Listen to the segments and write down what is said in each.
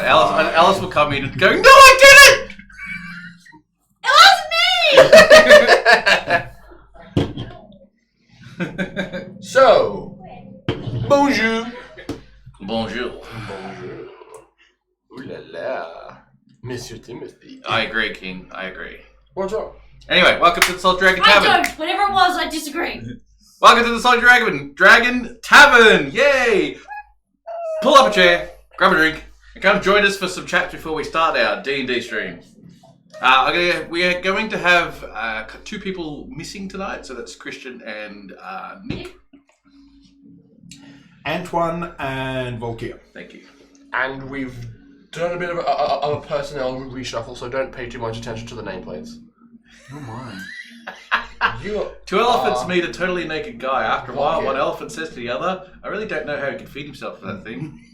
Alice will come in and go, "No, I didn't! It was me!" So, bonjour. Bonjour. Bonjour. Ooh la la. Monsieur Timothy. I agree, King. I agree. What's wrong? Anyway, welcome to the Solid Dragon Tavern. I don't. Whatever it was, I disagree. Welcome to the Solid Dragon Tavern. Yay! Pull up a chair, grab a drink, and come join us for some chat before we start our D&D stream. We are going to have 2 people missing tonight, so that's Christian and Nick. Antoine and Volkia. Thank you. And we've done a bit of a personnel reshuffle, so don't pay too much attention to the nameplates. Oh my. 2 elephants meet a totally naked guy. After a while, Okay. one elephant says to the other, "I really don't know how he can feed himself for that thing."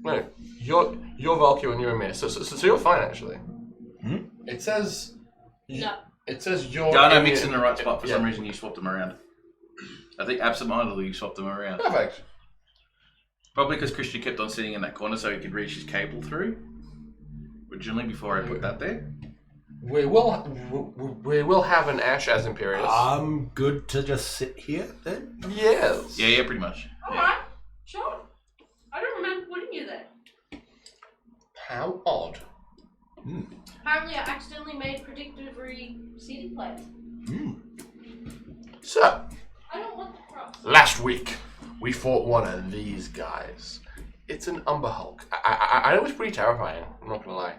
No, you're Valkyrie and you're Amir, so you're fine actually. Hmm? It says. No. It says you're. Yeah, I know Mick's in the right spot. For Yeah. some reason, you swapped them around. I think absentmindedly you swapped them around. Perfect. Probably because Christian kept on sitting in that corner so he could reach his cable through. Originally, before I put that there. We will have an Ash as Imperius. I'm good to just sit here then? Yes. Yeah, pretty much. Alright, sure. I don't remember putting you there. How odd. Apparently I accidentally made predictory CD players. So, I don't want the cross. last week we fought one of these guys. It's an Umber Hulk. I know it was pretty terrifying. I'm not gonna lie.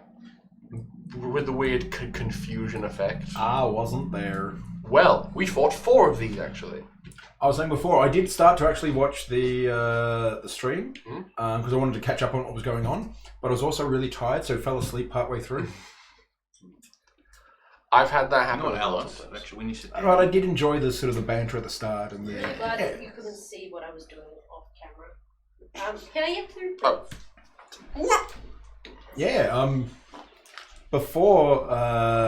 With the weird confusion effect. I wasn't there. Well, we fought 4 of these actually. I was saying before, I did start to actually watch the stream because I wanted to catch up on what was going on, but I was also really tired, so fell asleep partway through. I've had that happen. Not Alice. Actually, when you sit But I did enjoy the sort of the banter at the start and the. I'm glad that you couldn't see what I was doing off camera. Can I get through? Oh. Yeah. Before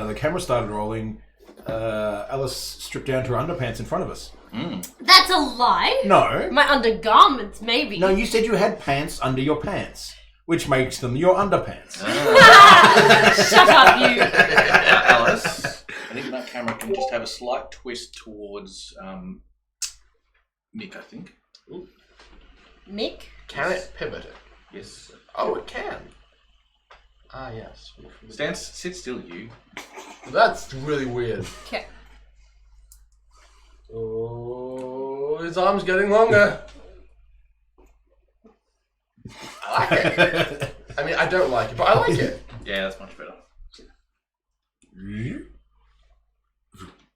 the camera started rolling, Alice stripped down to her underpants in front of us. That's a lie. No. My undergarments, maybe. No, you said you had pants under your pants, which makes them your underpants. Shut up, you. Alice, I think that camera can just have a slight twist towards Nick, I think. Ooh. Mick? Can it pivot it? Yes. Oh, it can. Ah, yes. Sit still, you. That's really weird. Okay. Oh, his arm's getting longer. I like it. I mean, I don't like it, but I like it. Yeah, that's much better.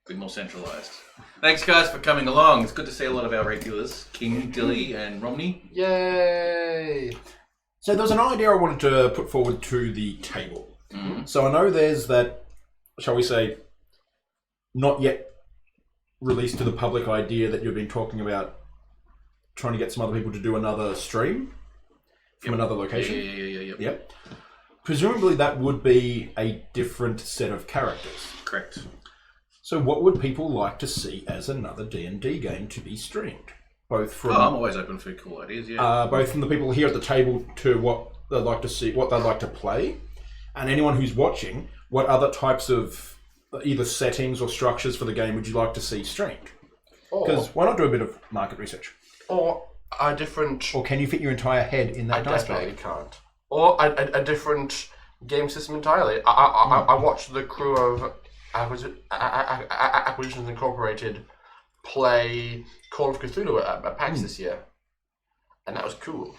Bit more centralised. Thanks, guys, for coming along. It's good to see a lot of our regulars, King, Dilly, and Romney. Yay! So there was an idea I wanted to put forward to the table. So I know there's that, shall we say, not yet released to the public idea that you've been talking about trying to get some other people to do another stream from another location. Yep. Presumably that would be a different set of characters. Correct. So what would people like to see as another D&D game to be streamed? Both from I'm always open for cool ideas, yeah. both from the people here at the table to what they'd like to see, what they'd like to play, and anyone who's watching, what other types of either settings or structures for the game would you like to see streamed? Because why not do a bit of market research? Or a different... Or can you fit your entire head in that dice definitely bag? can't. Or a different game system entirely. I watched the crew of Acquisitions Incorporated play Call of Cthulhu at PAX this year. And that was cool.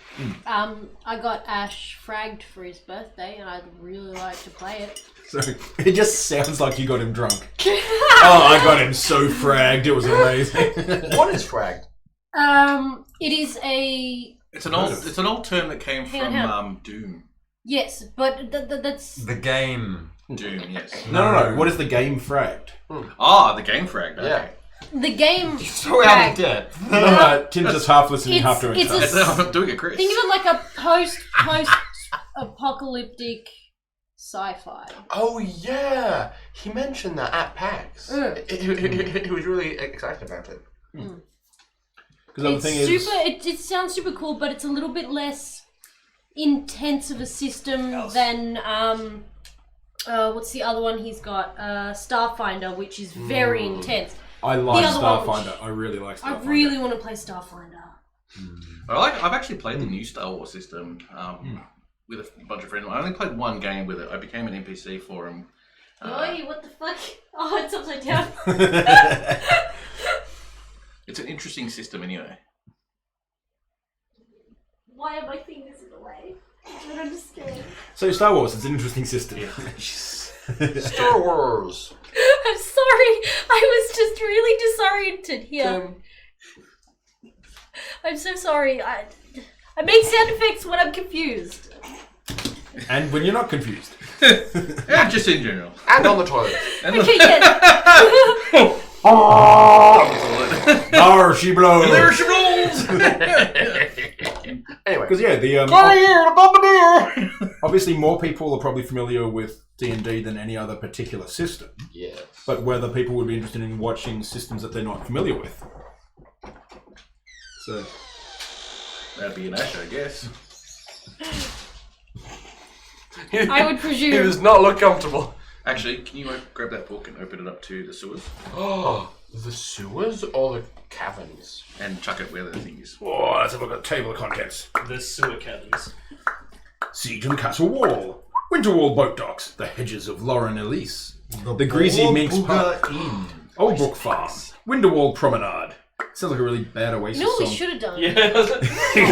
I got Ash fragged for his birthday, and I'd really like to play it. So it just sounds like you got him drunk. I got him so fragged, it was amazing. What is fragged? It is a... It's an old term that came from Doom. Yes, but that's... The game. Doom, yes. No. What is the game fragged? The game frag. Okay. Yeah. The game... So out of debt. Tim's just half listening, half doing it's stuff. I'm doing it, Chris. Think of it like a post-apocalyptic sci-fi. Oh, yeah. He mentioned that at PAX. He was really excited about it. Because the thing is... It sounds super cool, but it's a little bit less intense of a system than what's the other one he's got? Starfinder, which is very intense. I like The other one, Starfinder. which I really like Starfinder. I really want to play Starfinder. I've actually played the new Star Wars system with a bunch of friends. I only played one game with it. I became an NPC for him. Oi, what the fuck? Oh, it's upside down. It's an interesting system anyway. Why are my fingers in the way? I don't understand. So Star Wars, it's an interesting system. Star Wars. I'm sorry. I was just really disoriented here. I'm so sorry. I make sound effects when I'm confused. And when you're not confused. Yeah, just in general. And on the toilet. Okay, yes. There she blows. There she rolls! Anyway. Because yeah, obviously more people are probably familiar with D&D than any other particular system. Yes. But whether people would be interested in watching systems that they're not familiar with. So That'd be an Ash, I guess. I would presume. He does not look comfortable. Actually, can you grab that book and open it up to the sewers? Oh, the sewers or the caverns? And chuck it where the thing is. oh, let's have a look at the table of contents. The sewer caverns. Siege and Castle Wall. Winterwall Boat Docks. The Hedges of Lauren Elise. The Greasy Minx Park. Old Brook Farm. Winterwall Promenade. Sounds like a really bad Oasis You know what we song. should have done? Yeah.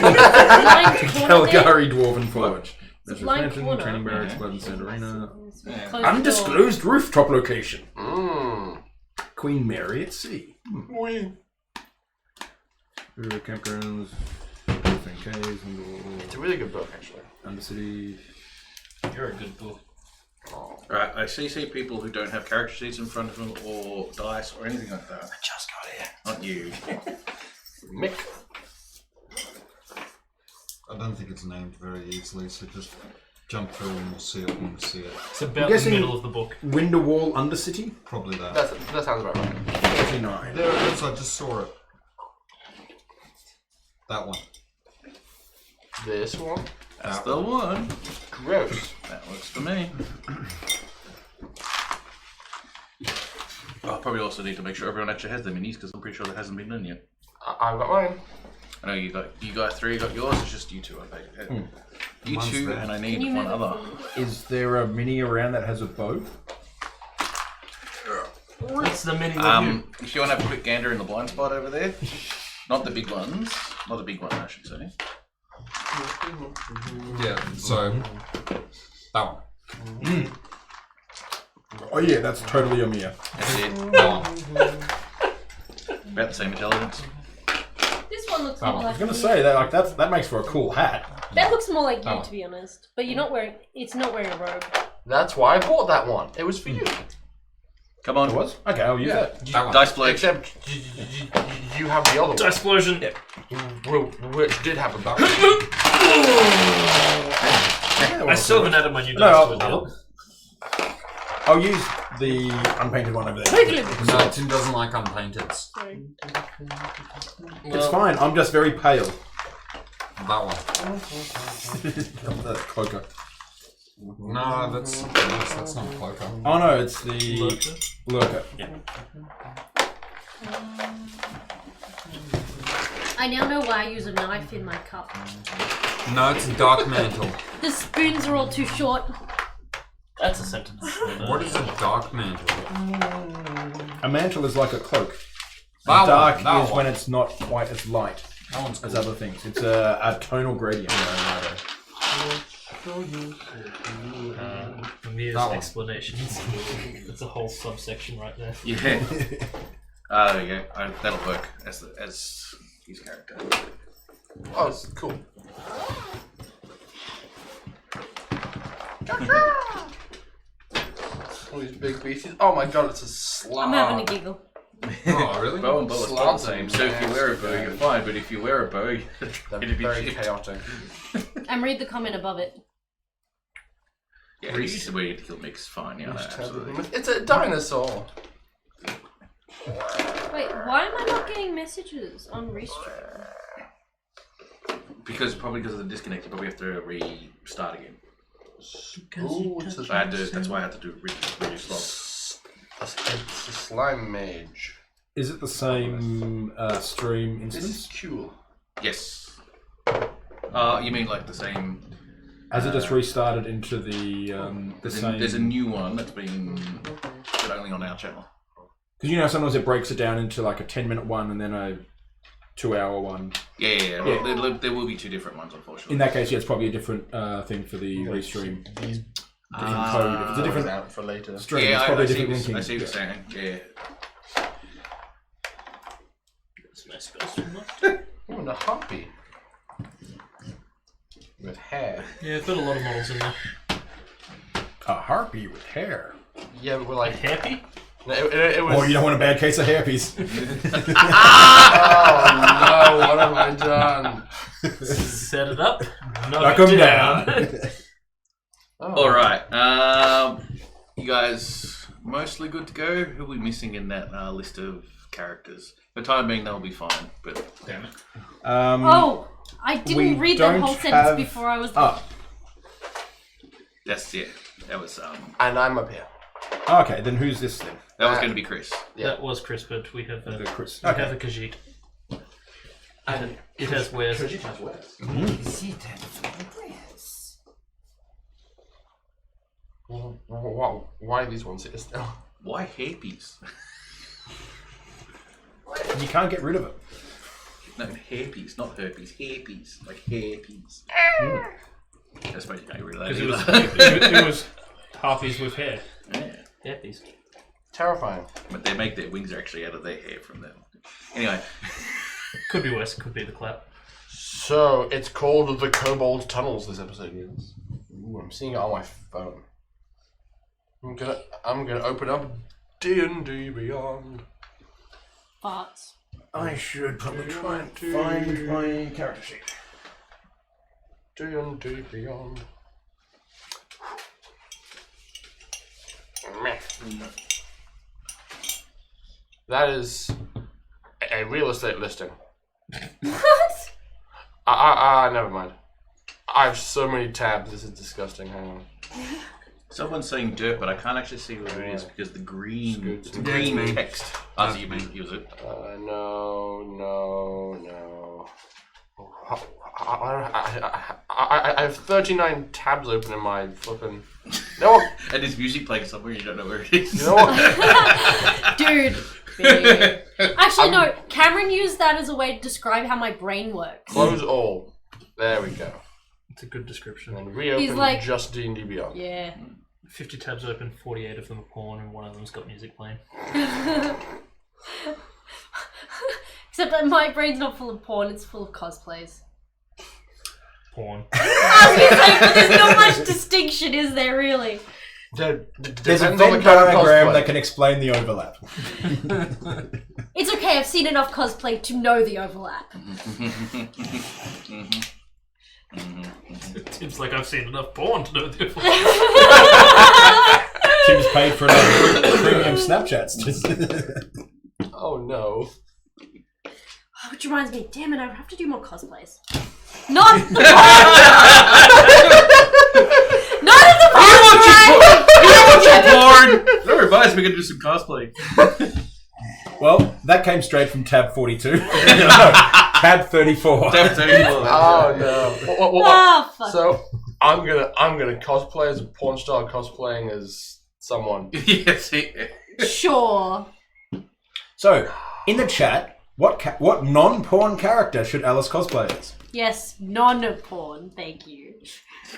Blind corner there. Calgary Dwarven Forge. It's a blind Mansion, corner. Training Barracks, Blood and Sand Arena. Yeah. Closed Undisclosed rooftop location. Mmm. Queen Mary at Sea. Campgrounds. Caves. It's a really good book, actually. Undercity. You're a good book. Right, I see people who don't have character sheets in front of them or dice or anything like that. I just got here. Not you. Mick. I don't think it's named very easily, so just jump through and we'll see it when we see it. It's about the guessing- middle of the book. Winterwall Undercity. Probably that. That sounds about right. 49. There it is, I just saw it. That one. This one. That's the one. Gross. That works for me. I'll probably also need to make sure everyone actually has their minis because I'm pretty sure that hasn't been done yet. I've got mine. I know you got three, you got yours. It's just you two. I think. You Mine's two, there. and I Can you need one move it other. forward? Is there a mini around that has a bow? What's the mini review? If you want to have a quick gander in the blind spot over there, not the big ones, not the big one, I should say. Yeah, so that one. Oh yeah, that's totally a Mia. That's it. That one. About the same intelligence. This one looks That more one. I like was gonna me. say that that makes for a cool hat. That looks more like you, Oh. to be honest. But you're not wearing. It's not wearing a robe. That's why I bought that one. It was for you. Come on. It was? Okay, I'll use that. That one. Dice blow. Except you have the other one. Explosion. Which did have a back. I still haven't added my new No, dice to the deal. I'll use the unpainted one over there. Totally. No, Tim doesn't like unpainted. Sorry. It's fine, I'm just very pale. That one. That's cloaker. No, that's not cloaker. Oh no, it's the lurker. Yeah. I now know why I use a knife in my cup. No, it's a dark mantle. The spoons are all too short. That's a sentence. What is a dark mantle? A mantle is like a cloak. That Dark one, that is one. when it's not quite as light That one's as cool. other things. It's a tonal gradient. Mia's That one. explanations. That's a whole subsection right there. Yeah. There you go. That'll work as his character. Oh, it's cool. All these big beasties. Oh my god, it's a slab. I'm having a giggle. Oh, really? Bow and bow are still the same. So if you Slanting, wear a bow, you're fine. But if you wear a bow, They're it'd be very shit. chaotic. And read the comment above it. Yeah, he's the way to kill mix. Fine. Yeah, no, absolutely. It's a dinosaur. Wait, why am I not getting messages on Restream? Probably because of the disconnect, you probably have to restart again. Ooh, That's why I had to do really slow. It's a slime mage. Is it the same stream This is instance? cool. Yes. You mean like the same? Has it just restarted into the same? There's a new one that's been but only on our channel. Because sometimes it breaks it down into like a 10-minute one and then a 2-hour one. Yeah. Well, there will be 2 different ones, unfortunately. In that case, yeah, it's probably a different thing for the restream. These Different code. If it's a different out for later. stream, Yeah, it's probably I a different see linking. what you're saying. Yeah. That's my special one. Ooh, and a harpy. With hair. Yeah, I've got a lot of models in there. A harpy with hair. Yeah, but we're like... Happy? No, it was... Oh, you don't want a bad case of herpes. Oh no, what have I done? Set it up. Knock them down. Oh. All right. You guys mostly good to go. Who are we missing in that list of characters? For the time being, they'll be fine. But damn it. Oh, I we didn't read that don't whole sentence have- before I was. Oh, That was And I'm up here. okay. Then who's this then? that was going to be Chris. Yeah. That was Chris, but we have a Chris. we have a Khajiit. And it has wares. Wow. Why these ones here still? Why herpes? You can't get rid of it. No, herpes, not herpes. Herpes, like herpes. I suppose you can't get rid of that Because either. it was harpies with hair. Yeah. Harpies. Terrifying. But they make their wings are actually out of their hair from them. Anyway, Could be worse. Could be the clap. So, it's called the Kobold Tunnels, this episode is. Ooh, I'm seeing it on my phone. I'm gonna open up D&D Beyond. Farts. I should probably try and find my character sheet. D&D Beyond. Meh. That is a real estate listing. What? Never mind. I have so many tabs, this is disgusting. Hang on. someone's saying dirt, but I can't actually see what it is because the green, It's the good. green Yeah, it's me. text. Oh, so you use it. No. I have 39 tabs open in my flipping. No, And there's music playing somewhere, you don't know where it is. you know what? Dude. babe. Actually, no. Cameron used that as a way to describe how my brain works. Close all. There we go. It's a good description. And reopen He's like- just D&D Beyond. Yeah. 50 tabs open, 48 of them are porn, and one of them's got music playing. Except that my brain's not full of porn, it's full of cosplays. Porn. I was gonna say, but there's not much distinction, is there really? There's a Depends on Venn the kind of diagram cosplay. that can explain the overlap. It's okay, I've seen enough cosplay to know the overlap. It seems like I've seen enough porn to know the difference. Tim's paid for enough premium Snapchats. Oh no. Oh, which reminds me, damn it, I have to do more cosplays. Not the porn! Not of the porn! Porn! That reminds me, we're going to do some cosplay. Well, that came straight from tab 42. No, tab 34. Tab 34. Oh no. Ah, fuck. So I'm gonna cosplay as a porn star cosplaying as someone. Yes, Sure. So, in the chat, what non-porn character should Alice cosplay as? Yes, non-porn, thank you.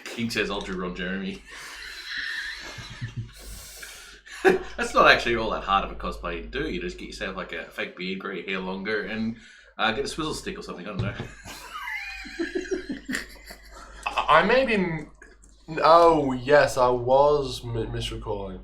King says I'll do Ron Jeremy. That's not actually all that hard of a cosplay to do. You just get yourself like a fake beard, grow your hair longer, and get a swizzle stick or something. I don't know. I may be. Oh yes, I was misrecalling.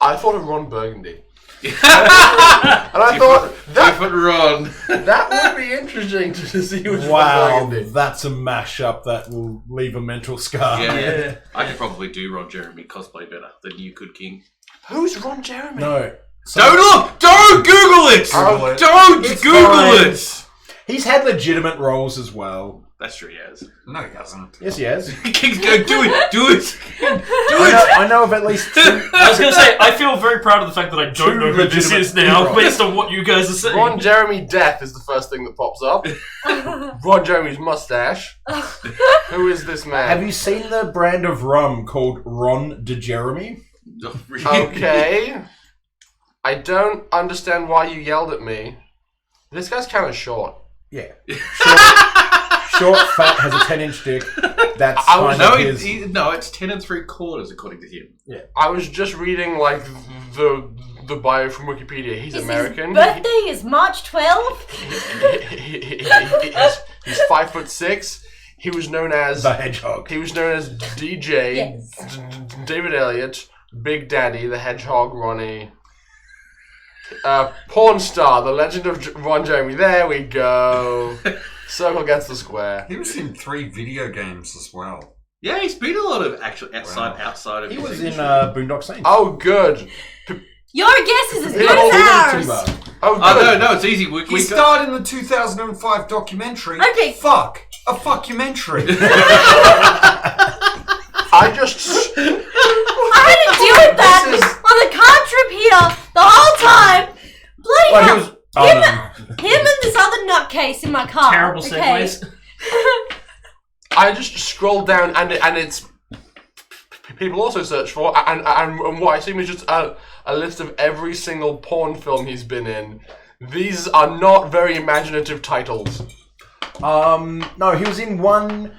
I thought of Ron Burgundy, and I thought Different Ron. that would be interesting to see which Wow, Ron Burgundy. that's a mashup that will leave a mental scar. Yeah. I could probably do Ron Jeremy cosplay better than you could, King. Who's Ron Jeremy? No. So Don't look! Don't Google it! Google it. Don't It's Google fine. it! he's had legitimate roles as well. That's true, he has. No, he hasn't. Yes, he has. Kings go, do it! I know of at least two. I was going to say, I feel very proud of the fact that I don't Two know who this legitimate is now, heroes. based on what you guys are saying. Ron Jeremy Death is the first thing that pops up. Ron Jeremy's mustache. Who is this man? Have you seen the brand of rum called Ron de Jeremy? Okay. I don't understand why you yelled at me. This guy's kind of short. Yeah. Short, fat, has a 10-inch dick. That's kind No, of his... no, it's 10 3/4 according to him. Yeah. I was just reading like the bio from Wikipedia. He's American. His birthday is March 12th. He's 5'6". He was known as The Hedgehog. He was known as DJ Yes. David Elliott, Big Daddy, the Hedgehog, Ronnie. Porn star, the legend of Ron Jeremy. There we go. Circle gets the square. He was in 3 video games as well. Yeah, he's been a lot of actual outside of He his was in industry. Boondock Saints. Oh, good. Your guess is as good Oh, as ours. Oh, good. No, it's easy. He starred in the 2005 documentary. Okay. Fuck. A fuckumentary. I just. I had to deal with that This is- on the car trip here the whole time. Bloody Well, he hell. was... Oh, no. Him and this other nutcase in my car. Terrible okay? segues. I just scrolled down and it's people also search for and what I see is just a list of every single porn film he's been in. These are not very imaginative titles. No, he was in one...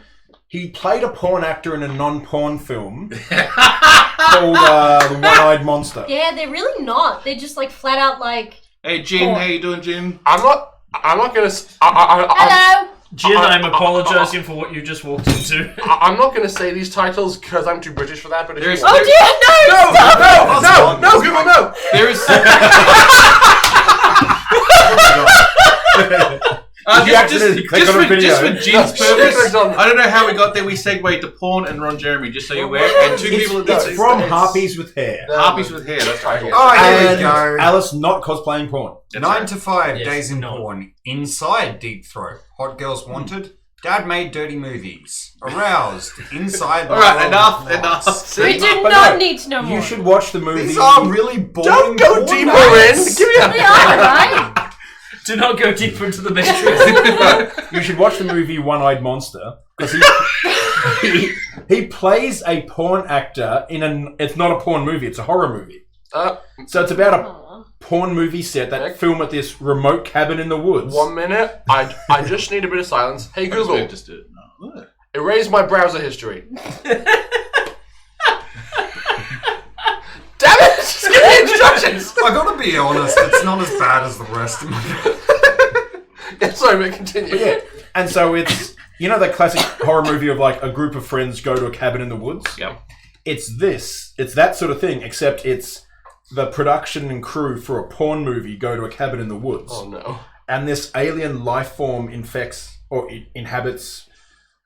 He played a porn actor in a non-porn film called The One-Eyed Monster. Yeah, they're really not. They're just like flat out like. Hey, Jin, how you doing, Jin? I'm not gonna. Hello. Jin, I'm apologising for what you just walked into. I'm not gonna say these titles because I'm too British for that. But if There's- you Oh want- dear, no! Stop! no, Google, no. There is... You accidentally click on a video. Just for Jin's No, purpose, clicked on- I don't know how we got there. We segued to porn and Ron Jeremy, just so you're aware. And two people at It's this from Harpies with Hair. Harpies with hair. That's right. Oh, here And we go. Alice not cosplaying porn. That's 9 right. to 5 Yes, days in no. porn. Inside Deep Throat. Hot Girls Wanted. Dad made dirty movies. Aroused. Inside. All right, my enough, world of enough. lots. We do But not no, need to know more. You should watch the movie. These are really boring. Don't go porn deeper nights. in. Give me They are, right? Do not go deeper into the matrix. You should watch the movie One-Eyed Monster because he plays a porn actor in an. It's not a porn movie; it's a horror movie. So it's about a Aw. porn movie set that film at this remote cabin in the woods. 1 minute. I just need a bit of silence. Hey Google, Just did it. No. erase my browser history. Damn it! Just give me instructions. I gotta be honest, it's not as bad as the rest of my. Yeah, sorry, but continue. But yeah, and so it's that classic horror movie of like a group of friends go to a cabin in the woods. Yep. It's that sort of thing, except it's the production and crew for a porn movie go to a cabin in the woods. Oh no. And this alien life form infects or inhabits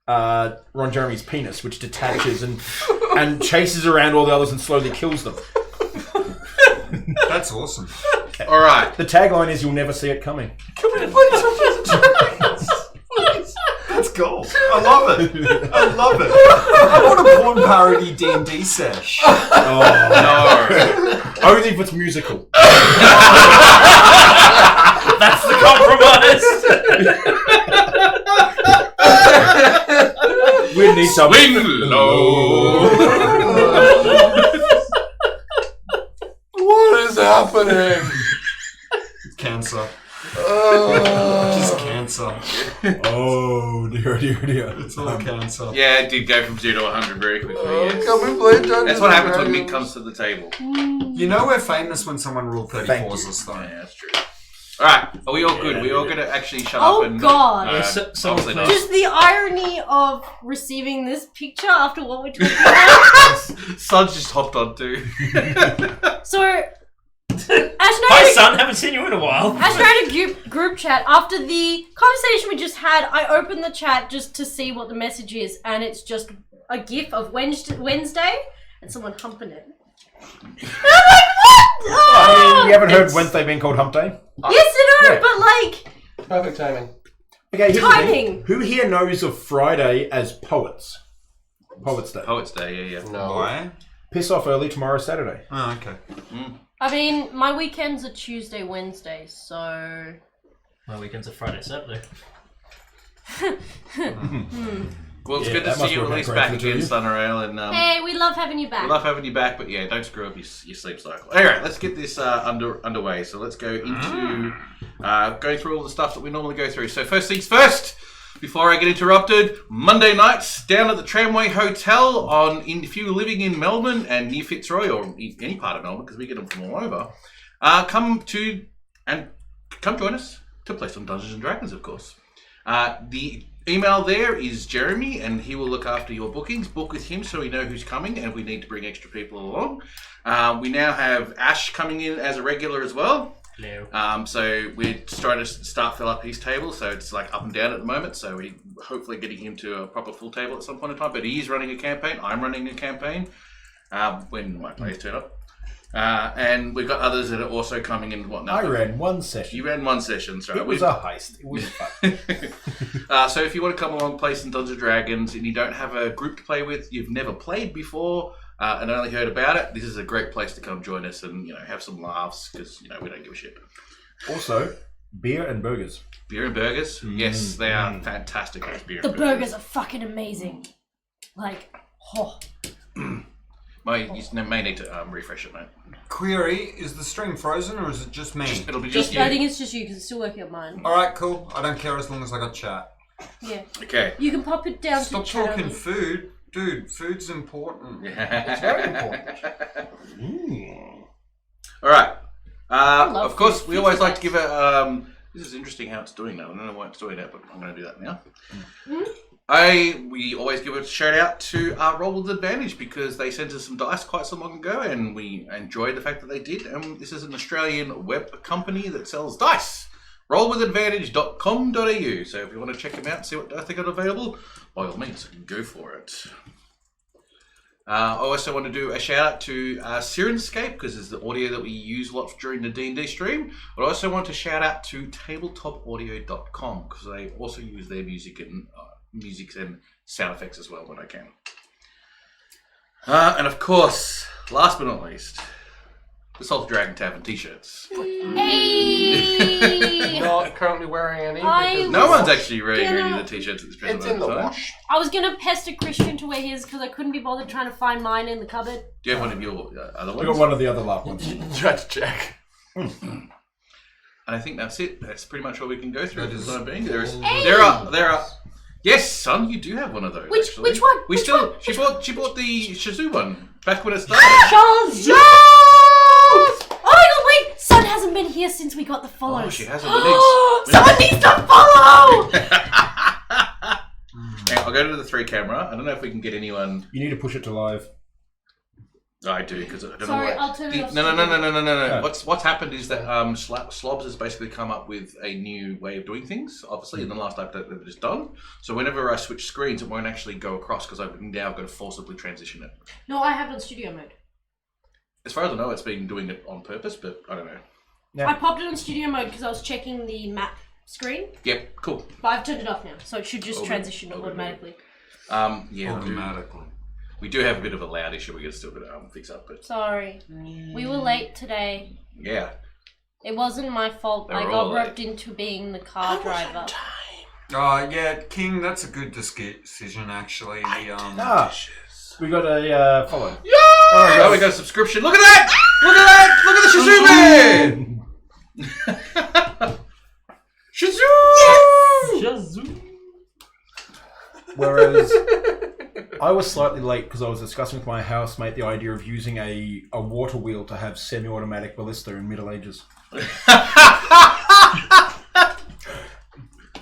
Ron Jeremy's penis, which detaches and chases around all the others and slowly kills them. That's awesome. All right. The tagline is "You'll never see it coming." That's cool. I love it. I love it. I want a porn parody D&D sesh. Oh no! Only if it's musical. That's the compromise. We need some Swing low. What is happening? Cancer. Oh. Just cancer. Oh dear, dear, dear. It's all cancer. Yeah, it did go from 0 to 100 very quickly. Yes. Can we play Dungeons That's what and happens when Dragons? Mick comes to the table. You know we're famous when someone rule Thank 34s you. us though. Yeah, that's true. All right, are we all good? We all going to actually shut Oh, up and? God. Obviously not. Just the irony of receiving this picture after what we're talking about. Son's just hopped on too. So, Hi, son. Haven't seen you in a while. Ash and I had a group chat. After the conversation we just had, I opened the chat just to see what the message is, and it's just a gif of Wednesday and someone humping it. And I'm like, what? I mean, you haven't heard It's- Wednesday being called Hump Day? Yes, I know, Yeah. but like, Perfect timing. Okay, here's the thing. Timing! Who here knows of Friday as Poets? Poets Day. Poets Day, yeah. No. Why? Piss off early tomorrow, Saturday. Oh, okay. I mean, my weekends are Tuesday, Wednesday, so... My weekends are Friday, Saturday. Well, it's Yeah, good to that must see you work at out least great back for the two of again, you. Sunrail, and Hey, we love having you we back. love having you back, but yeah, don't screw up your sleep cycle. Anyway, let's get this underway. So let's go into going through all the stuff that we normally go through. So first things first, before I get interrupted, Monday nights down at the Tramway Hotel if you're living in Melbourne and near Fitzroy or any part of Melbourne, because we get them from all over, come join us to play some Dungeons and Dragons, of course. The email there is Jeremy, and he will look after your bookings. Book with him so we know who's coming, and we need to bring extra people along. We now have Ash coming in as a regular as well. Hello. So we're trying to start fill up his table, so it's like up and down at the moment. So we hopefully getting him to a proper full table at some point in time. But he is running a campaign. I'm running a campaign when my players turn up. And we've got others that are also coming in and whatnot. I ran one session. You ran one session, so It was a heist. It was fun. so if you want to come along, play some Dungeons and Dragons, and you don't have a group to play with, you've never played before, and only heard about it, this is a great place to come join us and have some laughs because we don't give a shit. Also, beer and burgers. Beer and burgers, yes, they are fantastic. Those beer The and burgers are fucking amazing. Like, oh. You may need to refresh it, mate. Query, is the stream frozen or is it just me? It'll be just I you. think it's just you because it's still working on mine. Alright, cool. I don't care as long as I got chat. Yeah. Okay. You can pop it down Stop to chat talking only. food. Dude, food's important. It's very important. All right. love Of course, food. we always like to give a. This is interesting how it's doing that. I don't know why it's doing that, but I'm going to do that now. We always give a shout out to Roll with Advantage because they sent us some dice quite so long ago, and we enjoyed the fact that they did. And this is an Australian web company that sells dice. Rollwithadvantage.com.au. So if you want to check them out and see what dice they got available, by all means, go for it. I also want to do a shout out to Sirenscape because it's the audio that we use a lot during the D&D stream. But I also want to shout out to tabletopaudio.com because they also use their music and sound effects as well when I can. And of course, last but not least, the Salt Dragon Tavern t-shirts. Hey! Not currently wearing any. I- because No one's actually wearing Gonna- any of the t-shirts at this present It's in the time. wash. I was gonna pester Christian to wear his because I couldn't be bothered trying to find mine in the cupboard. Do you have one of your other I ones? got one of the other lap ones. Tried to check. And I think that's it. That's pretty much all we can go through That for the is time being. Hey! There are. Yes, son, you do have one of those. Which actually. one? We Which still. one? She bought the Shazoo one back when it started. Charles! Yes! Oh my god, wait! Son hasn't been here since we got the follows. Oh, she hasn't. We need- Someone needs to follow! Hey, I'll go to the 3 camera. I don't know if we can get anyone. You need to push it to live. I do because I don't Sorry, know why. I'll turn it off. No. Oh. What's happened is that Slobs has basically come up with a new way of doing things. Obviously, in the last update that they've just done. So whenever I switch screens, it won't actually go across because I've now got to forcibly transition it. No, I have it on studio mode. As far as I know, it's been doing it on purpose, but I don't know. Yeah. I popped it on studio mode because I was checking the map screen, Yep, cool. but I've turned it off now, so it should just Okay. transition Okay. automatically. Yeah, Automatically. we do have a bit of a loud issue. We got to still fix up, but Sorry. We were late today. yeah. It wasn't my fault. They I were got all late. roped into being the car driver. Yeah, King, that's a good decision, actually. We got a follow. Oh, we got a subscription. Look at that! Look at that! Look at the Shazoo man! Shazoo! Shazoo! Whereas I was slightly late because I was discussing with my housemate the idea of using a water wheel to have semi-automatic ballista in Middle Ages.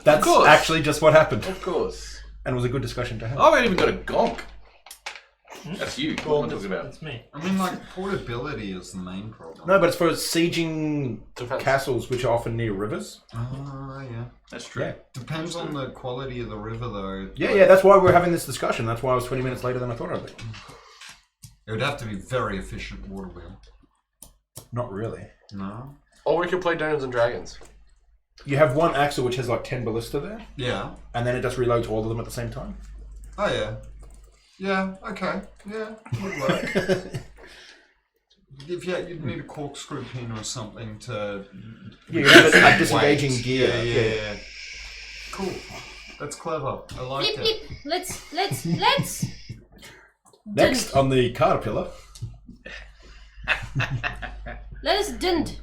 That's course. actually just what happened, Of course. and it was a good discussion to have. Oh, we haven't even got a gonk. That's you. What am I talking about? That's me. I mean, like, portability is the main problem. No, but it's for sieging Defense. castles, which are often near rivers. Yeah. That's true. Yeah. Depends on the quality of the river, though. Yeah, that's why we're having this discussion. That's why I was 20 minutes later than I thought I'd be. It would have to be very efficient water wheel. Not really. No? Or we could play Dungeons and Dragons. You have one axle which has like 10 ballista there, Yeah. and then it just reloads all of them at the same time. Oh yeah. Yeah. Okay. Yeah. Would work. You'd need a corkscrew pin or something to. Yeah, you have a disengaging gear. Yeah. Cool. That's clever. I like Blip, it. blip. Let's. Next on the caterpillar. Let us dint.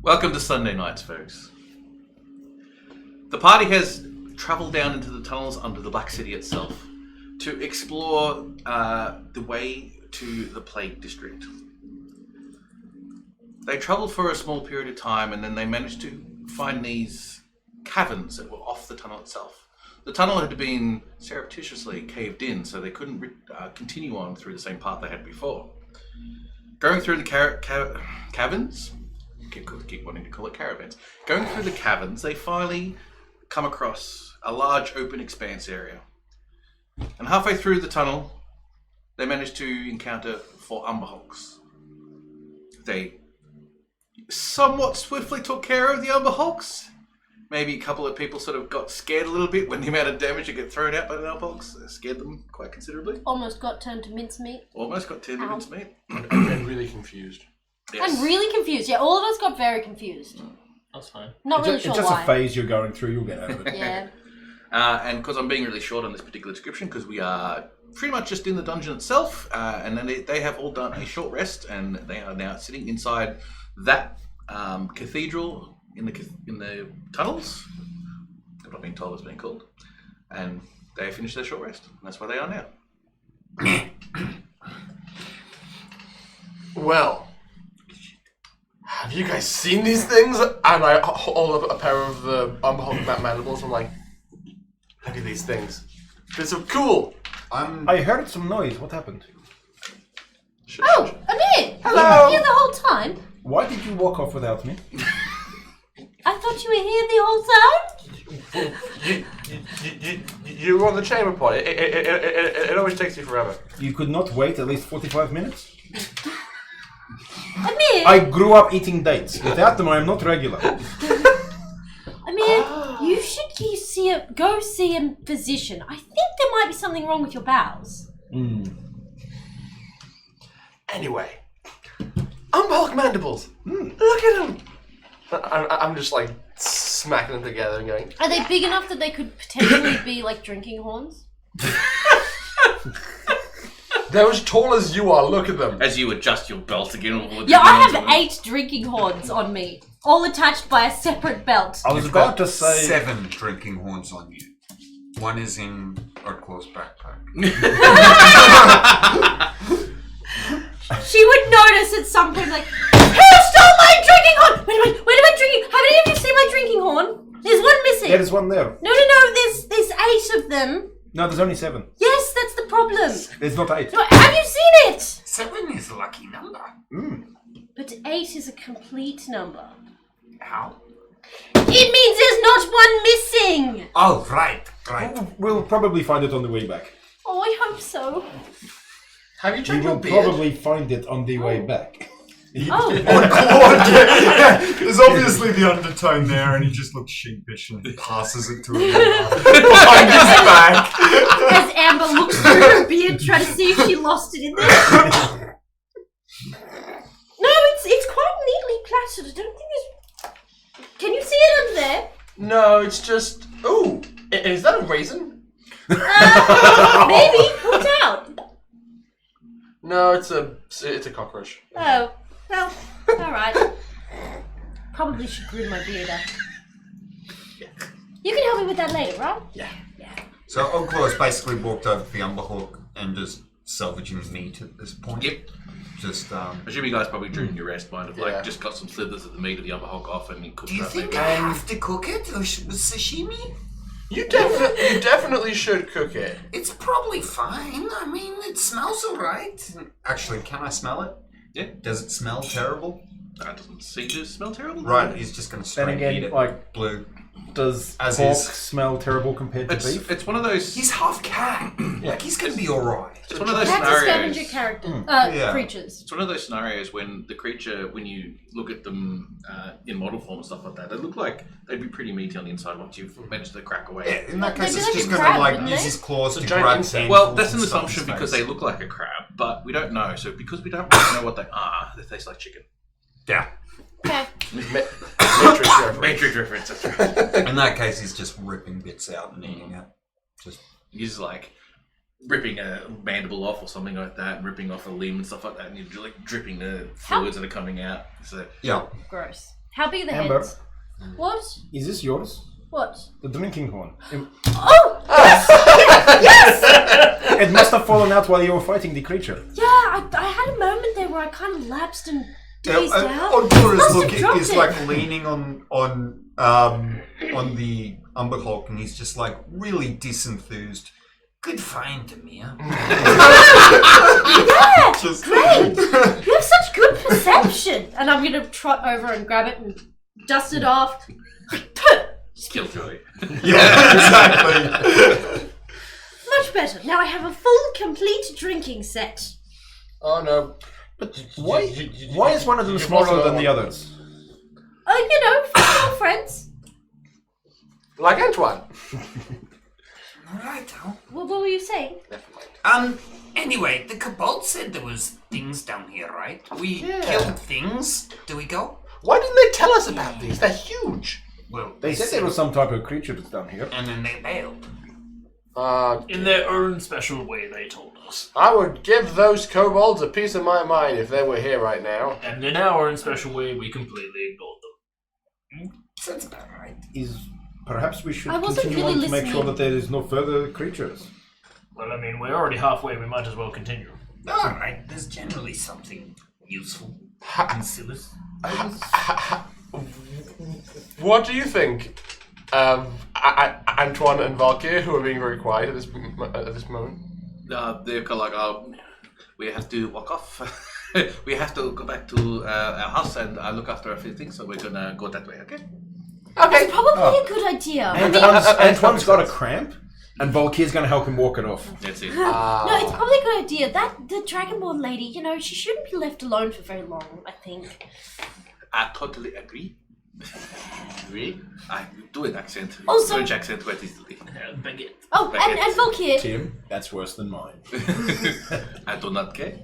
Welcome to Sunday nights, folks. The party has travelled down into the tunnels under the Black City itself to explore the way to the Plague District. They travelled for a small period of time and then they managed to find these caverns that were off the tunnel itself. The tunnel had been surreptitiously caved in, so they couldn't continue on through the same path they had before. Going through the caverns, keep wanting to call it caravans. Going through the caverns, they finally come across a large open expanse area. And halfway through the tunnel, they managed to encounter 4 Umberhulks. They somewhat swiftly took care of the Umberhulks. Maybe a couple of people sort of got scared a little bit when the amount of damage that get thrown out by the Umberhulks scared them quite considerably. Almost got turned to mincemeat. Almost got turned into meat. I'm really confused. Yes. I'm really confused. Yeah, all of us got very confused. That's fine. Not really sure It's just why. a phase you're going through. You'll get out of it. Yeah. And because I'm being really short on this particular description, because we are pretty much just in the dungeon itself, and then they have all done a short rest, and they are now sitting inside that cathedral in the tunnels. I'm not being told it's being called, and they finished their short rest. And that's where they are now. Well, have you guys seen these things? And I hold up a pair of the Umberhulk mandibles. I'm like, look at these things. They're so cool. I heard some noise. What happened? Oh, Amir! Hello. You were here the whole time? Why did you walk off without me? I thought you were here the whole time? You were on the chamber pod. It always takes you forever. You could not wait at least 45 minutes? Amir! I grew up eating dates. Without them, I am not regular. Amir, you should go see a physician. I think there might be something wrong with your bowels. Anyway, Umberhulk mandibles. Look at them. I'm just like smacking them together and going. Are they big enough that they could potentially be like drinking horns? They're as tall as you are. Look at them. As you adjust your belt again. Yeah, I have 8 drinking horns on me, all attached by a separate belt. I was about to say... 7 drinking horns on you. One is in Earthclaw's backpack. She would notice at some point, like, who stole my drinking horn? Wait, where am I drinking? Have any of you seen my drinking horn? There's one missing. Yeah, there's one there. No, there's 8 of them. No, there's only 7. Yes, that's the problem. There's not 8. No, have you seen it? 7 is a lucky number. But 8 is a complete number. How? It means there's not one missing. Oh, right. We'll probably find it on the way back. Oh, I hope so. Have you We checked will your beard? probably find it on the way back. Oh, There's obviously the undertone there, and he just looks sheepish and passes it to him behind his back. as Amber looks through her beard, trying to see if she lost it in there. No, it's quite neatly plaited. I don't think there's. Can you see it under there? No, it's just. Ooh, is that a raisin? Maybe. Pull it out. No, it's a cockroach. Oh, well, alright. Probably should groom my beard up. You can help me with that later, right? Yeah. So Earthclaw's basically walked over to the Umberhulk and just salvaging meat at this point. Yep. Just Assuming you guys probably during your rest might have Yeah. just got some slithers of the meat of the Umberhulk off and you cooked Do you that think maybe. I have to cook it or sashimi? You definitely should cook it. It's probably fine. I mean, it smells alright. Actually, can I smell it? Yeah. Does it smell terrible? That doesn't seem to smell terrible. Right, he's just going to Then straight eat again, it. like, Blue. does As pork is. smell terrible compared to beef? It's one of those. He's half cat. Like, he's going to be alright. It's one of those Cats are scenarios. scavenger character Yeah. creatures. It's one of those scenarios when the creature, when you look at them in model form and stuff like that, they look like they'd be pretty meaty on the inside once you've managed to crack away. Yeah, in that They'd case, be it's like just a going crab, to like wouldn't use they? his claws It's to a giant grab insect. Well, handfuls that's an and stuff assumption in his because face. they look like a crab, but we don't know. So because we don't really know what they are, they taste like chicken. Yeah. Okay. Matrix reference. Matrix reference. That's right. In that case, he's just ripping bits out and eating it. Just He's like ripping a mandible off or something like that, and ripping off a limb and stuff like that, and you're like dripping the fluids that are coming out. So yeah. Gross. How big are the Amber. heads? What? Is this yours? What? The drinking horn. Oh! Yes! It must have fallen out while you were fighting the creature. Yeah, I had a moment there where I kind of lapsed and dazed out. Odor Must is have looking dropped is it. like leaning on the Umber Hulk, and he's just like really disenthused. Good find, Demir. Yeah! Just Great! You have such good perception! And I'm gonna trot over and grab it and dust it off. Killjoy. yeah, exactly. Much better. Now I have a full, complete drinking set. Oh no. Why is one of them smaller than the others? You know, for friends. Like Antoine. Right, What were you saying? Never mind. Anyway, the Kobold said there was things down here, right? We Yeah. killed things. Do we go? Why didn't they tell us about these? They're huge. Well, They said there was some type of creature that's down here. and then they bailed. In their own special way, they told us. I would give those kobolds a piece of my mind if they were here right now. And in our own special way, we completely ignored them. Sounds about right. Perhaps we should I wasn't continue really on to make sure listening. that there is no further creatures. Well, I mean, we're already halfway. We might as well continue. All right, there's generally something useful. Consilis. What do you think of Antoine and Valkyr, who are being very quiet at this moment? They're kind of like, we have to walk off. We have to go back to our house and look after a few things, so we're gonna go that way, okay? It's probably a good idea. Antoine's got a cramp, and Volkyr's going to help him walk it off. That's it. No, it's probably a good idea. The Dragonborn lady, you know, she shouldn't be left alone for very long, I think. I totally agree. Really? I do an accent. Also- French accent quite easily. Baguette. Oh, and Valkyr, Tim, that's worse than mine. I do not care.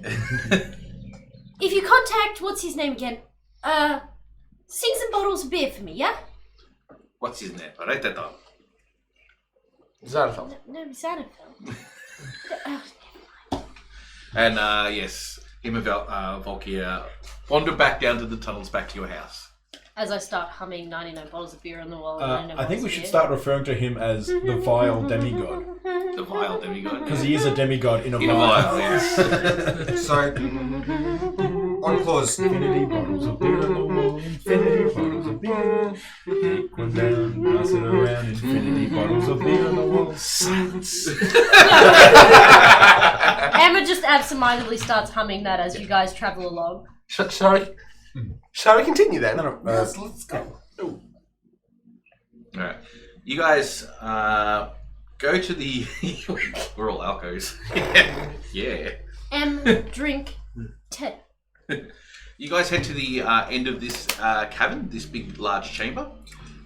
if you contact, what's his name again? Sing some bottles of beer for me, yeah? What's his name? Write that down. Xanafel. No, Xanafel. And yes, him and Valkyr wander back down to the tunnels back to your house. As I start humming 99 bottles of beer on the wall. I think we should start referring to him as the vile demigod. The vile demigod. Because he is a demigod in a In a vial. vial, yes. So, on clause. Infinity bottles of beer on the wall, infinity bottles of beer. Take one down, pass it around, infinity bottles of beer on the wall. Silence. Emma just absentmindedly starts humming that as you guys travel along. Shall we continue then? Yes, let's go. Alright. You guys go to the... We're all alcos. Yeah. Drink tea. You guys head to the end of this cavern, this big, large chamber,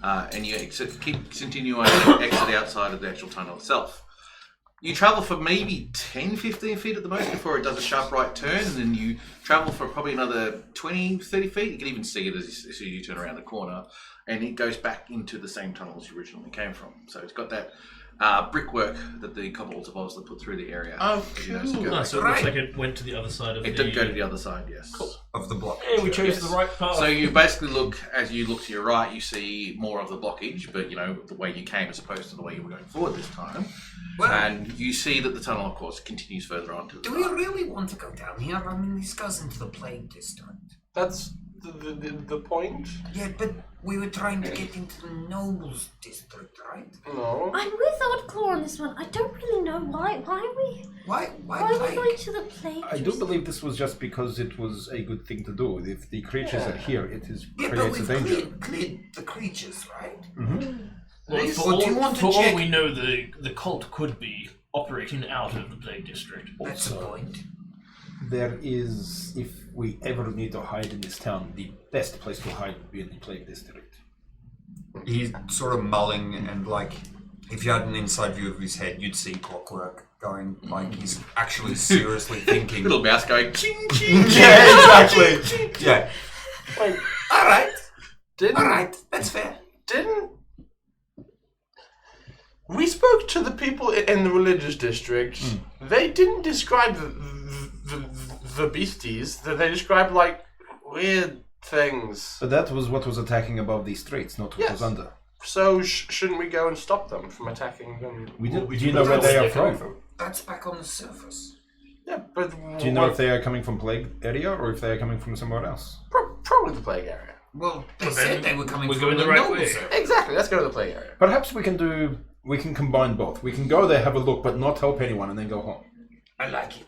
and you continue on and exit outside of the actual tunnel itself. You travel for maybe 10, 15 feet at the most before it does a sharp right turn, and then you travel for probably another 20, 30 feet. You can even see it as soon as you turn around the corner, and it goes back into the same tunnel as you originally came from. So it's got that brickwork that the kobolds have obviously put through the area. Oh, You know, so go cool. back. So it looks like it went to the other side of It did go to the other side, yes. Cool. Of the block. Hey, we chose Yes. the right path. So you basically as you look to your right, you see more of the blockage, but you know, the way you came as opposed to the way you were going forward this time. Well, And you see that the tunnel, of course, continues further on to the do we right. really want to go down here? I mean, this goes into the plague district. That's the point? Yeah, but we were trying to get into the nobles district, right? No. I'm with Oddclaw on this one. I don't really know why. Why are we Why going to the plague? I do believe this was just because it was a good thing to do. If the creatures are here, it Yeah, but creates a we've danger. cleared the creatures, right? Well, Liz, for do you want to all check? we know, the cult could be operating out of the Plague District. That's a point. There is, if we ever need to hide in this town, the best place to hide would be in the Plague District. He's sort of mulling, and like, if you had an inside view of his head, you'd see clockwork going. Like he's actually seriously thinking. Little mouse going ching ching. Yeah, exactly. Yeah. Wait, All right, didn't all right, that's fair. we spoke to the people in the religious district? They didn't describe the beasties. They described like weird things. But that was what was attacking above the streets, not what Yes. was under. So shouldn't we go and stop them from attacking them? We did. we Do you do know where that. they are They're from? That's back on the surface. Yeah, but Do you know if they are coming from Plague area or if they are coming from somewhere else? probably the plague area? Well, they But said then they were coming we're from going the the right nobles. way. Exactly. Let's go to the plague area. Perhaps we can combine both. We can go there, have a look, but not help anyone, and then go home. I like it.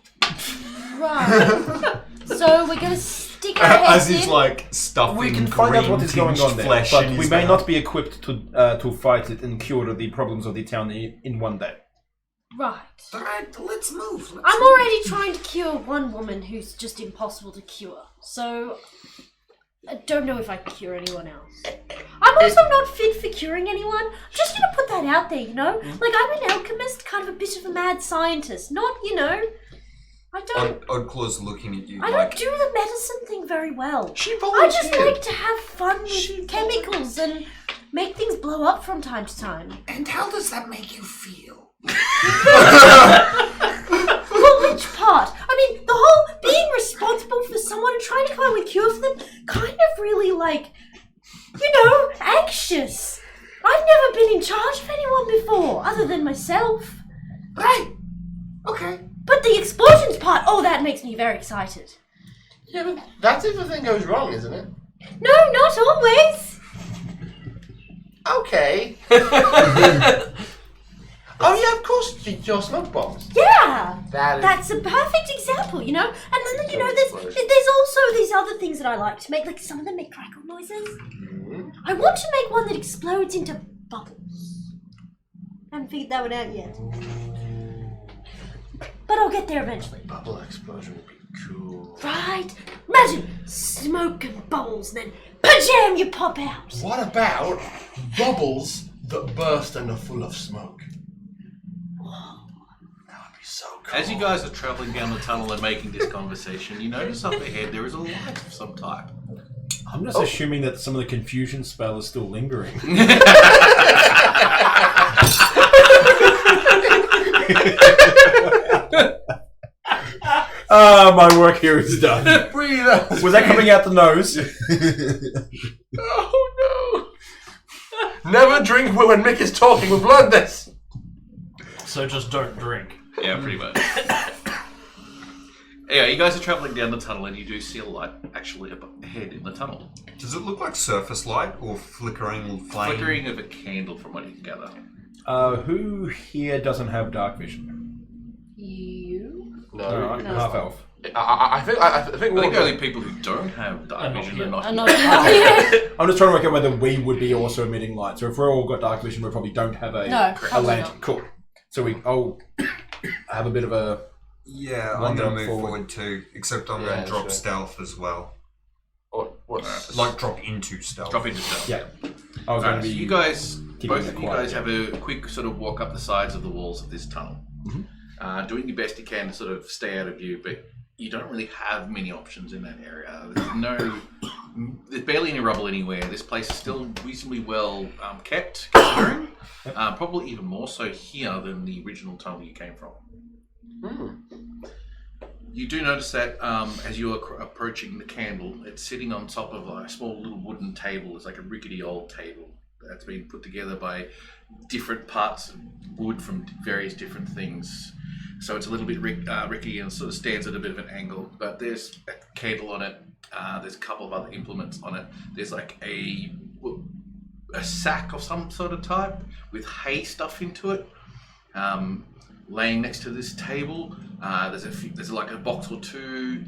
Right. So we're gonna stick our heads As he's in. like stuffing We can find out what is going on there, flesh but in we his may mouth. not be equipped to fight it and cure the problems of the town in one day. Right. All right, let's move. I'm already trying to cure one woman who's just impossible to cure. So I don't know if I can cure anyone else. I'm also not fit for curing anyone. I'm just gonna put that out there, you know? Like, I'm an alchemist, kind of a bit of a mad scientist. Not, you know, I don't Oddclaw's looking at you I like, don't do the medicine thing very well. She I volunteered. just like to have fun with chemicals and make things blow up from time to time. And how does that make you feel? Well, which part? I mean, the whole being responsible for someone and trying to come up with a cure for them kind of really, like, you know, anxious. I've never been in charge of anyone before, other than myself. Right. Okay. But the explosions part, oh, that makes me very excited. Yeah, but that's if the thing goes wrong, isn't it? No, not always. Okay. Oh yeah, of course, your smoke bombs. Yeah. That is. That's a perfect example, you know? And then, you know, there's also these other things that I like to make, like some of them make crackle noises. I want to make one that explodes into bubbles. Haven't figured that one out yet. But I'll get there eventually. Bubble explosion would be cool. Right? Imagine smoke and bubbles, then pajam, you pop out. What about bubbles that burst and are full of smoke? That would be so cool. As you guys are traveling down the tunnel and making this conversation, you notice up ahead there is a light of some type. I'm just assuming that some of the confusion spell is still lingering. My work here is done. Breathe out. Was that coming out the nose? Oh no! Never drink when Mick is talking. We've learned this. So just don't drink. Yeah, pretty much. Anyway, you guys are traveling down the tunnel and you do see a light actually up ahead in the tunnel. does it look like surface light or flickering flame? Flickering of a candle from what you can gather. Who here doesn't have dark vision? You? No. No. Half elf. I think I think we're the only people who don't have dark I'm not vision here. are not I'm here. not. I'm just trying to work out whether we would be also emitting light. So if we're all got dark vision, we probably don't have a No, probably lantern. not. Cool. So I'll have a bit of a. Yeah, I'm One going to down move forward. forward too, except I'm going Yeah, to drop sure. stealth as well. What's Like drop into stealth. Drop into stealth. Yeah. I was going Alright, to so be. you guys, keeping both it of you quiet, guys have a quick sort of walk up the sides of the walls of this tunnel. Doing your best you can to sort of stay out of view, but you don't really have many options in that area. There's barely any rubble anywhere. This place is still reasonably well kept, considering. Probably even more so here than the original tunnel you came from. You do notice that as you are approaching the candle, it's sitting on top of a small little wooden table. It's like a rickety old table that's been put together by different parts of wood from various different things. so it's a little bit rickety and sort of stands at a bit of an angle. But there's a candle on it. There's a couple of other implements on it. There's like a sack of some sort of type with hay stuff into it. Laying next to this table, there's like a box or two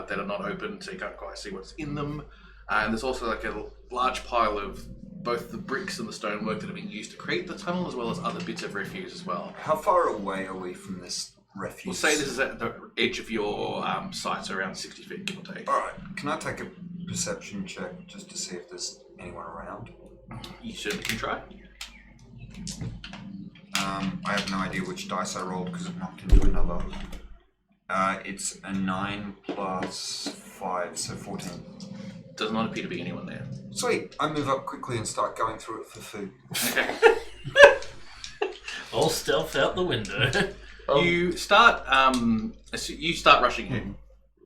that are not open, so you can't quite see what's in them. And there's also like a large pile of both the bricks and the stonework that have been used to create the tunnel, as well as other bits of refuse as well. How far away are we from this refuse? We'll say this is at the edge of your sight, so around 60 feet, give or take. Alright, can I take a perception check just to see if there's anyone around? You certainly can try. I have no idea which dice I rolled because it knocked into another. It's a 9 plus 5, so 14. Does not appear to be anyone there. Sweet. I move up quickly and start going through it for food. All stealth out the window. You start rushing in.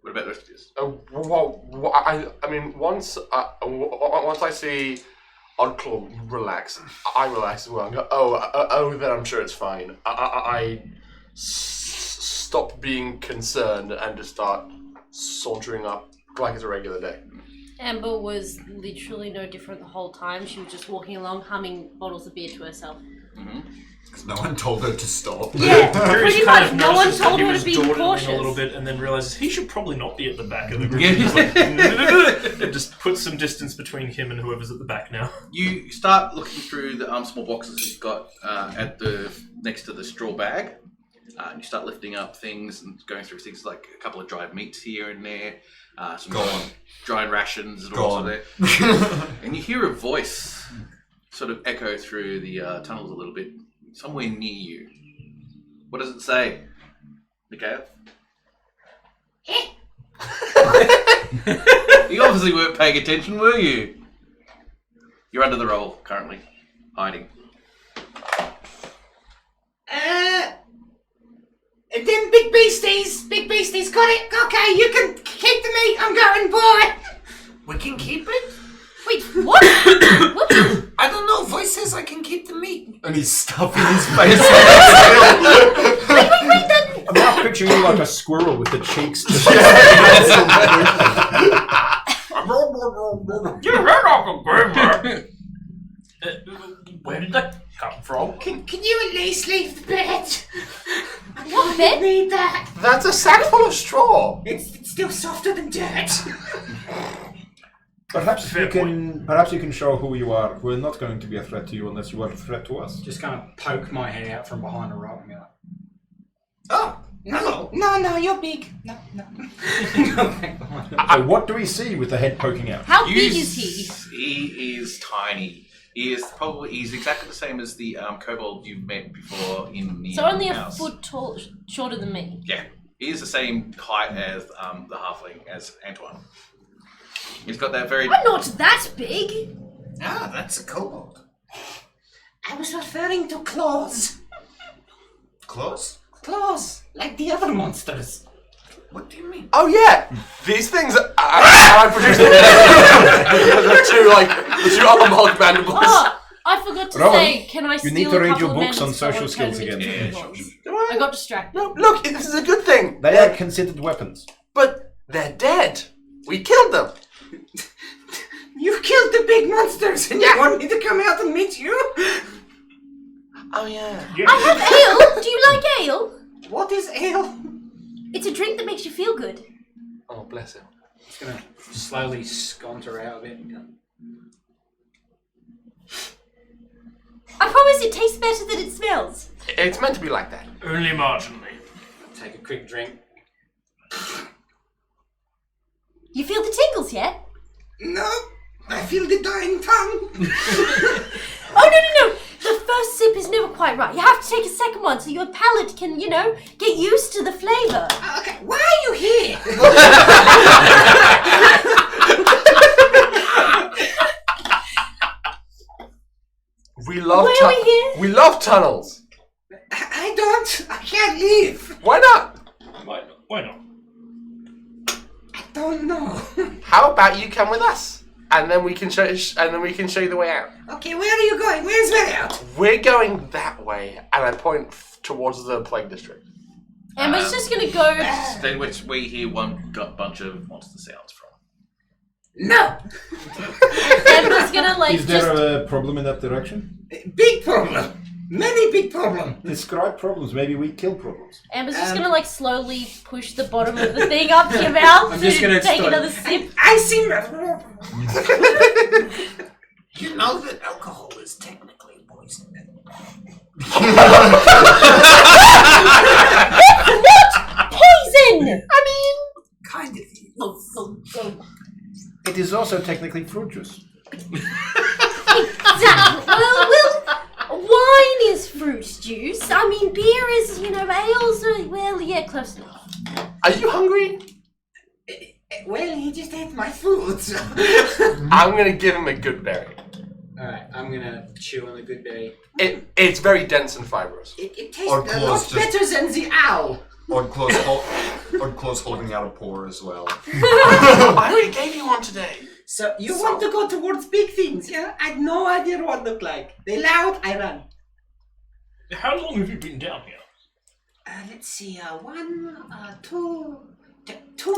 What about the rest of this? I mean, once I see Oddclaw relax, I relax as well. And go, then I'm sure it's fine. I stop being concerned and just start sauntering up like it's a regular day. Amber was literally no different the whole time. She was just walking along, humming bottles of beer to herself. Because no one told her to stop. Yeah, Curious pretty kind much. of No one notices that told he her was to be dawdling cautious. a little bit, and then realizes he should probably not be at the back of the group. Yeah. And just put some distance between him and whoever's at the back now. You start looking through the small boxes you've got next to the straw bag. And you start lifting up things and going through things like a couple of dried meats here and there, some dried rations and all there. And you hear a voice sort of echo through the tunnels a little bit, somewhere near you. What does it say, Mikhail? You obviously weren't paying attention, were you? You're under the roll currently, hiding. Them big beasties, got it. Okay, you can keep the meat. I'm going, boy. We can keep it? Wait, what? What? I don't know. Voice says I can keep the meat. And he's stuffing his face. Wait, I'm now picturing you like a squirrel with the cheeks just... Where did that come from? Can you at least leave the bed? What bed? Need that. That's a sack full of straw. It's still softer than dirt. Perhaps you can show who you are. We're not going to be a threat to you unless you are a threat to us. Just kind of poke my head out from behind a rock and be like, Oh, no, you're big. No. So what do we see with the head poking out? How big is he? He is tiny. He's exactly the same as the kobold you've met before in the So only a house. foot shorter than me. Yeah, he is the same height as the halfling, as Antoine. He's got that very... I'm not that big. Ah, that's a kobold. I was referring to claws. Close? Claws, like the other monsters. What do you mean? Oh yeah, these things. I produced the two unmarked mandibles. Oh, I forgot to Rowan, say, can I steal need to a read couple your of books men's on social and turn skills them into again. kobolds? Do I got distracted. No, look, this is a good thing. They are considered weapons. But they're dead. We killed them. You killed the big monsters and you want me to come out and meet you? Oh yeah. I have ale. Do you like ale? What is ale? It's a drink that makes you feel good. Oh bless him. just gonna slowly sconter out of it. I promise it tastes better than it smells. It's meant to be like that. Only marginally. Take a quick drink. You feel the tingles yet? No, I feel the dying tongue. Oh, no. The first sip is never quite right. You have to take a second one so your palate can, get used to the flavour. Okay, why are you here? We love Why are we here? We love tunnels. I don't. I can't leave. Why not? Why not? I don't know. How about you come with us, and then we can show you the way out. Okay, where are you going? Where's the way out? We're going that way, and I point towards the plague district. Amber's just gonna go. Then which we hear one bunch of monster sounds from. No! Amber's gonna like Is there just. a problem in that direction? Big problem! Many big problem! Describe problems. Maybe we kill problems. Amber's just gonna like slowly push the bottom of the thing up your mouth I'm to just gonna take start- another sip. I seem. You know that alcohol is technically poison. Poison. Kind of. It is also technically fruit juice. Exactly. Well, wine is fruit juice. I mean, beer is, ales are, well, yeah, close enough. Are you hungry? Well, he just ate my food. So. I'm gonna give him a good berry. Alright, I'm gonna chew on the good berry. It's very dense and fibrous. It tastes Or a close lot just- better than the owl. Oddclaw's holding out a paw as well. I already gave you one today. So you want to go towards big things, yeah? I had no idea what it looked like. They loud, I run. How long have you been down here? Let's see, too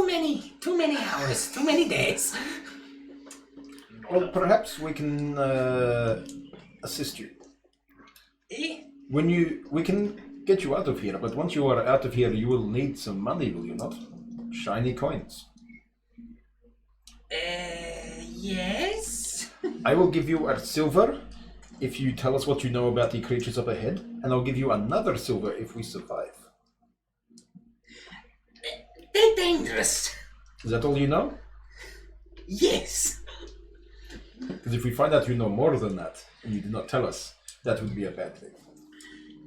many hours, too many days. Well, perhaps we can assist you. Eh? We can get you out of here, but once you are out of here, you will need some money, will you not? Shiny coins. Yes? I will give you a silver if you tell us what you know about the creatures up ahead, and I'll give you another silver if we survive. They're dangerous. Is that all you know? Yes. Because if we find out you know more than that, and you did not tell us, that would be a bad thing.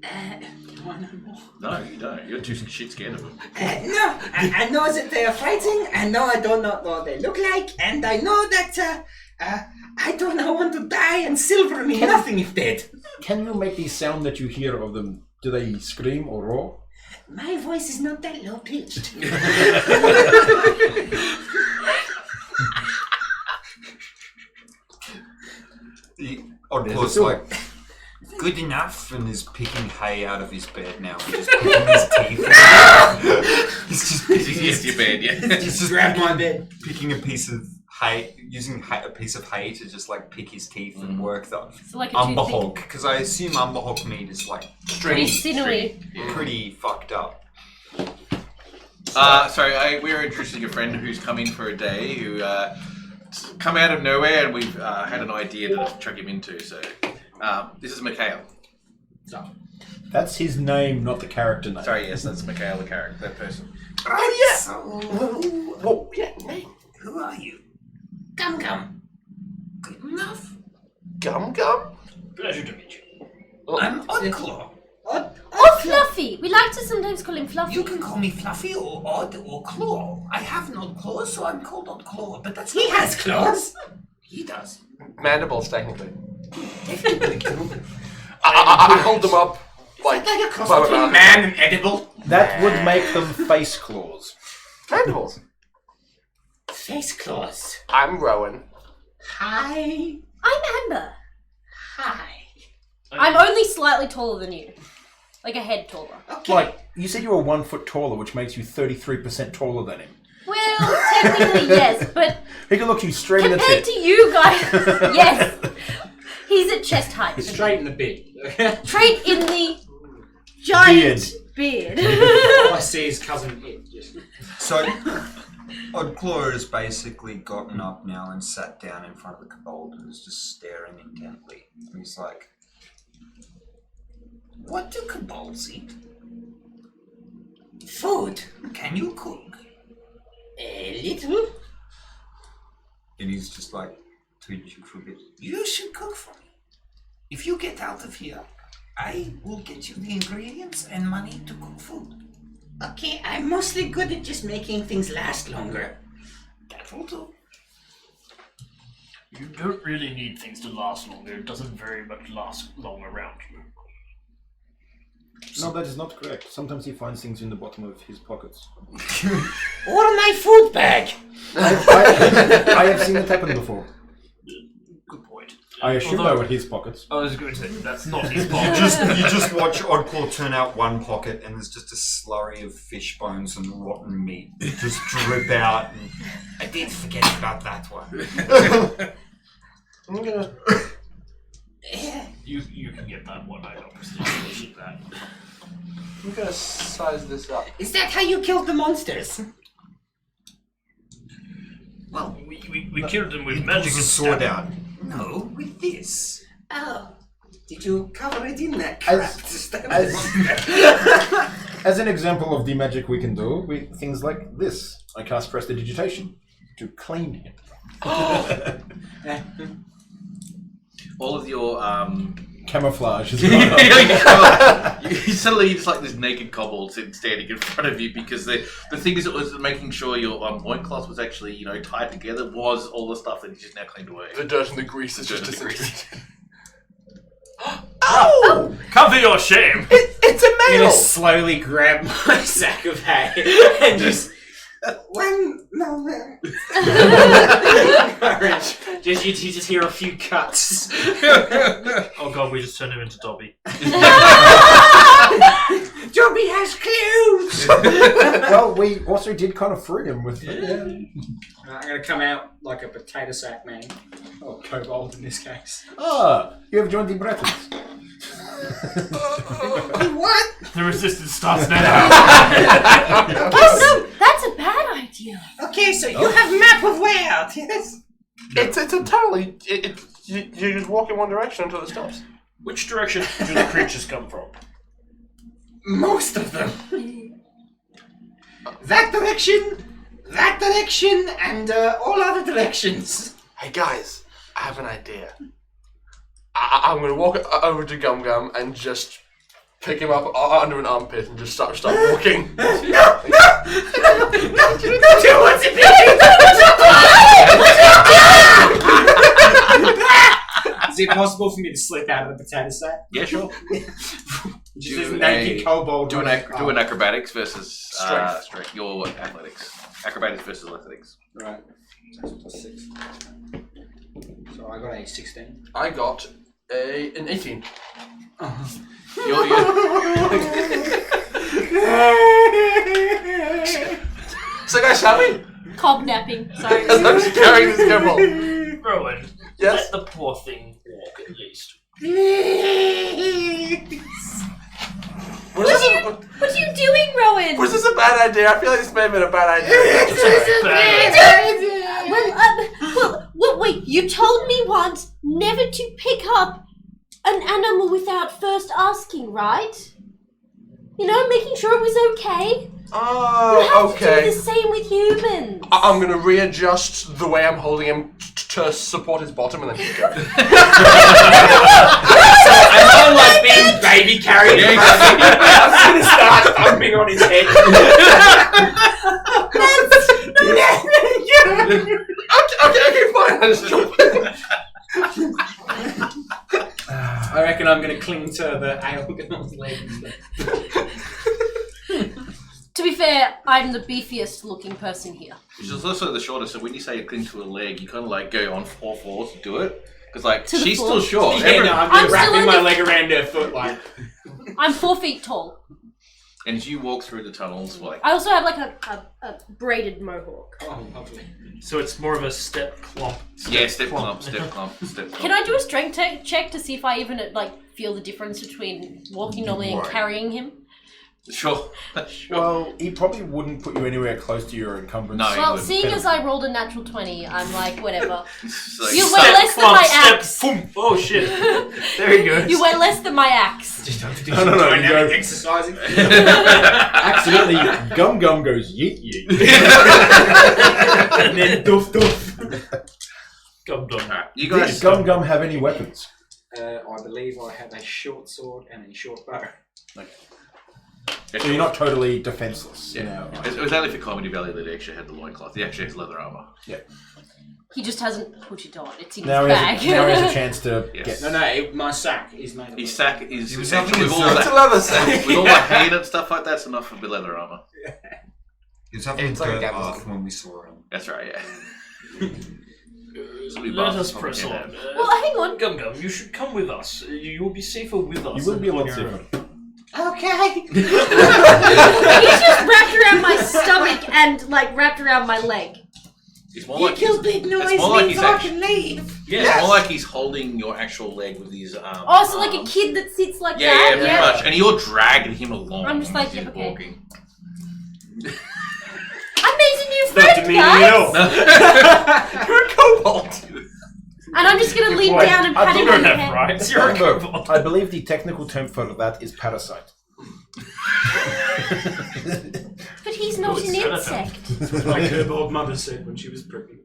Do I know more? No, you don't. You're too shit scared of them. No, I know that they are fighting. I know I don't know what they look like, and I know that I do not want to die, and silver means nothing if dead. Can you make the sound that you hear of them? Do they scream or roar? My voice is not that low pitched. Oddclaw's like good enough and is picking hay out of his bed now. He's just picking his teeth. He's just picking Yes, your bed, yeah. He's just Grab my bed. picking a piece of hay, using a piece of hay to just like pick his teeth and work the So like a umber toothpick. hog. Because I assume umber hog meat is like Pretty sinewy. pretty fucked up. We're introducing a friend who's come in for a day, who come out of nowhere, and we've had an idea to chuck him into. So this is Mikhail. That's his name, not the character name. Sorry, yes, that's Mikhail, the character, that person. Oh, yeah. Oh, yeah, name. Who are you? Gum. Good enough. Gum Gum? Pleasure to meet you. I'm Oddclaw. Oh, Fluffy. We like to sometimes call him Fluffy. You can call me Fluffy or Odd or Claw. I have no claws, so I'm called Oddclaw. But that's he has claws. He does. Mandibles, technically. Technically, I hold them up like like a cross by my between mouth. man and edible. That would make them face claws. Mandibles. Face claws. I'm Rowan. Hi. I'm Amber. Hi. I'm only slightly taller than you. Like a head taller. Okay. Like, you said you were 1 foot taller, which makes you 33% taller than him. Well, technically yes, but He can look you straight in the compared teeth. to you guys, yes. He's at chest height. Straight in the bed. Straight in the giant beard. All I see is cousin Ed. Just So Oddclaw has basically gotten up now and sat down in front of the Kobold and is just staring intently. And he's like, What do kobolds eat? Food. Can you cook? A little. and he's just like twitching for a bit. You should cook for me. If you get out of here, I will get you the ingredients and money to cook food. Okay, I'm mostly good at just making things last longer. That will do. You don't really need things to last longer. It doesn't very much last long around you. No, that is not correct. Sometimes he finds things in the bottom of his pockets. Or my food bag. I have seen it happen before. Good point. I assume they were his pockets. I was going to say, that's not his You fault. just watch Oddclaw turn out one pocket, and there's just a slurry of fish bones and rotten meat just drip out. And I did forget about that one. I'm gonna. You can get that one. I don't appreciate that. I'm gonna size this up. Is that how you killed the monsters? Well, we killed him with He magic pulls and a sword stab. out. No, with this. Oh. Did you cover it in that As- crap to stab as- the As an example of the magic we can do, with things like this, I cast Prestidigitation to clean him. All of your Camouflage is you suddenly just like this naked kobold standing in front of you because the thing is it was making sure your loincloth was actually tied together was all the stuff that you just now cleaned away. The dirt and the grease is Dirt just and the grease. disintegrated. Oh! Cover your shame. It's a I'm nail! gonna slowly grab my sack of hay and just one moment. Courage. You just hear a few cuts. Oh god, we just turned him into Dobby. Dobby has clues! Well, we also did kind of free him with I'm gonna come out like a potato sack man. Or kobold in this case. Ah, you have joined the Bretons. What? The resistance starts now. Oh no, that's a bad idea. Okay, so you have map of way out, yes? It's a totally. You just walk in one direction until it stops. Which direction do the creatures come from? Most of them. That direction, and all other directions. Hey guys, I have an idea. I'm gonna walk over to Gum Gum and just pick him up under an armpit and just start walking. No, what's it Is it possible for me to slip out of the potato sack? Yeah, sure. Just Do as naked kobold. Do an acrobatics versus Strength. your athletics. Acrobatics versus athletics. Right. That's plus 6. So I got a 16. I got an 18. You're So guys, shall we? Cognapping, sorry. As I'm just carrying this kobold. Rowan, Yes? let the poor thing walk at least. Was this What are you doing, Rowan? was this a bad idea? I feel like this may have been a bad idea. Well, wait, you told me once never to pick up an animal without first asking, right? Making sure it was okay. You have to do Okay. the same with humans. I'm gonna readjust the way I'm holding him to support his bottom and then keep going. I'm like being baby carried. I'm gonna start thumping on his head. Okay, fine. I just jump in. I reckon I'm gonna cling to the ale girl's leg and stuff. To be fair, I'm the beefiest looking person here. Which is also the shortest, so when you say you cling to a leg, you kind of like go on 4 fours to do it. Because To the she's floor. still short. Yeah, no, I'm I'm still wrapping my only- leg around her foot like. I'm 4 feet tall. And as you walk through the tunnels, I also have like a braided mohawk. Oh, lovely. So it's more of a step clump. step clump. Can I do a strength check to see if I even feel the difference between walking normally and Right. carrying him? Sure. Well, he probably wouldn't put you anywhere close to your encumbrance. No, he Well, wouldn't. seeing as I rolled a natural 20, I'm like, whatever. So You you- weigh less than my axe. Boom. Oh shit. There he goes. You weigh less than my axe. Just don't do No, you dynamic go- exercising. Accidentally, Gum Gum goes yeet yeet. And then doof doof. Gum done. Alright, you Does guys. Gum Gum have any weapons? I believe I have a short sword and a short bow. So you're not totally defenseless. Yeah. It was only for Comedy Valley that he actually had the loincloth. He actually has leather armor. He just hasn't put it on. It's in Now his he, bag. has, now he has a chance to Yes. get. No, my sack is made of His sack is He was essentially having with all his It's a that, leather sack. with all the hay and stuff like that. It's enough for the leather armor. He was having It's like a dirt gambler's bath when we saw him. That's right. Yeah. Somebody Let laughed us at press Tom on. Cannon. Well, hang on. Gum Gum, you should come with us. You will be safer with us. You will be a than lot on your own. safer. Okay. He's just wrapped around my stomach and like wrapped around my leg. It's more You like kill big noise, more like means he's I actually- can leave. it's more like he's holding your actual leg with his arm. Oh, so like a kid that sits like Yeah, that? pretty much. And you're dragging him along. I'm just like, as he's okay. walking. I made a new Not friend, demeaning guys! at all. You're a kobold. And I'm just gonna lean Wait, down and I pat You him don't on the have head. rights. You're a Remember, kobold. I believe the technical term for that is parasite. But he's not Good an senator. insect. My kobold mother said when she was pregnant.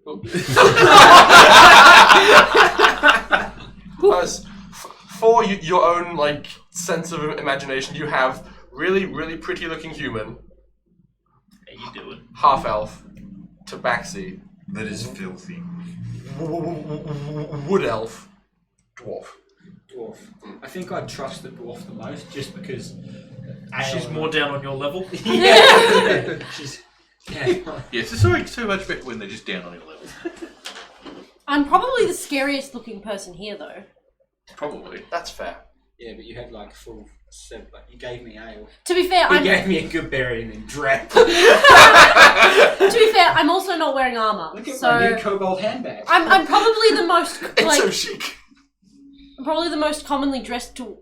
As for your own like sense of imagination, you have really pretty looking human, How you doing? half elf, tabaxi, That is filthy. wood elf, dwarf. Dwarf. I think I trust the dwarf the most just because She's more down on your level. Yeah. She's yeah. Yes, it's always so much better when they're just down on your level. I'm probably the scariest looking person here, though. Probably. That's fair. Yeah, but you had like a full set. Like you gave me ale. To be fair, You I'm gave me a good berry and then drank. to be fair, I'm also not wearing armor. Look at So my new kobold handbag. I'm probably the most It's so like chic. probably the most commonly dressed to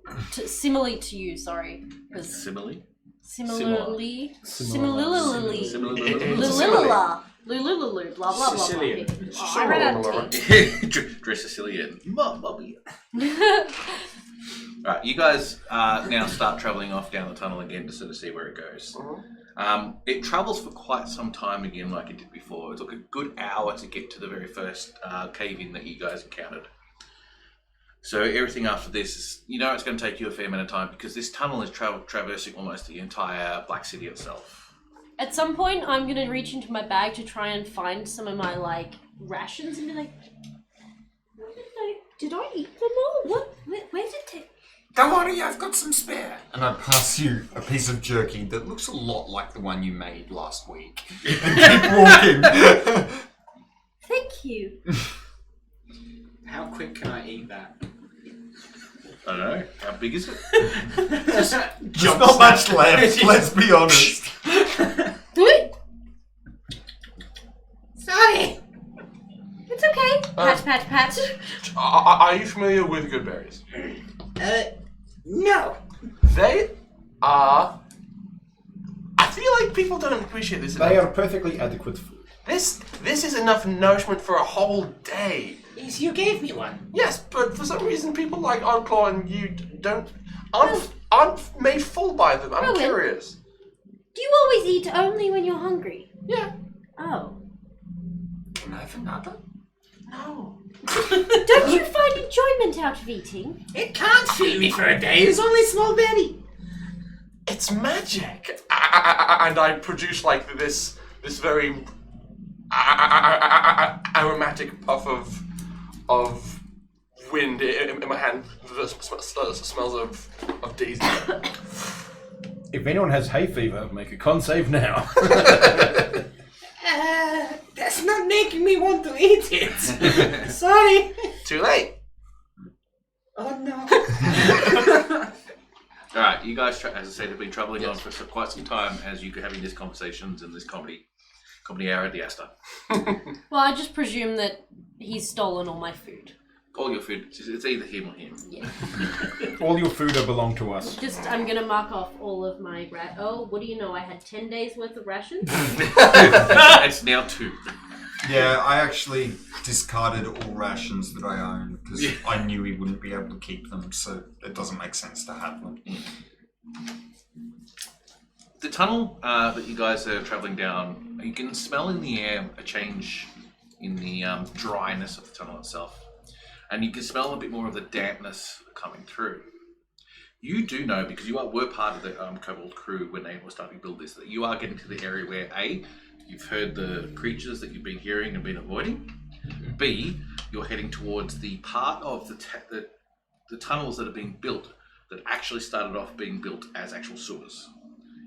similarly to you. Sorry, 'cause Simile? similarly, Similarly. Lululula, Lulululu, blah blah blah. Sicilian. Oh, I ran out of tea. Dress Sicilian. Mamma mia. Alright, you guys now start travelling off down the tunnel again to sort of see where it goes. It travels for quite some time again, like it did before. It took a good hour to get to the very first cave-in that you guys encountered. So everything after this is, you know, it's going to take you a fair amount of time because this tunnel is traversing almost the entire Black City itself. At some point, I'm gonna reach into my bag to try and find some of my like rations and be like, did I eat them all? What? Where did they? Don't worry, I've got some spare. And I pass you a piece of jerky that looks a lot like the one you made last week. And keep walking. Thank you. How quick can I eat that? I don't know. How big is it? There's not much left, let's be honest. Do it. Sorry. It's okay. Pat, pat, pat. Are you familiar with good berries? No. They are. I feel like people don't appreciate this They enough. are perfectly adequate food. This is enough nourishment for a whole day. Yes, you gave me one. Yes, but for some reason people like Unclaw and you aren't made full by them. I'm Rowan. curious. Do you always eat only when you're hungry? Yeah. Oh. Can I have another? No. Don't you find enjoyment out of eating? It can't fill me for a day. It's only a small belly. It's magic. And I produce like this very aromatic puff of wind in my hand. Smells of daisy. If anyone has hay fever, make a con save now. That's not making me want to eat it. Sorry. Too late. Oh no. Alright, you guys, as I said, have been travelling on for quite some time as you're having these conversations in this comedy hour at the Astor. Well, I just presume that he's stolen all my food. All your food, it's either him or him. Yeah. All your food belong to us. Just, I'm gonna mark off all of my Oh, what do you know? I had 10 days worth of rations. It's now 2. Yeah, I actually discarded all rations that I own because I knew he wouldn't be able to keep them, so it doesn't make sense to have them. The tunnel that you guys are travelling down, you can smell in the air a change in the dryness of the tunnel itself. And you can smell a bit more of the dampness coming through. You do know, because you were part of the Kobold crew when they were starting to build this, that you are getting to the area where A, you've heard the creatures that you've been hearing and been avoiding. B, you're heading towards the part of the tunnels that are being built that actually started off being built as actual sewers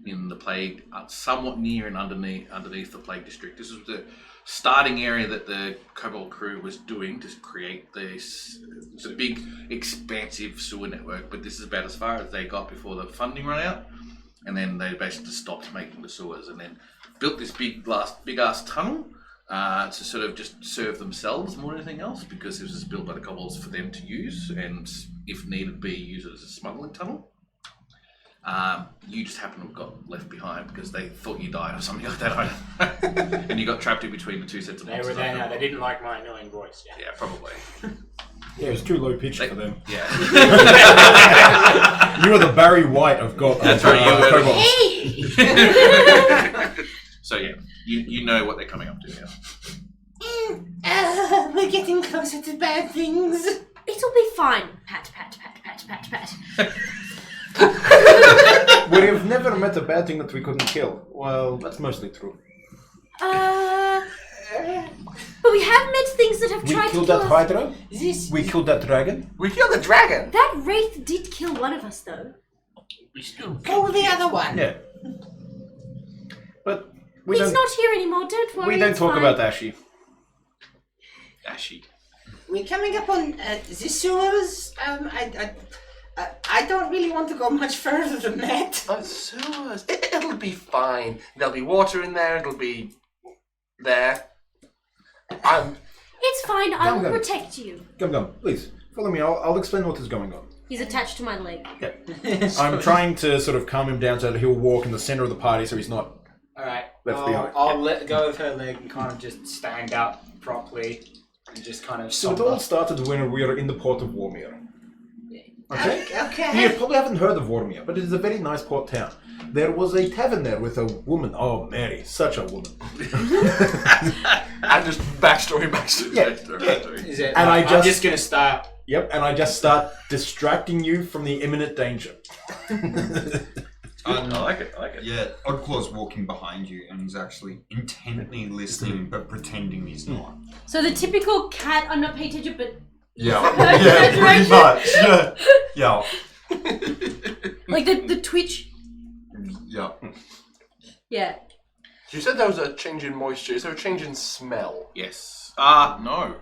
in the plague, somewhat near and underneath the plague district. This is the starting area that the Kobold crew was doing to create this. It's a big, expansive sewer network, but this is about as far as they got before the funding ran out, and then they basically stopped making the sewers, and then built this big ass tunnel to sort of just serve themselves more than anything else, because this was built by the Kobolds for them to use, and if needed be, use it as a smuggling tunnel. You just happen to have got left behind because they thought you died or something like that, I don't know. And you got trapped in between the two sets of They were monsters. there now. They didn't like my annoying voice. Yeah. Yeah, probably. Yeah, it was too low pitched for them. Yeah. You were the Barry White of God. That's right, you were. Kobolds. So yeah, you know what they're coming up to now. We're getting closer to bad things. It'll be fine. Pat, pat, pat, pat, pat, pat. We have never met a bad thing that we couldn't kill. Well, that's mostly true. But we have met things that have We tried to killed kill that us. Hydra. This. We killed that dragon. We killed the dragon. That wraith did kill one of us, though. We still Oh, the other one. Yeah. But we He's don't. not here anymore. Don't worry. We don't it's talk fine. about Ashy. Ashy. We're coming up on the sewers. I don't really want to go much further than that. Sewers. It'll be fine. There'll be water in there. It'll be there. It's fine. I will Come. protect you. Come, please follow me. I'll explain what is going on. He's attached to my leg. I'm trying to sort of calm him down so that he'll walk in the center of the party, so he's not. Alright. Left behind. I'll let go of her leg and kind of just stand up properly and just kind of. So it all started when we were in the port of Warmere. Okay. Okay. You probably haven't heard of Warmere, but it is a very nice port town. There was a tavern there with a woman. Oh, Mary, such a woman. And just backstory. Is it? And I'm just gonna start. Yep, and I just start distracting you from the imminent danger. I like it. Yeah, Oddclaw's walking behind you and he's actually intently listening but pretending he's not. So the typical cat, I'm not paying attention, but Yeah, yeah, pretty much. Yeah. like the twitch. Yeah. Yeah. You said there was a change in moisture. Is there a change in smell? Yes. No.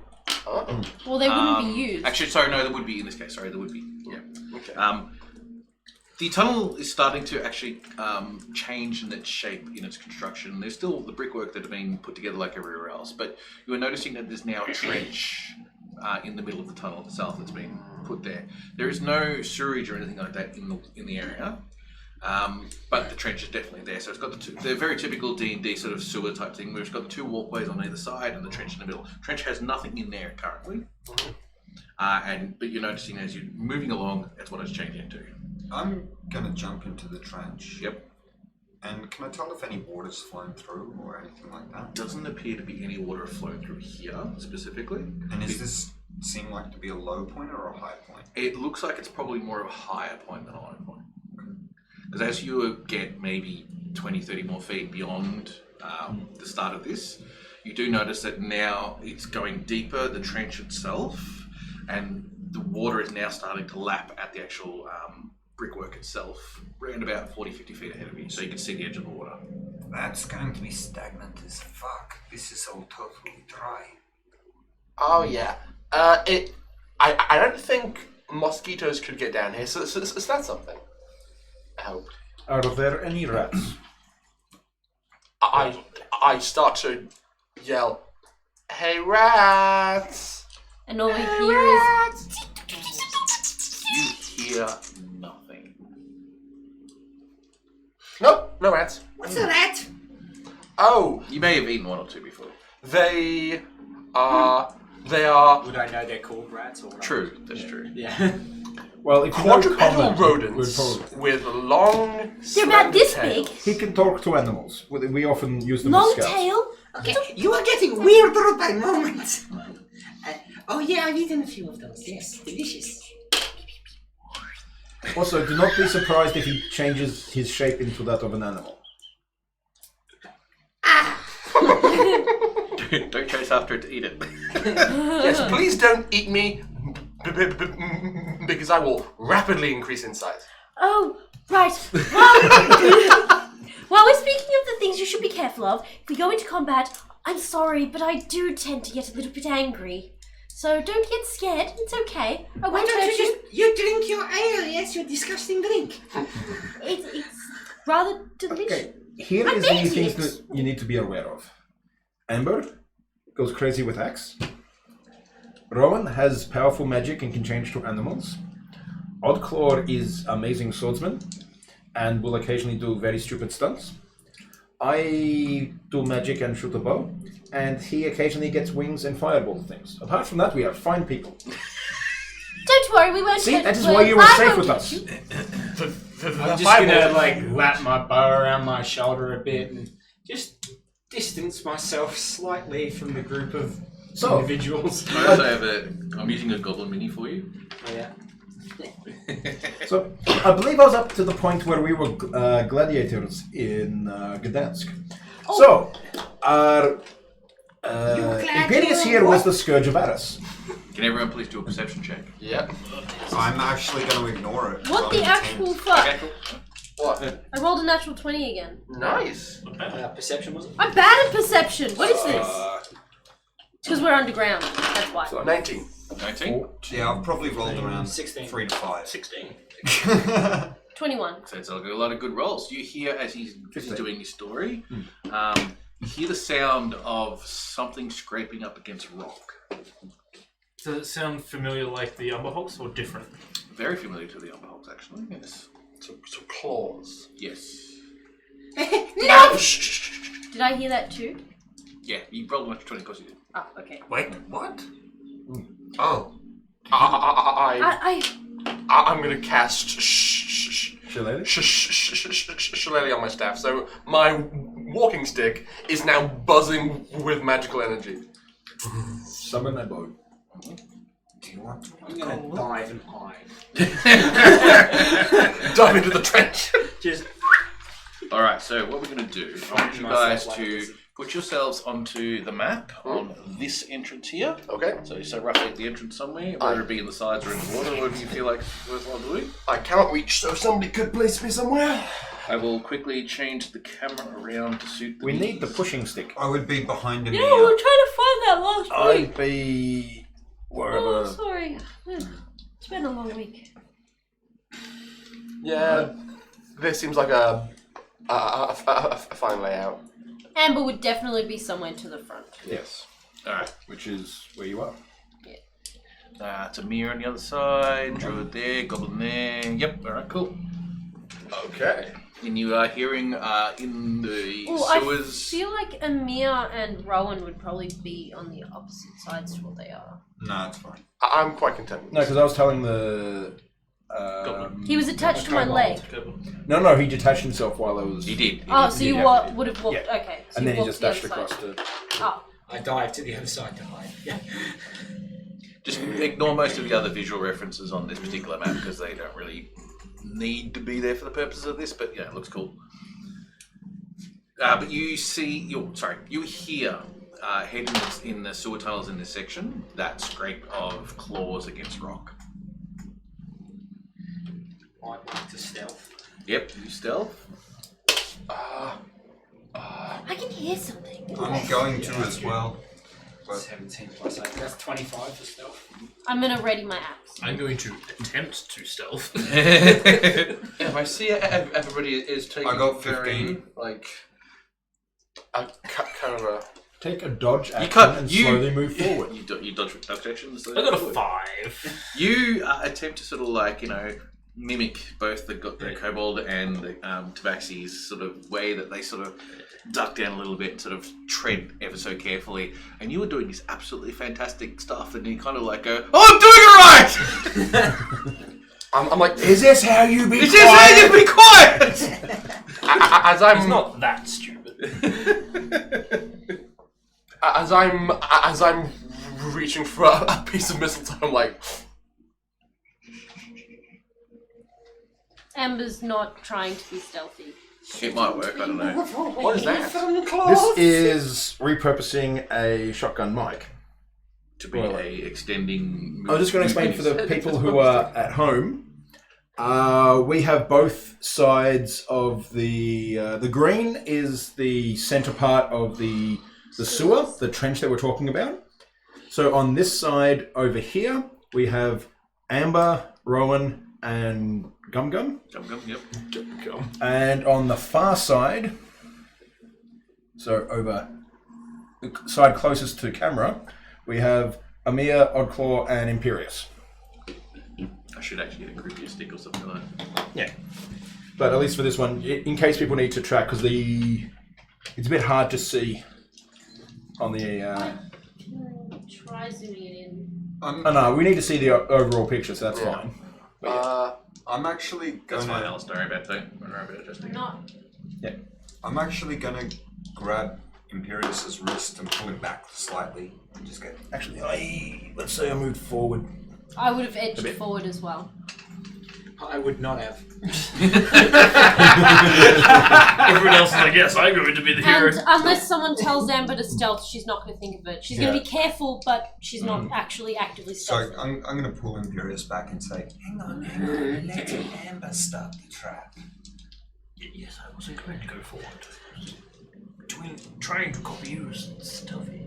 Oh. Well, they wouldn't be used. Actually, sorry, no, there would be in this case. Sorry, there would be. Yeah. Okay. The tunnel is starting to actually change in its shape, in its construction. There's still the brickwork that have been put together like everywhere else, but you are noticing that there's now a trench in the middle of the tunnel itself that's been put there. There is no sewerage or anything like that in the area, but the trench is definitely there. So it's got the very typical D&D sort of sewer type thing, where it's got the two walkways on either side and the trench in the middle. Trench has nothing in there currently, but you're noticing as you're moving along, that's what it's changing to. I'm gonna jump into the trench. Yep. And can I tell if any water's flown through or anything like that? Doesn't appear to be any water flowing through here specifically. And does this seem like to be a low point or a high point? It looks like it's probably more of a higher point than a low point. Because as you get maybe 20, 30 more feet beyond the start of this, you do notice that now it's going deeper, the trench itself, and the water is now starting to lap at the actual brickwork itself, around about 40, 50 feet ahead of you, so you can see the edge of the water. That's going to be stagnant as fuck. This is all totally dry. Oh yeah. I don't think mosquitoes could get down here, so that's something. I hope. Are there any rats? I start to yell, "Hey rats!" And all we hear is You hear nothing. Nope, no rats. What's a rat? Oh, You may have eaten one or two before. they are. Would I know they're called rats or? True, that's true. Yeah. Well, if you know Quadrupedal common, rodents we'd probably- with long. they're about this slender big. tails. He can talk to animals. We often use them Long as scouts. tail. Okay, you are getting weirder by moments. Oh yeah, I've eaten a few of those. Yes, delicious. Also, do not be surprised if he changes his shape into that of an animal. Don't chase after it to eat it. Yes, please don't eat me, because I will rapidly increase in size. Oh, right. Well, while we're speaking of the things you should be careful of, if we go into combat, I'm sorry, but I do tend to get a little bit angry. So don't get scared. It's okay. I Why won't don't hurt you you. just... You drink your ale, yes, your disgusting drink. It's rather delicious. Okay, here I is the made things it. that you need to be aware of. Amber goes crazy with axe. Rowan has powerful magic and can change to animals. Oddclaw is amazing swordsman and will occasionally do very stupid stunts. I do magic and shoot a bow, and he occasionally gets wings and fireball things. Apart from that, we are fine people. Don't worry, we won't See, hurt that is you. why you were I safe won't with hurt us. you. I'm just gonna like wrap my bow around my shoulder a bit and just distance myself slightly from the group of individuals. I also have I'm using a goblin mini for you. Oh, yeah. So, I believe I was up to the point where we were gladiators in Gdansk. Oh. So, our glad Imperius you here were was what? the Scourge of Aris. Can everyone please do a perception check? Yep. I'm actually going to ignore it. What the actual fuck? Okay, cool. What? I rolled a natural 20 again. Nice. Perception was it? I'm bad at perception. What is this? It's because we're underground. That's why. 19. 19. Yeah, I've probably rolled around 16. 3 to 5. 16. 21. So it's a lot of good rolls. You hear as he's doing his story, you hear the sound of something scraping up against rock. Does it sound familiar like the Umberhawks or different? Very familiar to the Umberhawks, actually. Yes. So claws. Yes. No! Did I hear that too? Yeah, you rolled a natural 20 because you did. Oh, okay. Wait, what? Oh. I'm gonna cast Shillelagh? Shillelagh on my staff. So my walking stick is now buzzing with magical energy. Summon a bow. Do you want to I'm gonna dive and hide. Dive into the trench. Just Alright, so what we're going to do, I want you guys to put yourselves onto the map on this entrance here. Okay. So roughly at the entrance somewhere, whether it be in the sides or in the water, whatever you feel like worthwhile doing. I cannot reach, so somebody could place me somewhere. I will quickly change the camera around to suit the We need the needs. pushing stick. I would be behind him. Yeah, we were trying to find that last week. I'd be wherever. Oh, sorry. It's been a long week. Yeah. This seems like a fine layout. Amber would definitely be somewhere to the front. Yes. Alright. Which is where you are. It's a mirror on the other side, druid there, goblin there. Yep, alright, cool. Okay. And you are hearing in the Well, I sewers. feel like Amir and Rowan would probably be on the opposite sides to what they are. No, it's fine. I'm quite content with No, this. because I was telling the. He was attached to my Kobold. leg. No, he detached himself while I was. He did. Oh, so you Yeah. would have walked. Yeah. Okay. So And you then he walked just to the dashed other across side. to. Oh. I dive to the other side to hide. Yeah. Just ignore most of the other visual references on this particular map because they don't really need to be there for the purposes of this, but yeah, it looks cool. But you you hear heading in the sewer tunnels in this section, that scrape of claws against rock. Might want to stealth. Yep, you stealth. I can hear something. I'm going to as well. 17 plus 8. That's 25 for stealth. I'm gonna ready my axe. I'm going to attempt to stealth. If I see everybody is taking I got very 15. like Kind of a... Take a dodge action can't- and you- slowly move forward. you dodge actions. I got a 5. You attempt to sort of mimic both the kobold and the tabaxi's sort of way that they sort of duck down a little bit, sort of tread ever so carefully, and you were doing this absolutely fantastic stuff, and you kind of like go, "Oh, I'm doing it right." I'm like, Is this how you be? This is how you be quiet. as I'm It's not that stupid. as I'm reaching for a piece of mistletoe, I'm like, Amber's not trying to be stealthy. It might work. I don't know. what is that? This is repurposing a shotgun mic. To be a extending. I was just going to explain for the people who are at home. We have both sides of the green is the center part of the the sewer, the trench that we're talking about. So on this side over here, we have Amber, Rowan, and Gum Gum. Gum, yep. And on the far side, so over the side closest to camera, we have Amir, Oddclaw, and Imperius. I should actually get a groupier stick or something like that. Yeah. But at least for this one, in case people need to track, because it's a bit hard to see on the... Try zooming it in. no, we need to see the overall picture, so that's fine. I'm actually That's fine, gonna. Alice. Don't worry about it. Don't worry about adjusting. Not. Yeah. I'm actually gonna grab Imperius's wrist and pull him back slightly and just get. Actually, let's say I moved forward. I would have edged forward as well. I would not have. Everyone else is like, yes, I'm going to be the hero. And unless someone tells Amber to stealth, she's not going to think of it. She's going to be careful, but she's not actually actively So stealthing. I'm gonna pull Imperius back and say, "Hang on, let Amber start the trap." Yes, I wasn't going to go forward. Trying to copy you is stealthy.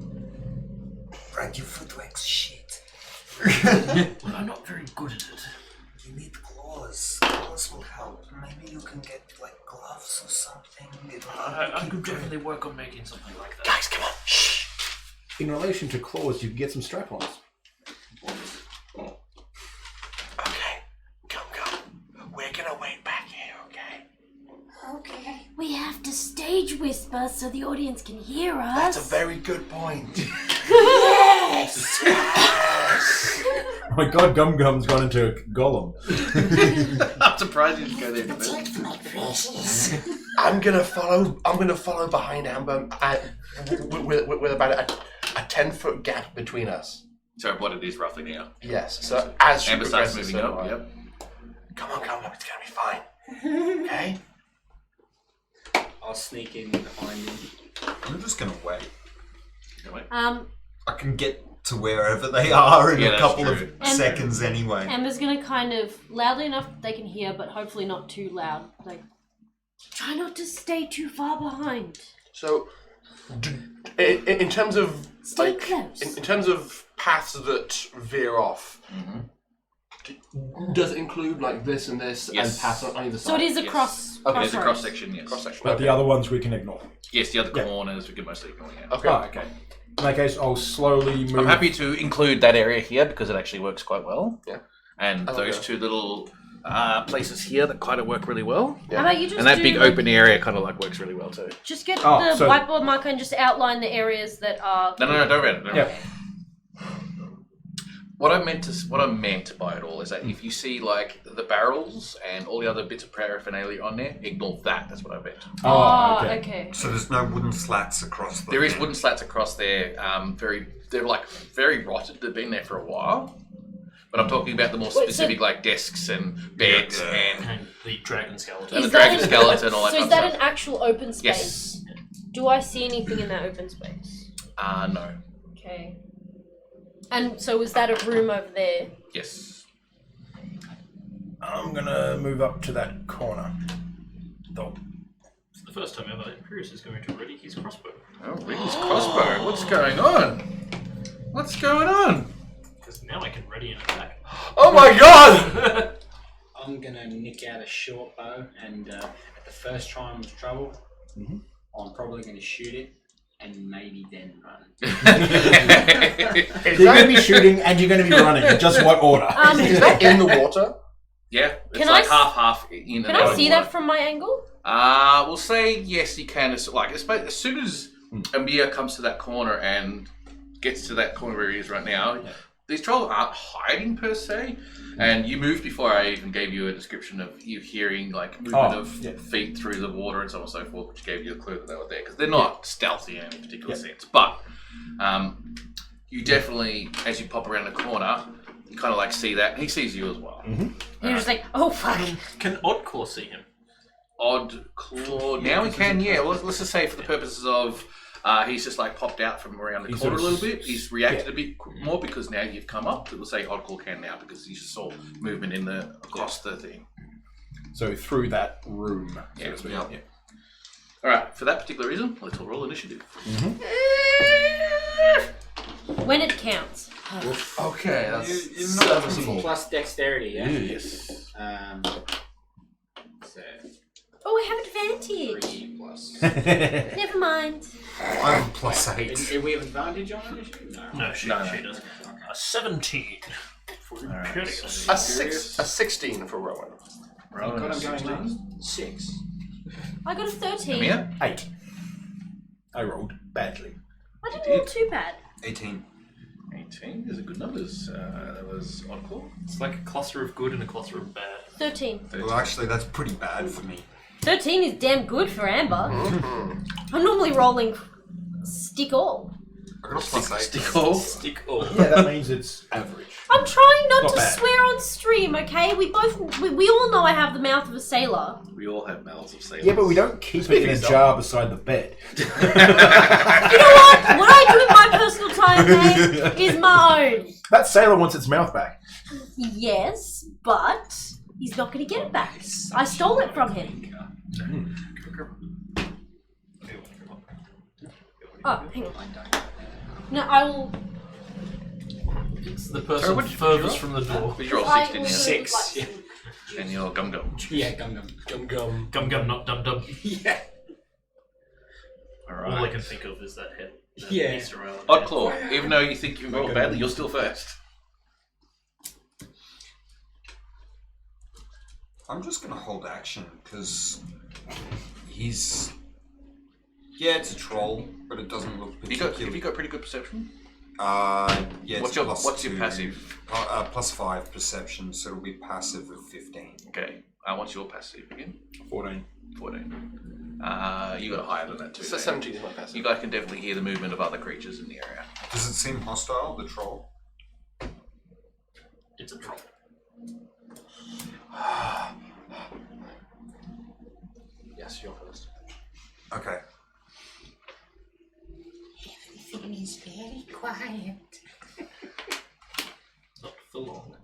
Right, your footwork's shit. Well, I'm not very good at it. You need claws. Claws will help. Maybe you can get like gloves or something. I could definitely work on making something like that. Guys, come on. Shh. In relation to claws, you can get some strap-ons. Okay, Gum Gum. We're gonna wait back here, okay? Okay. We have to stage whisper so the audience can hear us. That's a very good point. Yes! Oh my god, Gum Gum's gone into Gollum. I'm surprised you didn't go there. Protect my precious. I'm gonna follow behind Amber with about a 10-foot gap between us. So what it is roughly now. Yes. So as she Amber starts progresses, moving so up. do I. Yep. Come on, it's gonna be fine. Okay. I'll sneak in behind him. I'm just gonna wait. Um, I can get to wherever they are in Yeah, a that's couple true. of seconds anyway. Amber's gonna kind of loudly enough that they can hear, but hopefully not too loud. Like, try not to stay too far behind. So, in terms of Stay close. in terms of paths that veer off, does it include like this and this Yes. and paths on either side? So it is a Yes. cross. Okay, There's a crossroads. cross section, yes. Cross section. But the other ones we can ignore. Yes, the other Yeah. corners we can mostly ignore. Yeah. Okay. Okay. In that case, I'll slowly move. I'm happy to include that area here because it actually works quite well. Yeah. And Oh, those yeah. two little places here that kind of work really well. How about you just And that do, big like, open area kind of like works really well too. Just get Oh, the so- whiteboard marker and just outline the areas that are. No, don't read it. Don't Yeah. read it. What I meant by it all is that if you see like the barrels and all the other bits of paraphernalia on there, ignore that. That's what I meant. Oh, okay. Okay. So there's no wooden slats across the. There is wooden slats across there. They're like very rotted. They've been there for a while. But I'm talking about the more Wait, so- specific like desks and beds and And the dragon skeleton. And Is the that dragon an- skeleton, all that So kind is of that stuff. an actual open space? Yes. Do I see anything in that open space? No. Okay. And so is that a room over there? Yes. I'm gonna move up to that corner. It's the first time ever Imperius is going to ready his crossbow. Oh, Ridley's crossbow. What's going on? What's going on? Because now I can ready an attack. Oh my god! I'm gonna nick out a short bow, and at the first time of trouble, I'm probably gonna shoot it, and maybe then run. Is You're going to that, be shooting and you're going to be running. Just what order? is that in the water? Yeah, it's Can like I s- half in and Can out I of see water. that from my angle? We'll say yes, you can. It's like as soon as Amir comes to that corner and gets to that corner where he is right now, these trolls aren't hiding per se. And you moved before I even gave you a description of you hearing like movement of feet through the water and so on and so forth, which gave you a clue that they were there because they're not stealthy in any particular sense. But you definitely, as you pop around the corner, you kind of like see that, and he sees you as well. You're just like, oh fuck. Can Oddclaw see him? Odd claw. Now we can, yeah. Well, let's just say for the purposes of he's just like popped out from around the corner a little bit. He's reacted a bit more because now you've come up. It will say Odd claw can now because you saw movement in the across the thing. So through that room. So Yeah, to speak. yeah. Yeah. Alright, for that particular reason, let's all roll initiative. When it counts. Okay, that's You're not serviceable. Plus dexterity, yeah? Yes. So, Oh, I have advantage. 3 plus. Never mind. I'm +8. Do we have advantage on initiative? No, she does. 17 for Imperious. A 16 for Rowan. God, I'm going last. 6. I got a 13. Mia? 8. I rolled badly. I didn't roll too bad. 18. 18. These are good numbers. That was Oddclaw. It's like a cluster of good and a cluster of bad. 13. Well, actually, that's pretty bad for me. 13 is damn good for Amber. I'm normally rolling stick all. I got a +8. Stick all. Stick all. Yeah, that means it's average. I'm trying not Not to bad. swear on stream, okay? We all know I have the mouth of a sailor. We all have mouths of sailors. Yeah, but we don't keep it in a jar beside the bed. You know what? What I do in my personal time, mate, is my own. That sailor wants its mouth back. Yes, but he's not going to get it back. I stole it from him. Oh, hang on. No, I will. It's the person furthest from the door. Did you roll I 16 will now? 6. Yeah. And you're Gum Gum. Yeah, gum. Gum gum, not dum dum. Yeah. All I Alright. can think of is that head. That Yeah. Easter Island. Oddclaw, even though you think you rolled badly, you're still first. I'm just gonna hold action because he's. Yeah, it's a troll, but it doesn't look Have you particularly. got pretty good perception? Yeah. What's your +2. passive? +5 perception, so it'll be passive of 15. Okay. What's your passive again? 14. 14. You got higher than that too. So don't 17 is my passive. You guys can definitely hear the movement of other creatures in the area. Does it seem hostile, the troll? It's a troll. Yes, you're first. Okay. Everything is very quiet. Not for long.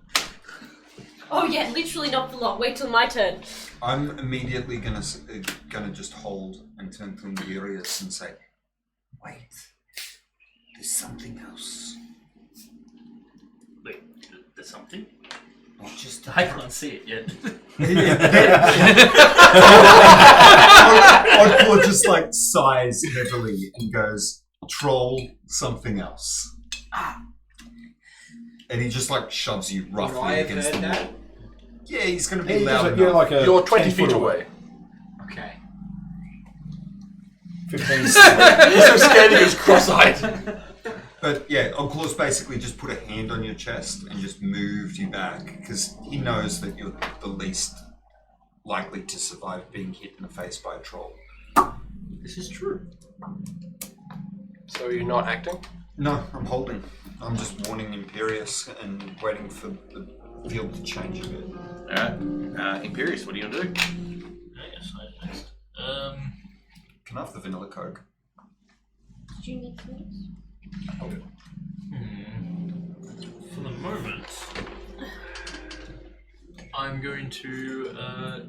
Oh yeah, literally not for long. Wait till my turn. I'm immediately gonna just hold and turn to Imperious and say, Wait, there's something else. Wait, there's something? Not just I can't see it yet. Oddclaw just like sighs heavily and goes, troll something else. And he just like shoves you Would roughly I have against the heard wall. that? Yeah, he's gonna be You're loud like, enough. you're like a You're 20 10 feet foot away. Okay. 15. He's so scared he goes cross-eyed. But yeah, Oddclaw's basically just put a hand on your chest and just moved you back because he knows that you're the least likely to survive being hit in the face by a troll. This is true. So you're not acting? No, I'm holding. I'm just warning Imperious and waiting for the field to change a bit. Alright. Imperious, what are you going to do? Yes, I just. Can I have the vanilla Coke? Did you need this? For the moment, I'm going to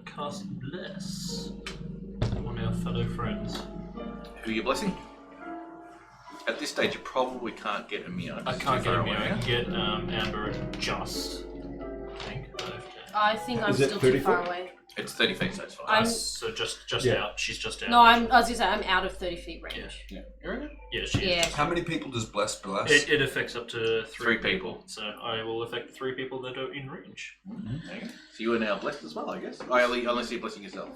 cast Bless on our fellow friends. Who are you blessing? At this stage, you probably can't get Amir. I can't get him here. I can get Amber just. I think. I think I'm Is it still 30 too far foot? away. It's 30 feet, so it's fine. I'm So just Yeah. out. She's just out. no, I was gonna say I'm out of 30 feet range. Yeah. You reckon? Yeah, she Yeah. is. How many people does Bless? It affects up to Three people. So I will affect 3 people that are in range. Okay. So you are now blessed as well, I guess. Unless you're blessing yourself.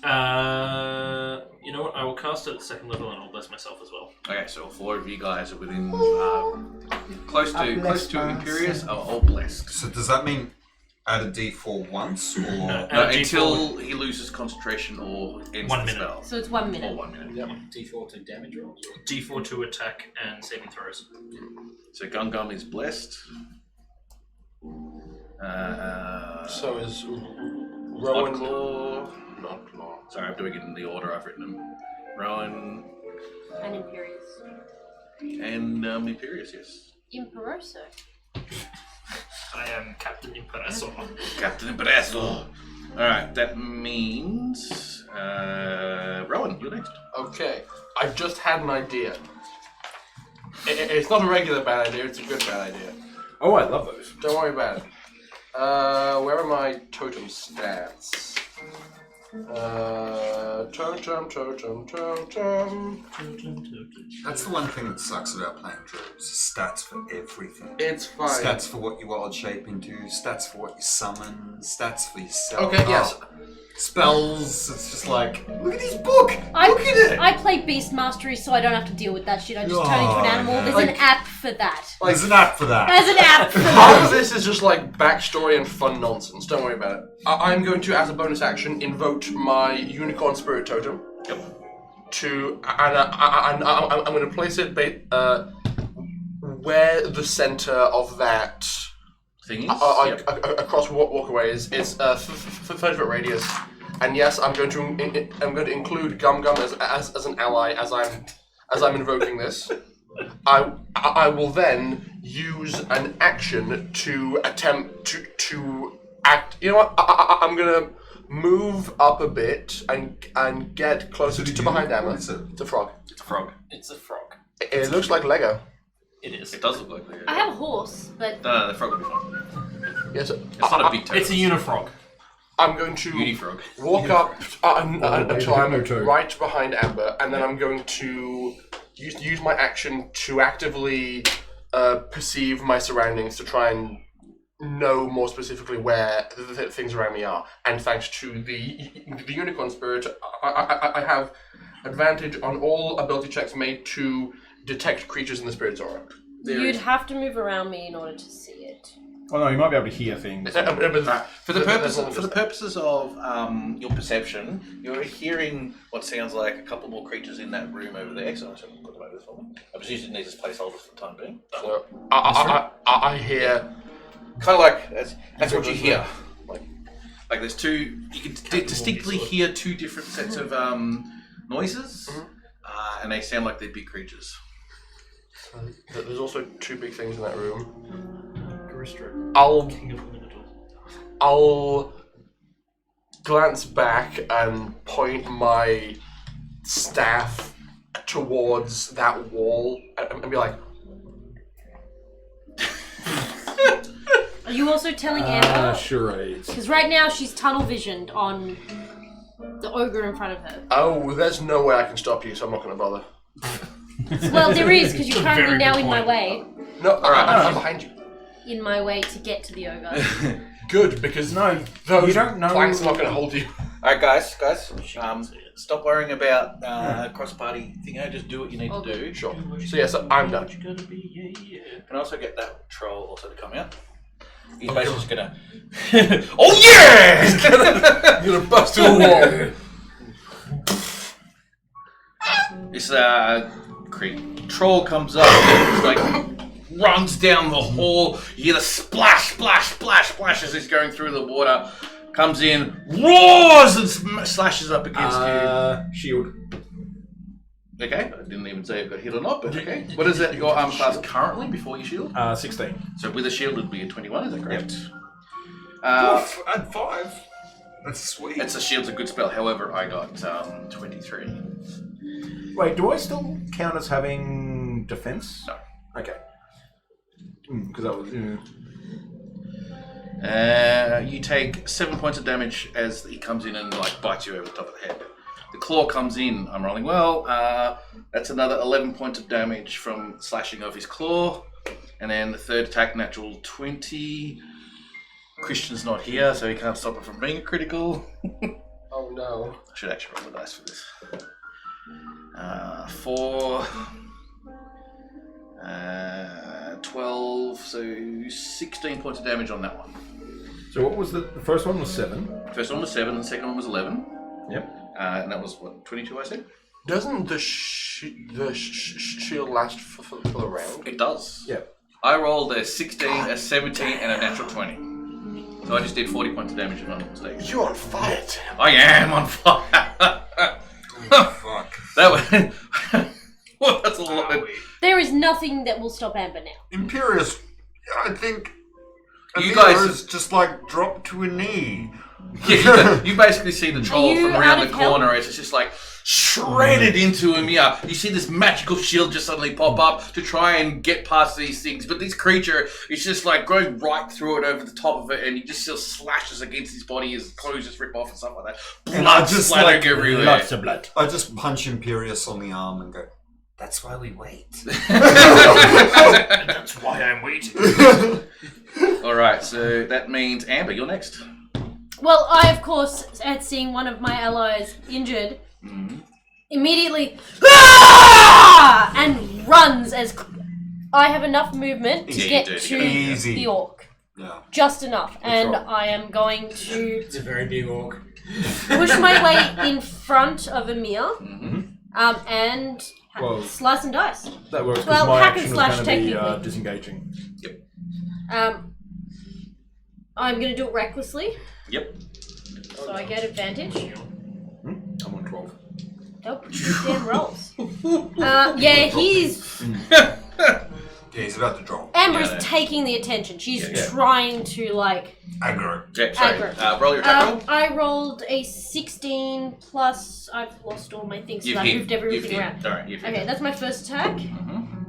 You know what? I will cast it at 2nd level and I'll bless myself as well. Okay, so all 4 of you guys are within close to Imperious are all blessed. So does that mean add a D4 once or? No. No, D4. until he loses concentration or ends 1 the minute. spell. So it's 1 Or minute. 1 minute. D4 to damage rolls? D4 to attack and saving throws. So Gum Gum is blessed. So is Rowan. Oddclaw. Not Claw. Sorry, I'm doing it in the order I've written them. Rowan And Imperious. and Imperious, yes. Imperoso. I am Captain Imperator. Captain Impresso. Alright, that means... Rowan, you're next. Okay, I've just had an idea. It's not a regular bad idea, it's a good bad idea. Oh, I love those. Don't worry about it. Where are my totem stats? Totem. That's the one thing that sucks about playing druids. Stats for everything. It's fine. Stats for what you wild shape into, stats for what you summon, stats for yourself. Okay, yes. Spells, it's just like, look at his book! Look at it! I play Beast Mastery, so I don't have to deal with that shit. I just turn into an animal. yeah. There's an app for that. There's an app for that. There's an app for All that. of this is just like backstory and fun nonsense. Don't worry about it. I'm going to, as a bonus action, invoke my unicorn spirit totem. Yep. I'm going to place it where the center of that Thing is? across walkway is 30-foot radius. And yes, I'm going to include Gum Gum as an ally as I'm invoking this. I will then use an action to attempt to act. You know what? I'm gonna move up a bit and get closer to behind Emma. What is it? It's a frog. It's a frog. It's a frog. It looks like Lego. It is. It does look like Lego. I have a horse, but No, the frog will be fine. Yes. It's not a big totem. It's a unifrog. I'm going to Unifrog. walk up until I'm Hypnotoad. right behind Amber, and then I'm going to use my action to actively perceive my surroundings to try and know more specifically where the things around me are. And thanks to the unicorn spirit, I have advantage on all ability checks made to detect creatures in the spirit's aura. you'd have to move around me in order to see it. Oh no, you might be able to hear things. For the purposes of your perception, you're hearing what sounds like a couple more creatures in that room over there. So I'm going to put them over for me. I'm just using these as placeholders for the time being. So I hear Kind of like that's what you hear. Like there's two. You can distinctly hear two different sets of noises, and they sound like they're big creatures. there's also two big things in that room. Garistro, I'll King of the Minotaurs. I'll glance back and point my staff towards that wall and be like, Are you also telling Amber? Charades. Because right now she's tunnel visioned on the ogre in front of her. oh, there's no way I can stop you, so I'm not going to bother. Well, there is, because you're That's a currently very now good in my point. way. No, I'm behind you. In my way to get to the ogre. Good, because No, those you don't know. planks are not going to hold you. All right, guys. Stop worrying about cross-party thing. Just do what you need to do. Sure. So yes, I'm done. Can I also get that troll also to come out? He's basically just gonna. Oh yeah! You're gonna bust through a wall. This troll comes up, and like runs down the hall. You hear the splash, splash, splash, splash as he's going through the water. Comes in, roars, and slashes up against you. Shield. Okay, I didn't even say if got hit or not, but okay. What is it? Your arm class currently before your shield? 16. So with a shield, it would be a 21. Is that correct? Oof, add 5. That's sweet. It's a shield's a good spell. However, I got 23. Wait, do I still count as having defense? No. Okay. Because that was. You take 7 points of damage as he comes in and like bites you over the top of the head. The claw comes in. I'm rolling well. That's another 11 points of damage from slashing of his claw. And then the third attack, natural 20. Christian's not here, so he can't stop it from being critical. Oh no. I should actually roll the dice for this. 4, 12, so 16 points of damage on that one. So what was the first one was 7. First one was 7, and the second one was 11. Yep. And that was, what, 22 I said? Doesn't the shield last for the round? It does. Yep. I rolled a 16, a 17, and a natural 20. So I just did 40 points of damage if I'm not mistaken. You're on fire, Tim. I am on fire! Fuck. That was... well, that's a lot. There is nothing that will stop Amber now. Imperious, I think You you guys- guys just like drop to a knee. You basically see the troll you from around out the of help? corner as it's just like shredded into Amir. You see this magical shield just suddenly pop up to try and get past these things, but this creature is just like going right through it over the top of it, and you just see slashes against his body, his clothes just rip off and stuff like that. And Blood I just, splattering like, everywhere. Lots of blood. I just punch Imperious on the arm and go, that's why we wait. That's why I'm waiting. Alright, so that means Amber, you're next. Well, I, of course, at seeing one of my allies injured, immediately and runs as I have enough movement to Yeah, get you do. to Easy. the orc. Yeah. Just enough. And right. I am going to It's a very big orc. push my way in front of Amir and Well, slice and dice. that works because Well, my hack and action was slash going to be technically. disengaging. I'm going to do it recklessly, Yep. so I get advantage. I'm on 12. Nope, these damn rolls. Yeah, he's... Yeah, he's about to drop. Amber is Yeah. taking the attention. She's Yeah. trying to, like... Aggro. Yeah, sorry. Aggro. Roll your attack roll. I rolled a 16 plus... I've lost all my things because I moved everything around. Alright, you've Okay, hit. that's my first attack.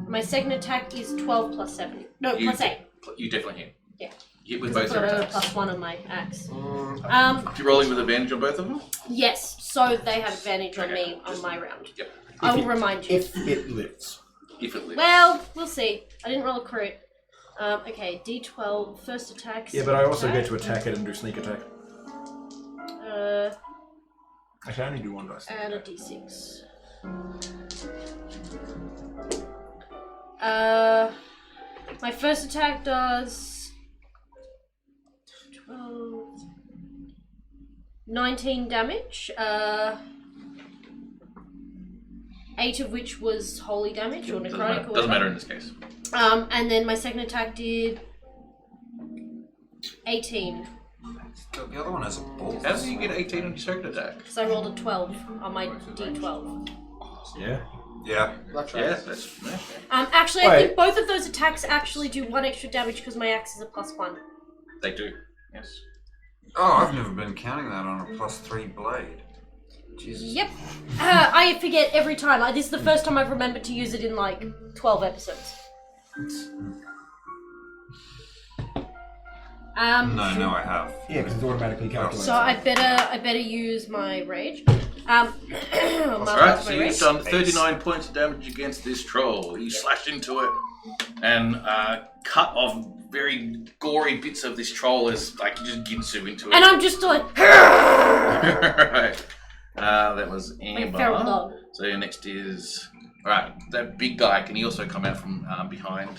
My second attack is 12 plus 7. No, You- plus 8. You definitely hit. Yeah. You hit with I've both your got a attacks. plus 1 on my axe. You're rolling with advantage on both of them? Yes, so they have advantage on Okay. me on my round. Yep. I will remind you. If it lives. If it lives. Well, we'll see. I didn't roll a crit. Okay, D12, first attack. Yeah, but I also second get to attack it and do sneak attack. I can only do one dice. And a D6. My first attack does 12, 19 damage. 8 of which was holy damage or necrotic or Doesn't matter whatever. in this case. And then my second attack did 18. The other one has a ball. How do you get 18 on your second attack? So I rolled a 12 on my D12. Yeah. Yeah. That's Yeah, right. that's... Yeah. Actually, I Wait. think both of those attacks actually do 1 extra damage because my axe is a +1. They do. Yes. Oh, I've never been counting that on a +3 blade. Jesus. Yep. I forget every time. This is the first time I've remembered to use it in like 12 episodes. No, I have. Yeah, because it's automatically calculated. So I better use my rage. Alright, so you've done 39 points of damage against this troll. You slashed into it and cut off very gory bits of this troll as like you just ginsu into it. And I'm just like Right. That was like a feral Amber. dog. So your next is... Alright, that big guy, can he also come out from behind?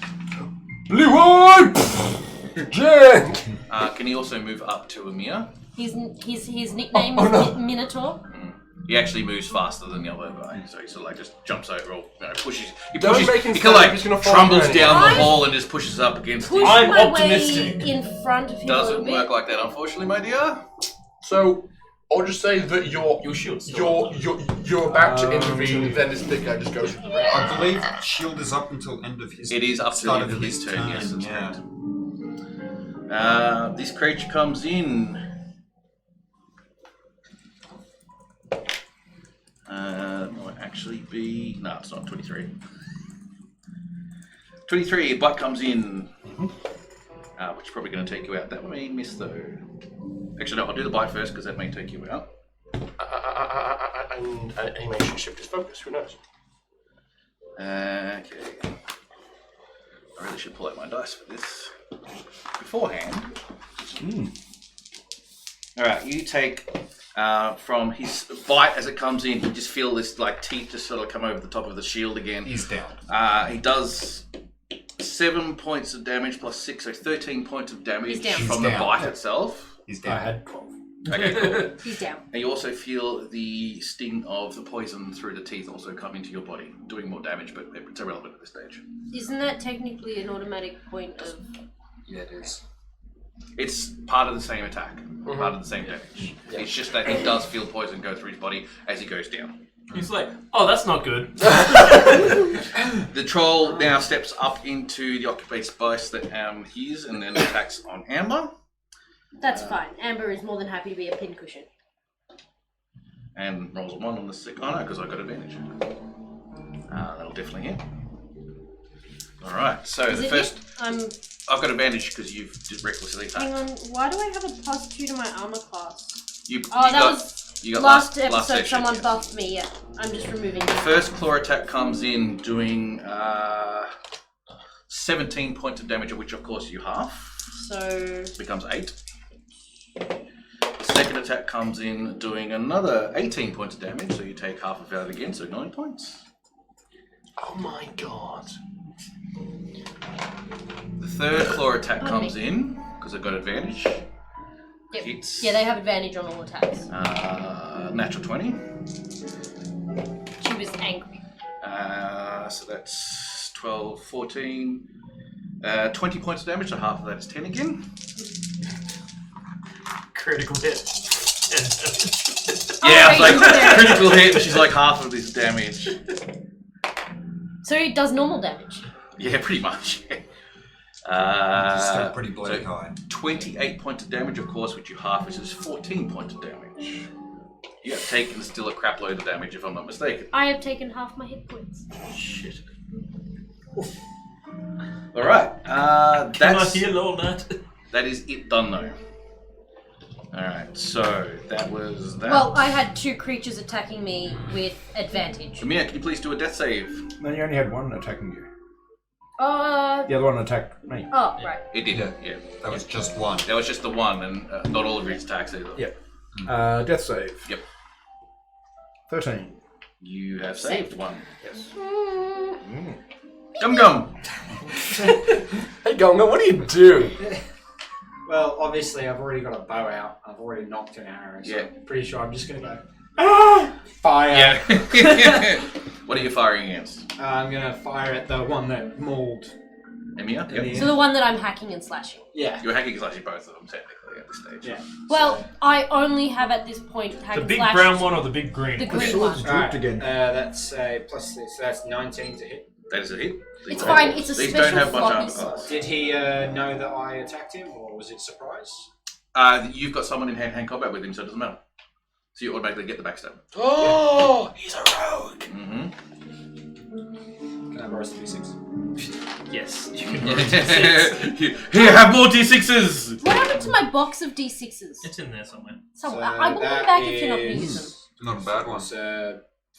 Blue eye! Jen! Can he also move up to Amir? His nickname is Minotaur. He actually moves faster than the other guy, so he sort of like just jumps over or pushes. He Don't pushes. make him He stand kind up, he's of gonna like fall trumbles down. down the I- hall and just pushes up against Push him. I'm my optimistic. way in front of him a Doesn't little work bit. like that, unfortunately, my dear. So, I'll just say that Your shield's still you're about to intervene, then this big guy just goes to the ground. I believe shield is up until end of his. It is up to the start end of his turn. Yes, that's yeah. correct. This creature comes in. Might actually be... No, it's not 23. 23, a bite comes in. Which is probably going to take you out. That may miss though. Actually, no, I'll do the bite first because that may take you out. And he may shift his focus, who knows? Okay. I really should pull out my dice for this beforehand. Alright, you take from his bite as it comes in, you just feel this like teeth just sort of come over the top of the shield again. He's down. He does 7 points of damage plus 6, so 13 points of damage He's down. from He's the down. bite itself. He's I down. had 12. Okay, cool. He's down. And you also feel the sting of the poison through the teeth also come into your body, doing more damage, but it's irrelevant at this stage. Isn't that technically an automatic point of... Yeah, it is. It's part of the same attack, part of the same damage. It's just that he does feel poison go through his body as he goes down. He's like, oh, that's not good. The troll now steps up into the occupied space that he is and then attacks on Amber. That's fine. Amber is more than happy to be a pincushion. And rolls a 1 on the sick. Oh no, because I got advantage. That'll definitely hit. Alright, so Is the it first. hit? I've got advantage because you've recklessly attacked. Hang on. Why do I have a +2 to my armor class? You got last episode. session, Someone yes. buffed me. Yeah, I'm just removing it. First claw attack comes in doing 17 points of damage, of which of course you half. So Becomes 8. The second attack comes in doing another 18 points of damage, so you take half of that again, so 9 points. Oh my god. The third claw attack comes in, because I've got advantage. yep. Hits. Yeah, they have advantage on all attacks. Natural 20. She was angry. So that's 12, 14, 20 points of damage, so half of that is 10 again. Critical hit. Yeah, it's right, like critical hit, but she's like half of this damage. So it does normal damage. Yeah, pretty much. Still pretty bloody so high. 28 points of damage, of course, which you half, which is 14 points of damage. You have taken still a crap load of damage, if I'm not mistaken. I have taken half my hit points. Shit. Alright, Can I that's... heal all that? That is it done, though. Alright, so that was that. Well, I had 2 creatures attacking me with advantage. Amir, can you please do a death save? No, you only had one attacking you. Uh. The other one attacked me. Oh, right. It did, yeah. That was just one. That was just the one, and not all of his attacks either. Yeah. Death save. Yep. 13. You have saved one. Yes. Gum Gum! Hey Gonga, what do you do? Well, obviously, I've already got a bow out. I've already knocked an arrow, so Yeah. I'm pretty sure I'm just going to go, fire. Yeah. What are you firing against? I'm going to fire at the one that mauled. Emir? Yep. So the one that I'm hacking and slashing. Yeah. You're hacking slashing both of them, technically, at this stage. Yeah. Well, I only have at this point hack The and big slash. brown one or the big green? The one? green sword's one. drooped again. That's a plus 6, so that's 19 to hit. That is a hit. It's fine, it's a These special don't have much armor floppy class. Did he know that I attacked him, or was it surprise? You've got someone in hand-to-hand combat with him, so it doesn't matter. So you automatically get the backstab. Oh, he's a rogue. Mm-hmm. Can I borrow some d6? Yes. You can roll D6. Here, have more D6s! What happened to my box of D6s? It's in there somewhere. So I will them back if you're not going to use them. Not a bad one. It's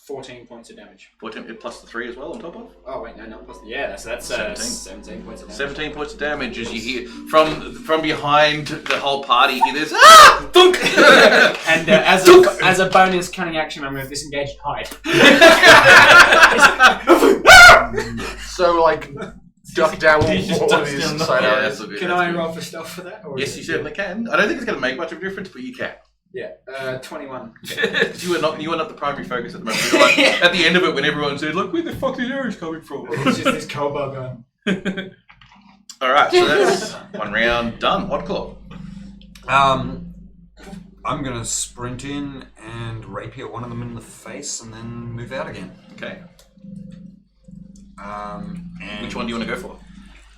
14 points of damage. 14 plus the 3 as well on top of? Oh wait, no, not plus. Yeah, that's 17 points of damage. 17 points of damage as you hear from behind the whole party. You hear this thunk! And as a bonus cunning action, I'm going to disengage and hide. So like, duck down You just one of duck these down the- side Yeah, areas. that's all good. Can that's I good. roll for stealth for that? Or Yes, is you it- certainly can. I don't think it's going to make much of a difference, but you can. Yeah, 21. Because you are not the primary focus at the moment. You're like, at the end of it, when everyone says, "Look, where the fuck these arrows coming from?" It's just this kobold gun. All right, so that's one round done. Oddclaw. I'm gonna sprint in and rapier one of them in the face and then move out again. Okay. And Which one do you want to go for?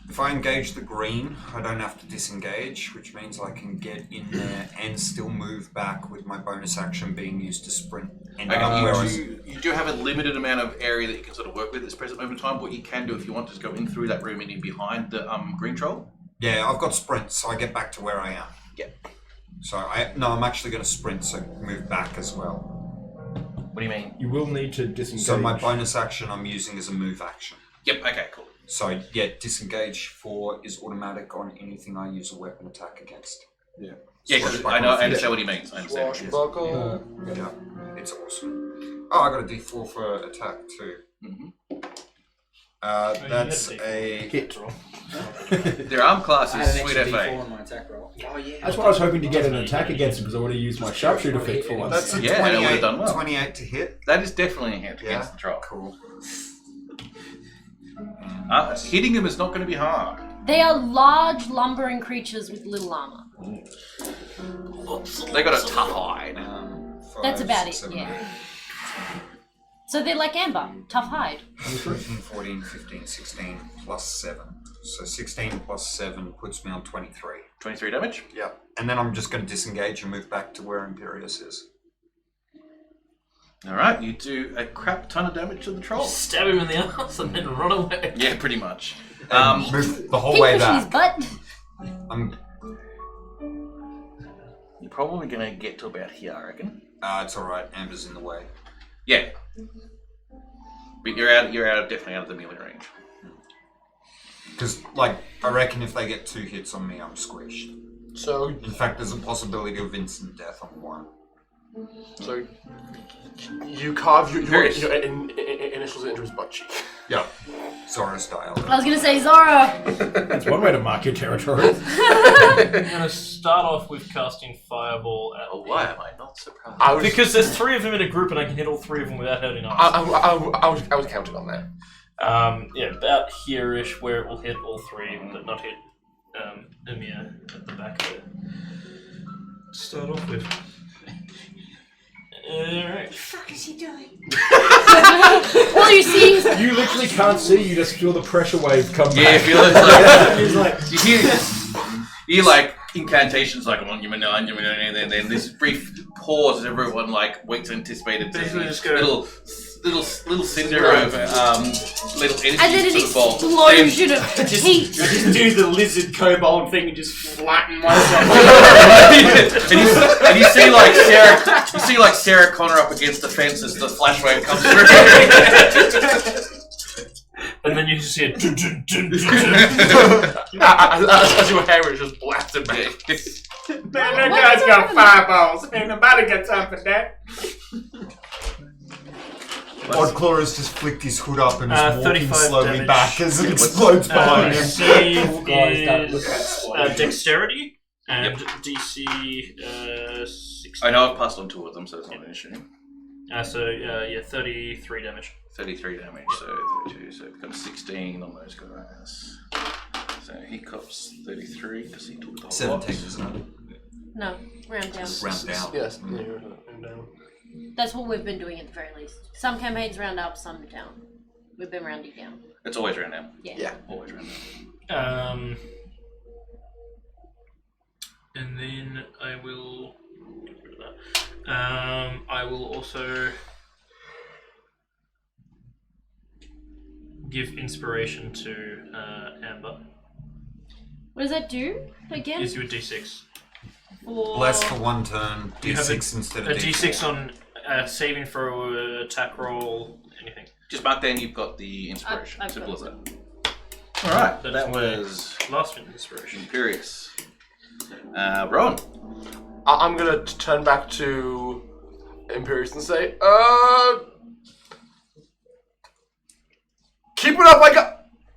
If I engage the green, I don't have to disengage, which means I can get in there and still move back with my bonus action being used to sprint. And where I You do have a limited amount of area that you can sort of work with at this present moment in time. What you can do if you want to is go in through that room and in behind the green troll. Yeah, I've got sprint, so I get back to where I am. Yeah. So I'm actually going to sprint, so move back as well. What do you mean? You will need to disengage. So my bonus action I'm using as a move action. Yep. Okay. Cool. So yeah, disengage 4 is automatic on anything I use a weapon attack against. Yeah. Yeah, because I understand what he means. I understand. What he means. Swashbuckle. Yeah, it's awesome. Oh, I got a D4 for attack too. Mm-hmm. That's a hit. Their arm class I had is an sweet extra FA. D4 on my attack roll. Oh yeah. That's what I was hoping to get an attack against him because I would have used my sharpshooter feat for once. That's a Yeah, that would've 28, done well. 28 to hit. That is definitely a hit Yeah. against the troll. Cool. Hitting him is not going to be hard. They are large, lumbering creatures with little armor. They got a tough hide. 5, That's about 6, it, 7, yeah. So they're like Amber, tough hide. 13, 14, 15, 16 plus 7. So 16 plus 7 puts me on 23. 23 damage. Yeah. And then I'm just going to disengage and move back to where Imperius is. Alright, you do a crap ton of damage to the troll. Stab him in the ass and then run away. Yeah, pretty much. Move the whole way Pincushion his back. butt. You're probably going to get to about here, I reckon. It's alright. Amber's in the way. Yeah. But you're definitely out of the melee range. Because, like, I reckon if they get 2 hits on me, I'm squished. So, In fact, there's a possibility of instant death on 1. so you carve your initials into his butt cheek. Yeah. Zora style. I was gonna say Zora. That's one way to mark your territory. I'm going to start off with casting Fireball at Oh, why am I not surprised? Because there's 3 of them in a group and I can hit all 3 of them without hurting us. I was counting on that. Yeah, about here-ish where it will hit all 3, but not hit Emir at the back of it. Start off with. Alright. What the fuck is he doing? All you see is You literally can't see, you just feel the pressure wave come Yeah, back. if you look like... He's like, you hear like incantations like and then this brief pause as everyone like waits anticipated Basically just go- little cinder over little energy and then an sort of ball. explosion of heat. I just do the lizard kobold thing and just flatten myself. and you see like Sarah Connor up against the fence as the flash wave comes through. And then you just hear. Dun, dun, dun, dun, dun. As your hair is just blasted back. Man, that guy's got fireballs. Ain't nobody got time for that. Oddclaw has just flicked his hood up and is walking 35 slowly damage. back as it explodes behind him. Save Guys, don't look at is explosion. Dexterity and DC 16. I know I've passed on 2 of them, so it's not an issue. So 33 damage. 33 damage, so 32, so it becomes 16 on those guys. So he cops 33 because he took the whole 17, lot. isn't it? No, round down. Round down. Yes. And down. That's what we've been doing at the very least. Some campaigns round up, some down. We've been rounding down. It's always round now. Yeah. Always round now. And then I will get rid of that. I will also give inspiration to Amber. What does that do again? Gives you a D6. Bless for 1 turn, You have D6 instead A of D4. D6 on saving throw, attack roll, anything. Just mark then you've got the inspiration. I've Simple as got that. Alright, That's that my was last inspiration. Imperious. Rowan. I'm gonna turn back to Imperius and say, keep it up.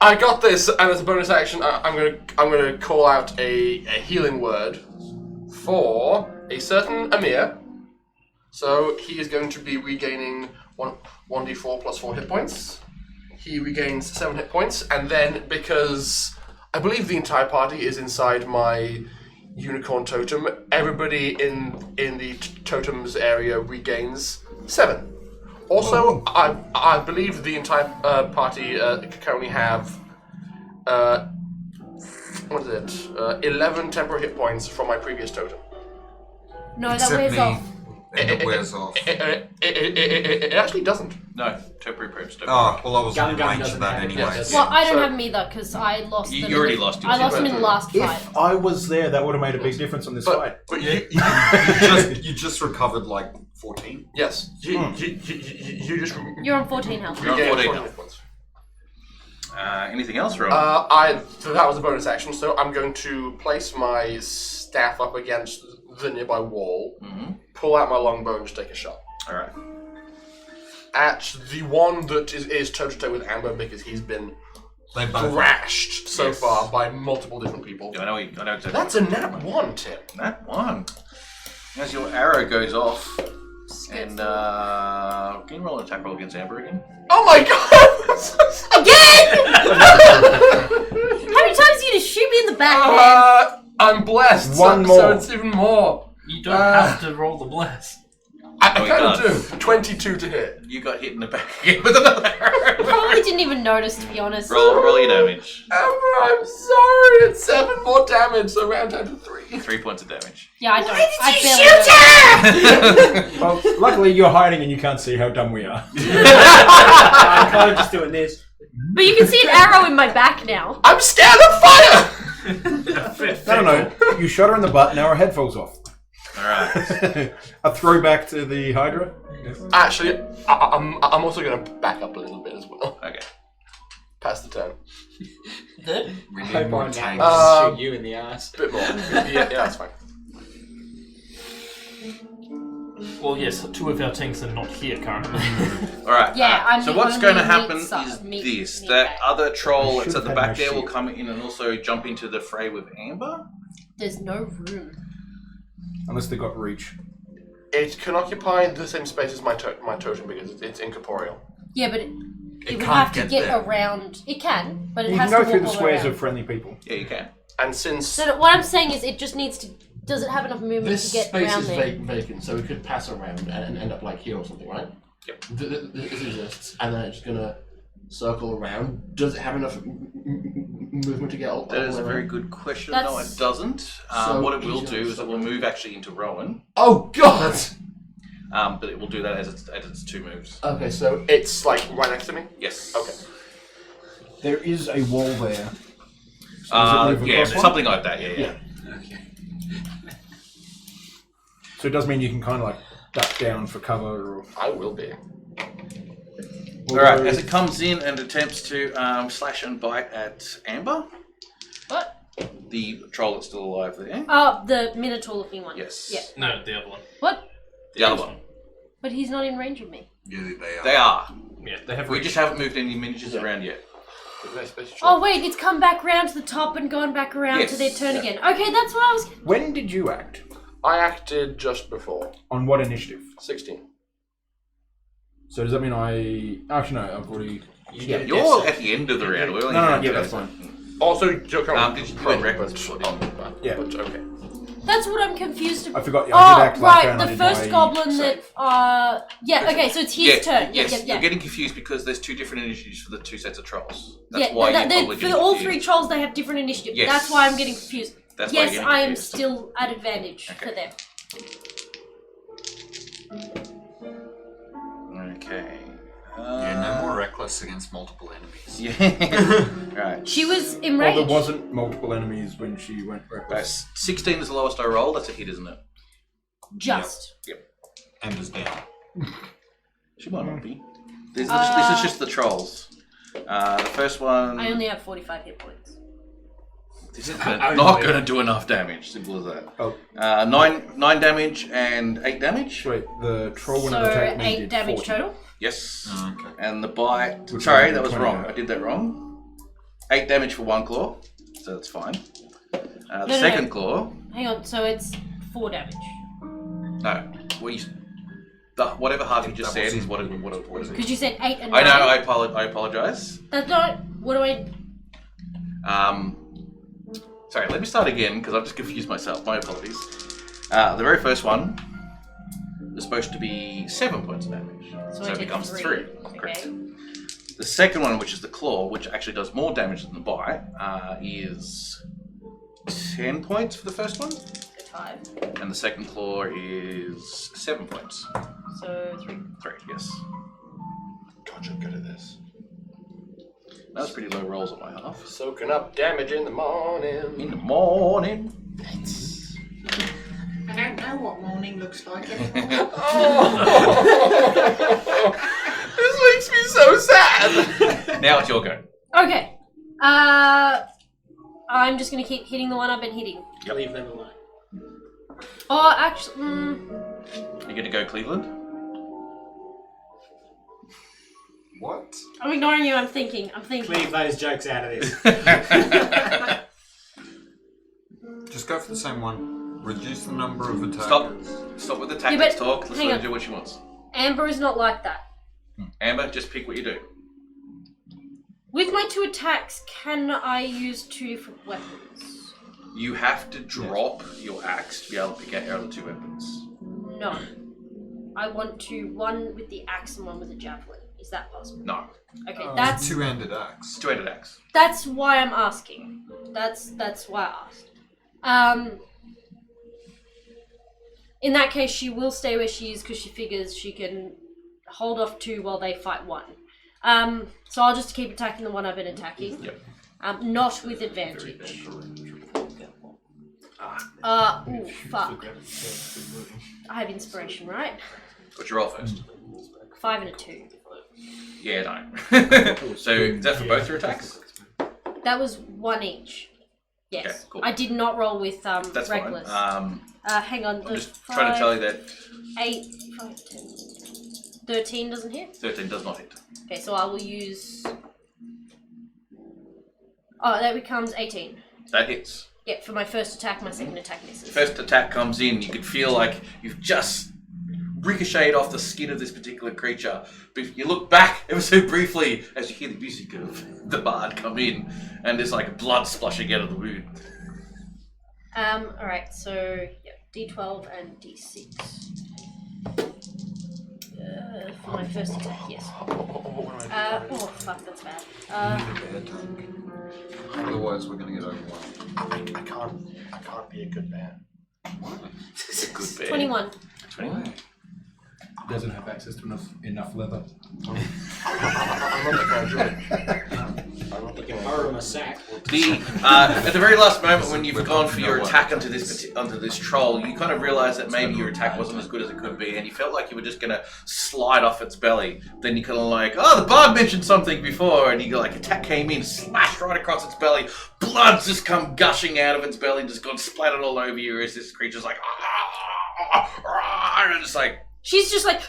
I got this. And as a bonus action, I'm gonna call out a healing word for a certain Amir. So he is going to be regaining 1d4 plus 4 hit points. He regains 7 hit points, and then because I believe the entire party is inside my unicorn totem, everybody in the totems area regains 7. Also, I believe the entire party can only have 11 temporary hit points from my previous totem. No, that Except wears me, off. and it wears off. It actually doesn't. No, temporary preps. Oh, well, I was Gun in range doesn't of that have it, anyway. does it? Well, I don't So- have them either because I lost them. You already lost yours. I lost them in the last fight. if I was there, that would have made a big difference on this fight. But You just recovered like 14. yes, you just You're on 14 health. You're on regained 14 20 health. hit points. Anything else, Rowan? So that was a bonus action, so I'm going to place my staff up against the nearby wall, pull out my longbow and just take a shot. Alright. At the one that is toe-to-toe with Amber because he's been They both. thrashed so Yes. far by multiple different people. Yeah, I know exactly. That's a nat 1, Tim. That one. As your arrow goes off, and can you roll an attack roll against Amber again? Oh my god! Again! How many times are you to shoot me in the back, man? I'm blessed. One so more. it's even more. You don't have to roll the bless. I Oh, kind God. of do. 22 to hit. You got hit in the back again with another arrow. Probably didn't even notice, to be honest. roll your damage. Amber, I'm sorry. did 7 more damage, so round down to 3. 3 points of damage. Yeah, I don't. Why did I you barely shoot know. her? Well, luckily you're hiding and you can't see how dumb we are. I'm kind of just doing this. But you can see an arrow in my back now. I'm scared of fire! No. You shot her in the butt, now her head falls off. Alright. A throwback to the Hydra. Actually, I'm also going to back up a little bit as well. Okay. Past the turn. We I need hope more I tanks. now shoot you in the ass. A bit more. Yeah, that's fine. Well, yes, 2 of our tanks are not here currently. Alright. Yeah, I'm so the what's only going to meat happen side- is meat- this. meat That bag. other troll I that's should at the have back had there my will shield. come in and also jump into the fray with Amber. There's no room. Unless they got reach. It can occupy the same space as my totem because it's incorporeal. Yeah, but it would can't have to get get there. around. It can, but it You has can to go through walk the all squares around. of friendly people. Yeah, you can. And since So what I'm saying is, it just needs to. Does it have enough movement This to get space around is there? vacant, so we could pass around and end up like here or something, right? Yep. This exists, and then it's gonna circle around. Does it have enough movement to get all That is the a way very around? good question. No, That's- it doesn't. So What it will easy do on is it will move actually into Rowan. Oh God! But it will do that as its 2 moves. Okay, so it's like right next to me. Yes. Okay. There is a wall there. So does it move Yeah, across one? something like that. Yeah. So it does mean you can kind of like duck down for cover or... I will be. Alright, as it comes in and attempts to slash and bite at Amber, What? the troll that's still alive there. Oh, the Minotaur looking one. Yes. Yeah. No, the other one. What? The other one. But he's not in range of me. Yeah, they are. They are. Yeah, they have We reached. just haven't moved any miniatures around yet. Oh wait, it's come back round to the top and gone back around Yes. to their turn again. Okay, that's what I was. When did you act? I acted just before. On what initiative? 16. So does that mean I... Actually, no, I've already... Yeah, You're at the end of the round. We're only No, round yeah, two. that's fine. Also, you're currently did you do prone, a record but- before, didn't you? Yeah. But okay. That's what I'm confused I about. forgot. I Oh, did act like right, that. the first goblin that. Yeah, okay, so it's his turn. Yes, Yeah. you're getting confused because there's 2 different initiatives for the 2 sets of trolls. That's Yeah, why you're for probably getting all confused. 3 trolls, they have different initiatives. Yes. That's why I'm getting confused. That's why you're Yes, getting I am confused. still at advantage Okay. for them. Okay. Yeah, no more reckless against multiple enemies. Yeah. Right. She was Well, enraged. there wasn't multiple enemies when she went reckless. That's 16 is the lowest I roll. That's a hit, isn't it? Just. Ember's down. She might not be. This is just the trolls. The first one. I only have 45 hit points. This is not going to do enough damage. Simple as that. Oh. 9 damage and 8 damage. Wait, the troll when So it attacked me 8 did damage 40. total. Yes. Oh, okay. And the bite. Which Sorry, one? that was 20 wrong. now. I did that wrong. 8 damage for 1 claw, so that's fine. The no, second no. claw. Hang on, so it's 4 damage. No. Whatever half you just That said is wasn't- what it is. Because you said 8 and 9. I know. I apologize. That's not. What do I. Sorry, let me start again because I've just confused myself. My apologies. The very first one is supposed to be 7 points of damage, so I it did becomes 3. 3. Correct. Okay. The second one, which is the claw, which actually does more damage than the bite, is 10 points for the first one, 5. and the second claw is 7 points. So 3. 3, yes. God, you're good at this. That was pretty low rolls on my half. Soaking up damage in the morning. In the morning. I don't know what morning looks like anymore. This makes me so sad. Now it's your go. Okay. I'm just gonna keep hitting the one I've been hitting. Leave them alone. Oh, actually. You're gonna go Cleveland? What? I'm ignoring you, I'm thinking. Leave those jokes out of this. Just go for the same one. Reduce the number of attackers. Stop with the Yeah, tactics but talk. Let's hang let her on. do what she wants. Amber is not like that. Amber, just pick what you do. With my 2 attacks, can I use 2 different weapons? You have to drop your axe to be able to pick out your other 2 weapons. No. I want to one with the axe and one with the javelin. Is that possible? No. Okay, It's that's a two-handed axe. Two-handed axe. that's why I'm asking. That's why I asked. In that case, she will stay where she is because she figures she can hold off 2 while they fight 1. So I'll just keep attacking the one I've been attacking. Yep. Not with advantage. Fuck. I have inspiration, right? What's your roll first? 5 and a 2. Yeah, no. So is that for both your attacks? That was 1 each. Yes. Okay, cool. I did not roll with That's reckless. fine. Hang on. I'm just trying to tell you that 8, 5, 10. 13 doesn't hit. 13 does not hit. Okay, so I will use. Oh, that becomes 18. That hits. Yeah, for my first attack, my second attack misses. First attack comes in, you could feel like you've just ricocheted off the skin of this particular creature. But you look back ever so briefly as you hear the music of the bard come in, and there's like blood splashing out of the wound. Alright, so, yeah, D12 and D6. For my first attack, yes. Oh, fuck, that's bad. Bear tank. Otherwise, we're going to get overwhelmed. I can't be a good bear. It's a good bear. 21. 21. Doesn't have access to enough leather. I'm not the kind of druid. I'm not the You can kind borrow of him a sack. At the very last moment when you've gone for your attack onto this troll, you kind of realise that maybe your attack wasn't as good as it could be, and you felt like you were just going to slide off its belly. Then you kind of like, oh, the bard mentioned something before, and you go like, attack came in, slashed right across its belly, blood's just come gushing out of its belly, and just gone splattered all over you as this creature's like, and it's like, She's just like,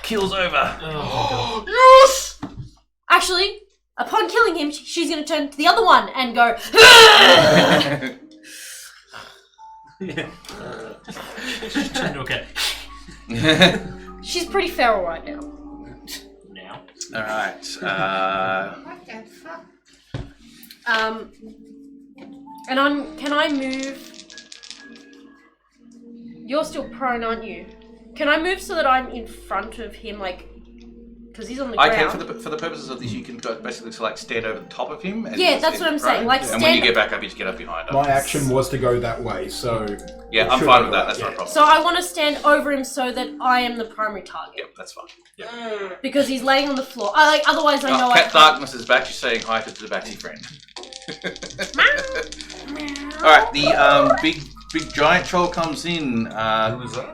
keel's over. Oh, Yes! actually, upon killing him, she's going to turn to the other one and go, She's turned okay. she's pretty feral right now. Now. Alright, What the fuck? And can I move? You're still prone, aren't you? Can I move so that I'm in front of him, like, because he's on the I ground? can, for the purposes of this, you can go basically to like stand over the top of him. And Yeah, that's what I'm saying, like, and when stand- you get back up, you just get up behind him. My action was to go that way, so Yeah, I'm Sure. fine with that. That's not a problem. So I want to stand over him so that I am the primary target. Yep, that's fine. Because he's laying on the floor. Otherwise I know I Cat can't. Darkness is back. She's saying hi to the backsy friend. All right, the big giant troll comes in. Who was that?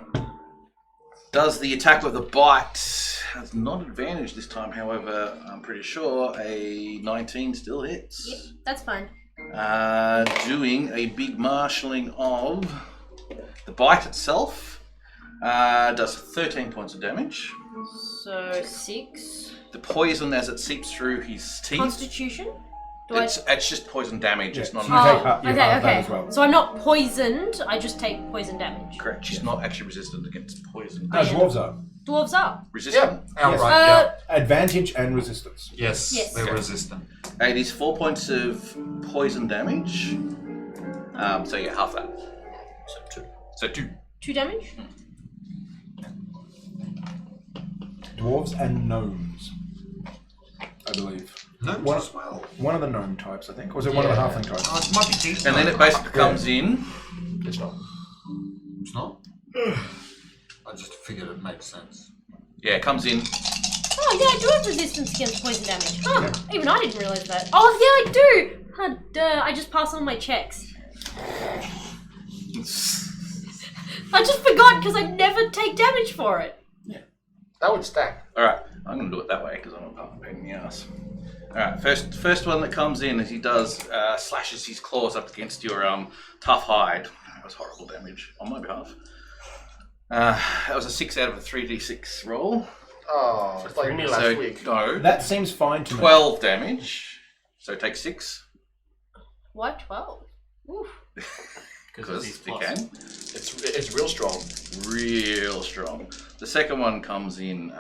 Does the attack with a bite. Has not advantage this time, however. I'm pretty sure a 19 still hits. Yep, that's fine. Doing a big marshalling of the bite itself. Does 13 points of damage. So 6. The poison as it seeps through his teeth. Constitution? Do It's just poison damage. It's not. so you take half, you okay, half that okay. as well. So I'm not poisoned, I just take poison damage. Correct. She's not actually resistant against poison. No, dwarves are. Dwarves are. Resistant. Outright, Uh, Advantage and resistance. Yes, Yes. they're Okay. resistant. It is 4 points of poison damage. So yeah, half that. So 2. 2 damage? Dwarves and gnomes, I believe. No, One- as well. One of the gnome types, I think. Or was it one of the halfling types? Oh, it might be deep. And then it basically comes in. It's not. It's not? I just figured it makes sense. Yeah, it comes in. Oh yeah, I do have resistance against poison damage. Huh, even I didn't realise that. Oh yeah, I do! Huh, duh, I just pass on my checks. I just forgot because I never take damage for it. That would stack. All right, I'm gonna do it that way because I'm a pain in the ass. All right, first one that comes in as he does slashes his claws up against your tough hide. That was horrible damage on my behalf. That was a 6 out of a 3d6 roll. Oh, it's like me last So week. no, That seems fine to me. 12 damage. So take 6 What? 12? Oof. because he's you plus. can. It's real strong. Real strong. The second one comes in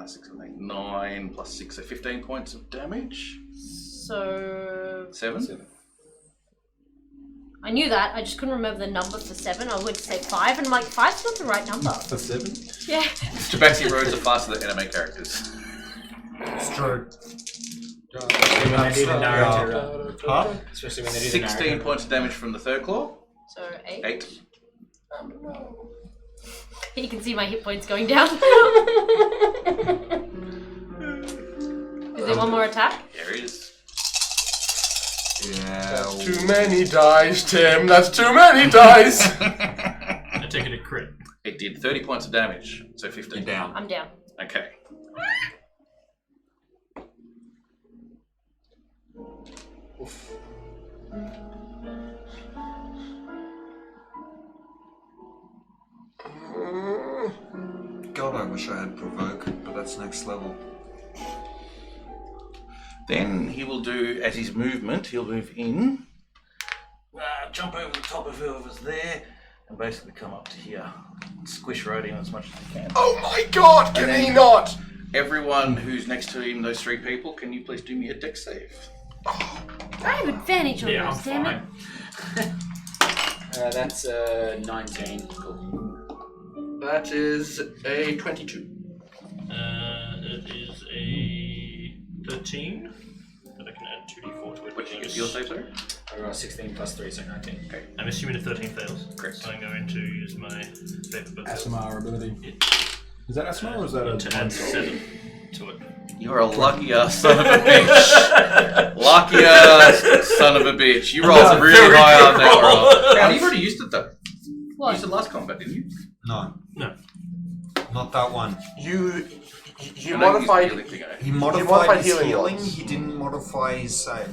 6, 9 plus 6, so 15 points of damage. So... 7. I knew that. I just couldn't remember the number for 7. I would say 5, and I'm like, 5's not the right number. For 7? Yeah. Tabaxi roads are faster than anime characters. It's true. Especially when they do the Naruto. Huh? Especially when they do the 16 Naruto. points of damage from the third claw. So 8. 8. You can see my hit points going down. Is there one more attack? There it is. Yeah. Too many dice, Tim. That's too many dice. I take it a crit. It did 30 points of damage, so 15 You're down. I'm down. Okay. God, I wish I had provoke, but that's next level. Then he will do, as his movement, he'll move in, jump over the top of whoever's there, and basically come up to here. Squish Rodian as much as he can. Oh my god, can he not? Everyone who's next to him, those 3 people, can you please do me a dex save? I have advantage on Yeah, I'm those, damn it. fine. That's 19. Cool. That is a 22. It is a 13. But I can add 2d4 to it. What did you get for your save, sorry? I got 16 plus 3, so 19. Okay. I'm assuming a 13 fails. Correct. So I'm going to use my favorite book Asimar ability. Yeah. Is that Asimar or is that a to add 7 to it. You're a lucky ass son of a bitch. Lucky ass son of a bitch. You rolled really high on that roll. Now, you've already used it though. You What? used it last combat, didn't you? No. No. Not that one. You I know you used the modified. healing thing, eh? He modified, modified his healing healing, ones. he didn't modify his save.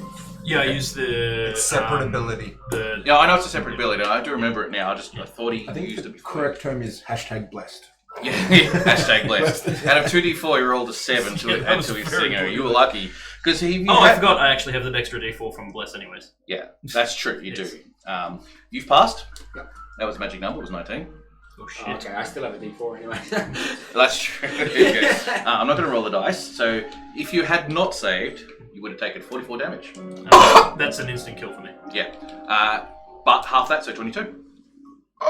Yeah, I used the It's separate ability. The Yeah, I know it's a separate ability. I do remember it now. I thought he I think used the it before. correct term is #blessed. Yeah, hashtag blessed. Out of 2d4, he rolled a 7 to Yeah, it, that add was to his very thing. good. You were lucky. Because he. Oh, I forgot. I actually have the extra d4 from Bless, anyways. Yeah, that's true. You Yes. do. You've passed. Yep. That was the magic number. Was 19. Oh shit. Oh, okay, I still have a d4 anyway. That's true. Okay. I'm not going to roll the dice. So if you had not saved, you would have taken 44 damage. That's an instant kill for me. Yeah. But half that, so 22.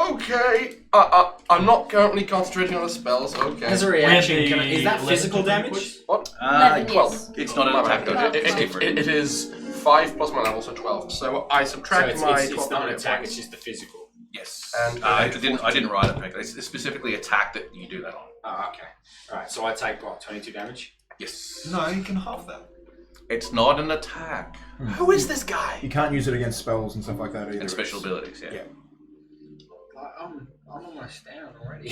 Okay. I'm not currently concentrating on the spells. Okay. As a reaction, Where the is that physical 11 damage? What? 11, 12. yes. It's not an attack dodge. Oh, It's okay. different. It is 5 plus my level, so 12. So I So subtract it's, my it's 12 not an hit attack, points. it's just the physical. Yes. And I didn't write it correctly. It's specifically attack that you do that on. Oh, okay. Alright, so I take, what, 22 damage? Yes. No, you can halve that. It's not an attack. Who is this guy? You can't use it against spells and stuff like that either. And special abilities, yeah. Yeah. I'm almost down already.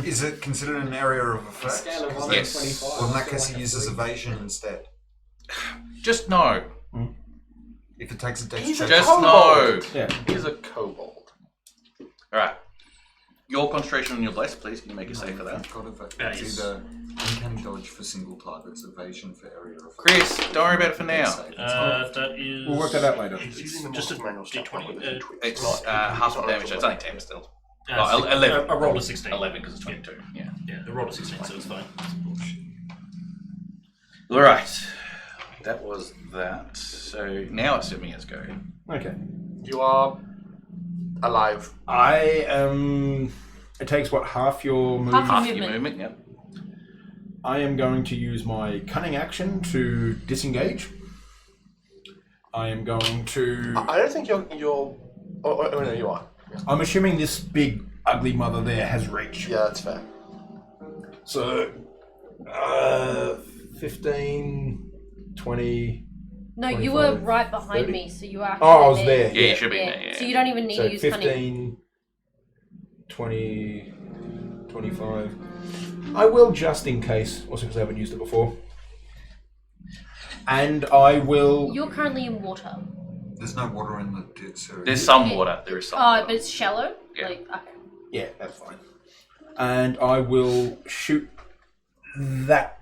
Is it considered an area of effect? Scale of 1 'Cause to Yes. 25. Well, in that I case, feel he like uses a 3. evasion instead. Just no. If it takes a dex He's a check. Just kobold. no. Yeah. He's a kobold. Alright. Your concentration on your bless, please. Can you make a save for that? I've got it. Yeah, It's he's- either uncanny dodge for single targets, evasion for area of effect. Chris, don't worry about it for now. That is. We'll work that out later. He's using the Just a model manual stuff, d20. not with the tweaks. It's Not- half he's the not damage, so it's actual only 10 still. Uh, 11. I rolled a 16. 11 because it's 22. Yeah. Yeah, I rolled a 16, so it's fine. Alright. That was that. So now it's Simia's go. Okay. You are alive. I am. It takes what, half your movement? Half your Movement. movement, yeah. I am going to use my cunning action to disengage. I am going to. I don't think you're. Oh, no, you are. Yeah. I'm assuming this big ugly mother there has reach. Yeah, that's fair. So, 15, 20. No, you were 25, right behind 30? me, so you are. Oh, I was there. Yeah, you should be in there, yeah. So you don't even need So to use cunning. 15, 20, 25. I will just in case, also because I haven't used it before. And I will. You're currently in water. There's no water in the ditch area. There's some water. There is some water. But it's shallow. Yeah. Like, okay. Yeah, that's fine. And I will shoot that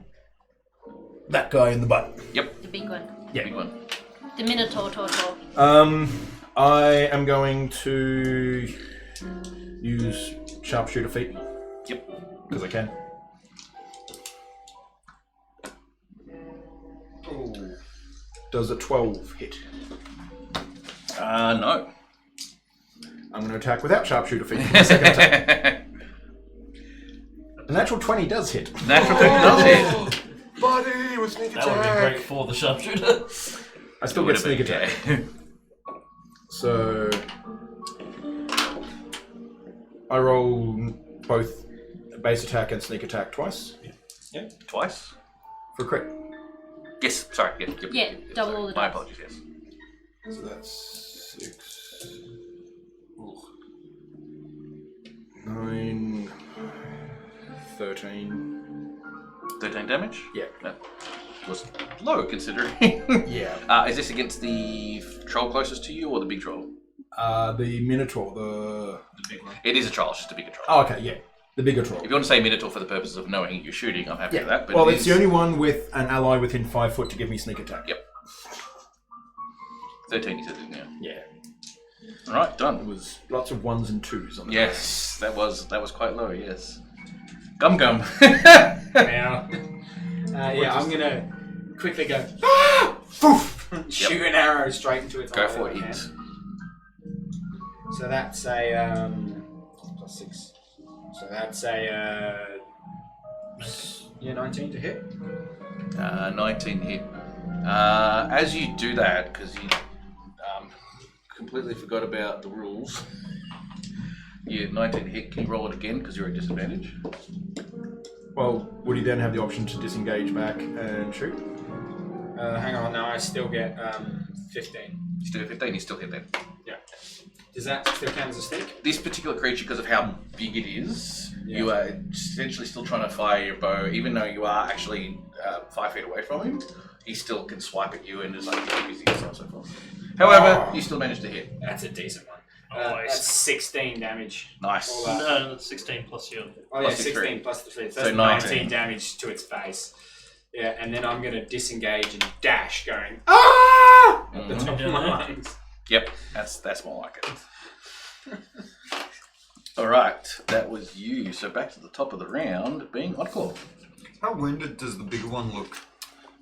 guy in the butt. Yep. The big one. Yeah. Big one. The Minotaur. I am going to use sharpshooter feat. Yep. Because I can. Does a 12 hit? No. I'm going to attack without sharpshooter feat for my second attack. A natural 20 does hit. Natural 20 does hit. Buddy, with sneak That would be attack. great for the sharpshooter. I still get sneak attack. So I roll both base attack and sneak attack twice Twice? for crit. Yes, sorry. Yeah, double all the My dice. apologies, yes. So that's 6, 9, 13. 13 damage? Yeah. That was low considering. Yeah. Is this against the troll closest to you or the big troll? The Minotaur, the The big one. It is a troll, it's just a bigger troll. Oh, okay, yeah. The bigger troll. If you want to say Minotaur for the purposes of knowing you're shooting, I'm happy with that. But Well, it it's is- the only one with an ally within 5 foot to give me sneak attack. Yep. 13 you said, didn't you? Yeah. Alright, It done. was lots of 1s and 2s on the Yes, that was quite low, yes. Gum gum. Now, yeah, I'm gonna quickly go. Ah! Poof! Shoot an arrow straight into its Go eye for with it. my hand. So that's a plus 6. So that's a 19 to hit. 19 hit. As you do that, because you completely forgot about the rules, you 19 hit, can you roll it again because you're at disadvantage? Well, would he then have the option to disengage back and shoot? Hang on, no, I still get 15. You still get 15, you still hit that. Yeah. Does that still count as a sneak? This particular creature, because of how big it is, Yeah. you are essentially still trying to fire your bow, even though you are actually 5 feet away from him. He still can swipe at you and is like busy and so on and so forth. However, you still managed to hit. That's a decent one. Nice. That's 16 damage. Nice. All that. No, that's 16 plus your. Oh yeah, Plus the 16 three. plus the 3. So So that's 19. 19 damage to its face. Yeah, and then I'm going to disengage and dash going, ah! At the top of my lungs. Yep, that's more like it. All right, that was you. So back to the top of the round, being Oddclaw. How wounded does the bigger one look?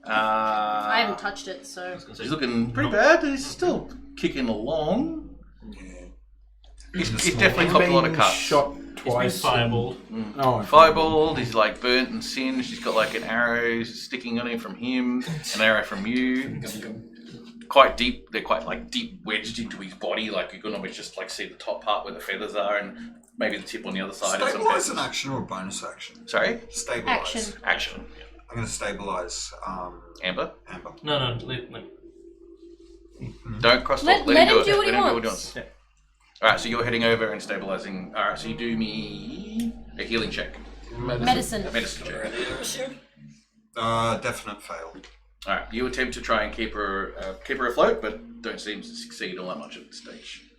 I haven't touched it, so. He's looking pretty bad, but he's still kicking along. Yeah. He's definitely copped a lot of cuts. Shot He's been twice. fireballed. Oh, Fireballed, he's like burnt and singed. He's got like an arrow sticking on him from him, an arrow from you. Quite deep, they're quite like deep wedged into his body. Like you can almost just like see the top part where the feathers are and maybe the tip on the other side. and some Stabilize an feathers. action or a bonus action? Sorry? Stabilize. Action. Action. I'm going to stabilize Amber? Amber. No. Don't cross Let talk. him Let do what he him wants. Yeah. Alright, so you're heading over and stabilizing. Alright, so you do me a healing check. Medicine. A medicine check. Definite fail. Alright, you attempt to try and keep her afloat, but don't seem to succeed all that much at this stage.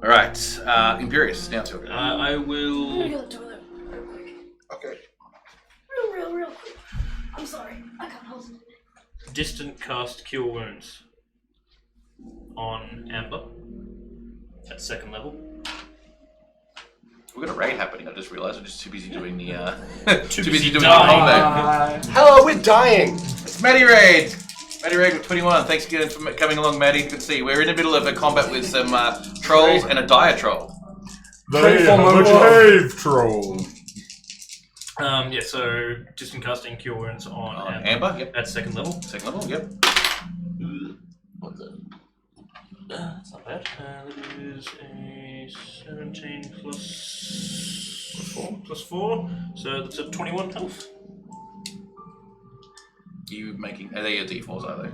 Alright, Imperious, now to it. I I'm gonna will go to the toilet real quick. Okay. Real quick. I'm sorry. I can't hold it. distant cast Cure Wounds on Amber at 2nd level. We've got a raid happening, I just realised. We're just too busy doing the Too busy busy doing the dying. combat. Hello, we're dying. It's Matty Raid! Matty Raid with 21. Thanks again for coming along, Matty. You can see we're in the middle of a combat with some trolls and a dire troll. They have a cave troll. Yeah, so distant casting Cure Wounds on Amber, yep. at 2nd level. 2nd level, yep. What's that? That's not bad. That is a 17 plus 4. So that's a 21 health. You making... Are they your D4s, are they?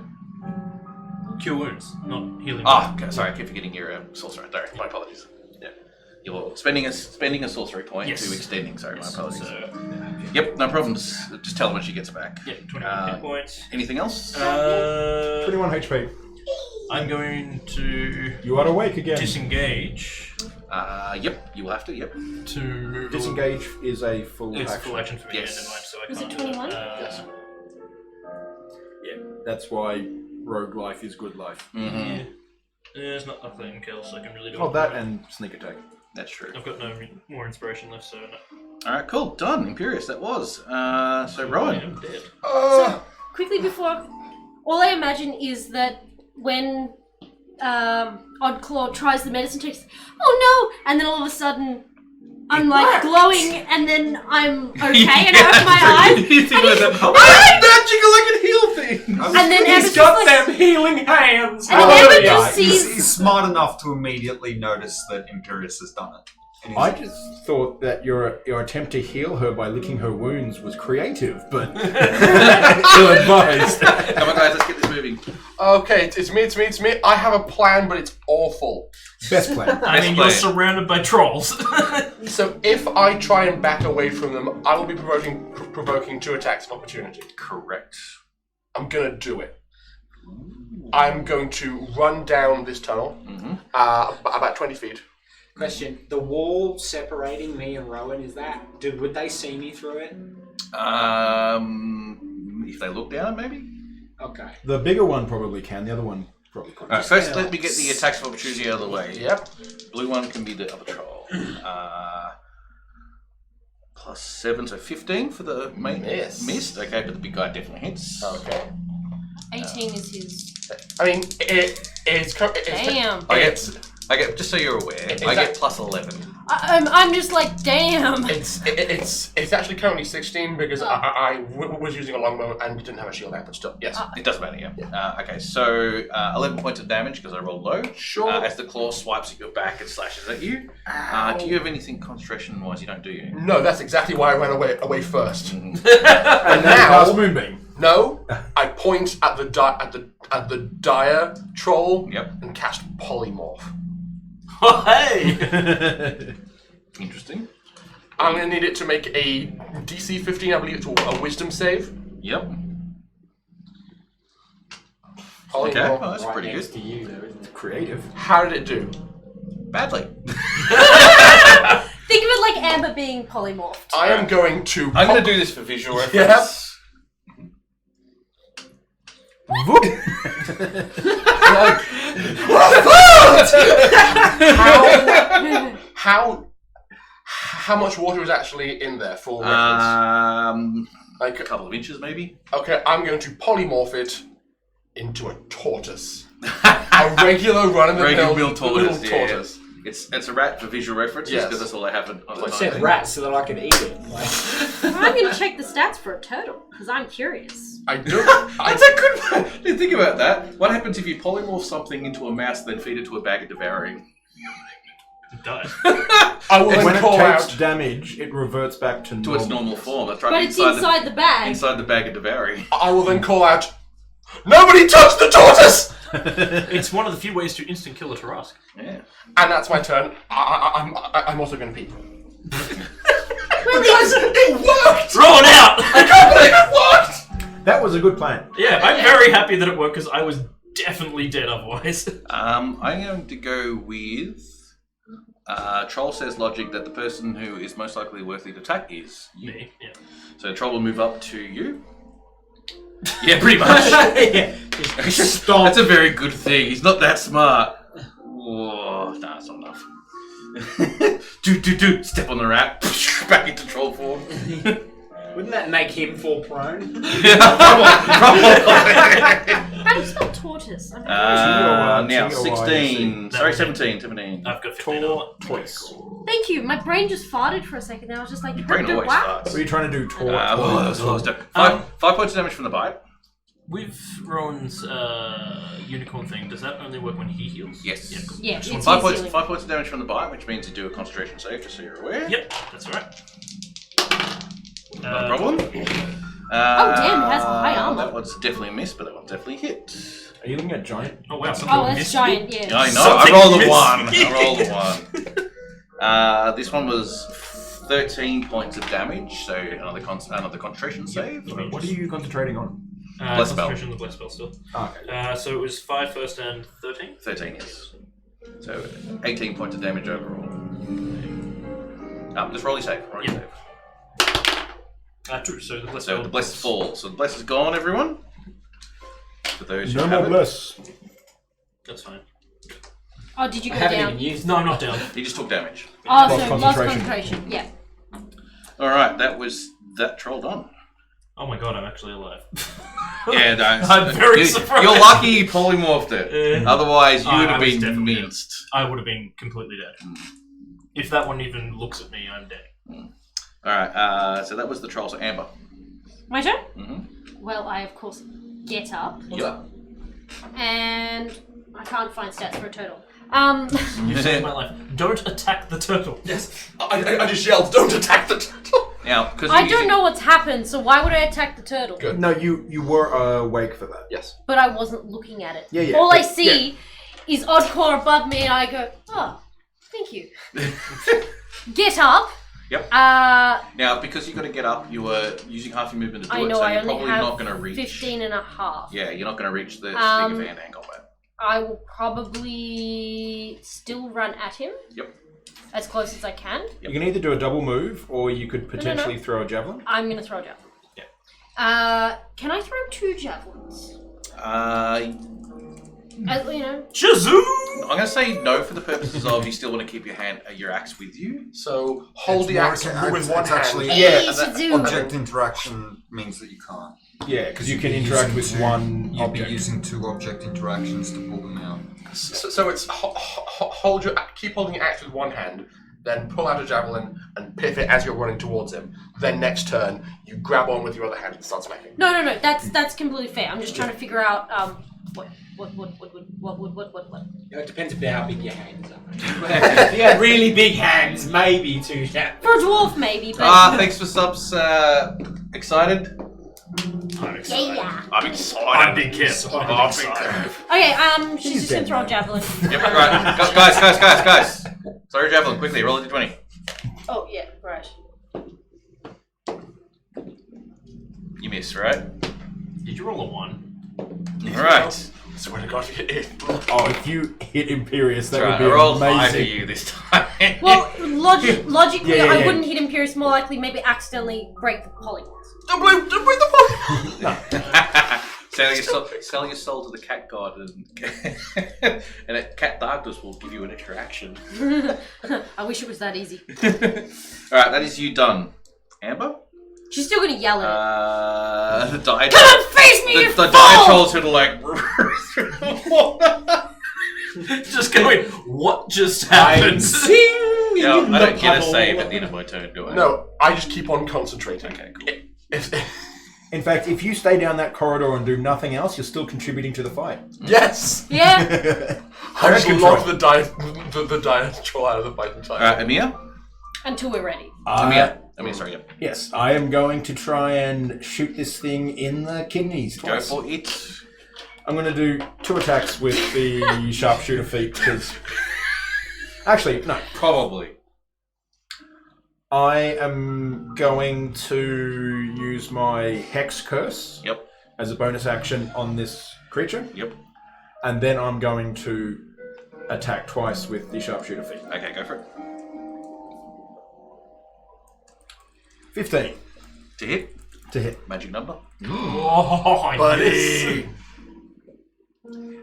Cure Wounds, not healing. Ah, okay, sorry, I keep forgetting your sorcerer. Sorry, my apologies. Yeah. You're spending a sorcery point Yes. to extending, sorry, Yes, my apologies. so, Yep, no problems. Just tell her when she gets back. yeah, 21 hit points. Anything else? 21 HP. I'm going to You are awake again. disengage Yep, you will have to, yep. to... Disengage is a full It's action. full action for me, Yes. yeah, never mind, so I Was can't it do 21? Yes. That's why rogue life is good life. Mm-hmm. Yeah. There's not a clean kill, so I can really do Oh, it. that and sneak attack. That's true. I've got no more inspiration left, so no. Alright, cool. Done. Imperious, that was. So, I Rowan. am dead. So, quickly before, all I imagine is that when Oddclaw tries the medicine text. Oh no! And then all of a sudden, I'm like glowing, and then I'm okay, and I open my eyes. You think it was magical, I can heal things. And then Amber's He's got just like, them healing hands. and then Amber just sees. He's smart enough to immediately notice that Imperius has done it. And I just thought that your attempt to heal her by licking her wounds was creative, but ill advised. Come on, guys, let's get this moving. Okay, it's me. I have a plan, but it's awful. Best plan. I mean, you're surrounded by trolls. So if I try and back away from them, I will be provoking 2 attacks of opportunity. Correct. I'm gonna do it. I'm going to run down this tunnel, about 20 feet. Question: the wall separating me and Rowan, would they see me through it? If they look down, maybe. Okay. The bigger one probably can. The other one probably can't. Alright, first let me get the attacks of opportunity out of the way. Yep. Blue one can be the other troll. +7, so 15 for the main missed. Okay, but the big guy definitely hits. Okay. 18 is his. I mean, it's Damn. I get. Just so you're aware, I get +11. I'm just like, damn. It's actually currently 16 because I was using a longbow and didn't have a shield out, but still, yes. It doesn't matter, yeah. Okay, so 11 points of damage because I rolled low. Sure. As the claw swipes at your back and slashes at you. Do you have anything concentration-wise? You don't, do you? No, that's exactly why I ran away first. And now, Moonbeam. No, I point at the dire troll and cast polymorph. Oh, hey! Interesting. I'm going to need it to make a DC 15, I believe it's a wisdom save. Yep. Polymorph. Okay, well, that's Right pretty next good. to you, though, isn't it? Creative. How did it do? Badly. Think of it like Amber being polymorphed. I am going to... I'm going to do this for visual reference. How much water is actually in there for reference? Like a couple of inches, maybe. Okay, I'm going to polymorph it into a tortoise. A regular run-of-the-mill tortoise. It's a rat for visual references because that's all I have on I said rat so that I could eat it. I'm going to check the stats for a turtle because I'm curious. I do. That's a good one. Didn't think about that. What happens if you polymorph something into a mouse, then feed it to a bag of devouring? It dies. I will When then it call takes out. damage, it reverts back to To its normal form. That's right. But it's inside the bag. Inside the bag of devouring. I will then call out. Nobody touch the tortoise! It's one of the few ways to instant kill a Tarask. Yeah. And that's my turn. I'm also going to pee. It worked! Throw it out! I can't believe it worked! That was a good plan. Yeah, I'm very happy that it worked because I was definitely dead otherwise. I'm going to go with... Troll says logic that the person who is most likely worthy to attack is you. Me, yeah. So Troll will move up to you. Yeah, pretty much. Stop. That's a very good thing. He's not that smart. Whoa, nah, that's not enough. do. Step on the rat. Back into troll form. Wouldn't that make him fall prone? How do you spell tortoise? I'm Now, T-O-Y, 16. Sorry, That 17. I've got 15 on it. Toys. Thank you. My brain just farted for a second. I was just like, Your brain always wow. starts. What are you trying to do? That was close. Five points of damage from the bite. With Rowan's unicorn thing, does that only work when he heals? Yes. Yeah, cool. Yeah, Just it's one- 5 points of damage from the bite, which means you do a concentration save, just so you're aware. Yep, that's alright. No problem. Oh, damn, it has high armor. That one's definitely a miss, but that one's definitely a hit. Are you looking at giant? Oh wow, Oh, that's giant, yeah. Yeah, I know. Something I rolled a missed. 1. I rolled a 1. This one was 13 points of damage, so another concentration save. What are you concentrating on? Bless spell. Concentration, the bless spell still. Okay. So it was 5 first and 13? 13, yes. So 18 points of damage overall. Just roll your save. Roll your Yeah. save. True, so the bless So spell. the bless falls. So the bless is gone, everyone. For those who No have more it. bless. That's fine. Oh, did you I go haven't down? even used No, I'm not down. He just took damage. Oh, Lost so lost concentration. concentration. Yeah. Alright, that was that troll done. Oh my god, I'm actually alive. Yeah, no. I'm very surprised. You're lucky you polymorphed it. Otherwise, you would I have was been definitely minced. I would have been completely dead. If that one even looks at me, I'm dead. Alright, so that was the troll. So Amber. My turn? Mm-hmm. Well, I of course get up. Yep. And I can't find stats for a turtle. You saved my life. Don't attack the turtle. Yes. I just yelled, don't attack the turtle. Now, because I don't know what's happened, so why would I attack the turtle? Good. No, you were awake for that. Yes. But I wasn't looking at it. Yeah. All I but- see is Oddcore above me, and I go, oh, thank you. Get up. Yep. Now, because you got to get up, you were using half your movement to do I it, know, so I you're only probably have not going to reach. 15 and a half. Yeah, you're not going to reach the thing of hand-to-hand combat. I will probably still run at him. Yep. As close as I can. You can either do a double move, or you could potentially throw a javelin. I'm going to throw a javelin. Yeah. Can I throw 2 javelins? You know. Shazoo! I'm going to say no for the purposes of you still want to keep your axe with you. So hold the more axe to- with it's one hand. actually- Hey, and that- Shazoo! Object interaction means that you can't. Yeah, because you can You'd be interact using with one You'd object. be using 2 object interactions to pull them out. So it's keep holding your axe with one hand, then pull out a javelin and pivot as you're running towards him. Then next turn, you grab on with your other hand and start smacking. No. That's completely fair. I'm just trying to figure out what. It depends a bit how big your hands are. If you have really big hands, maybe 2 javelins. For a dwarf, maybe, but. Thanks for subs. Excited? I'm excited. Yeah. I'm excited. I'm big kid. I'm excited. Okay, she's just gonna throw a javelin. Yep, right. Guys. Sorry, javelin, quickly, roll a d20. Oh, yeah, right. You missed, right? Did you roll a 1? Alright. I swear to God, if you hit. Oh, if you hit Imperious, that Try. would be I rolled 5 for amazing. you this time. Well, logically, Yeah. I wouldn't hit Imperius. More likely, maybe accidentally break the polygons. Don't break the point! Sell your soul to the cat god, and Cat Darkness will give you an extra action. I wish it was that easy. Alright, that is you done. Amber? She's still gonna yell at it. The die Come on, face me, you the fool! die troll's gonna like Just going, what just happened? Yeah, I don't get a save at the end of my turn, do I? No, I just keep on concentrating. Okay, cool. In fact, if you stay down that corridor and do nothing else, you're still contributing to the fight. Yes! Yeah, I just control. locked the die troll out of the fight entirely. Alright, Amir? until we're ready. Amir, sorry, yep. Yes, I am going to try and shoot this thing in the kidneys Go twice. for it. I'm going to do 2 attacks with the sharpshooter feat because... Actually, no. Probably. I am going to use my Hex Curse Yep. as a bonus action on this creature. Yep. And then I'm going to attack twice with the sharpshooter feat. Okay, go for it. 15 To hit. to hit. Magic number. Oh, Buddy!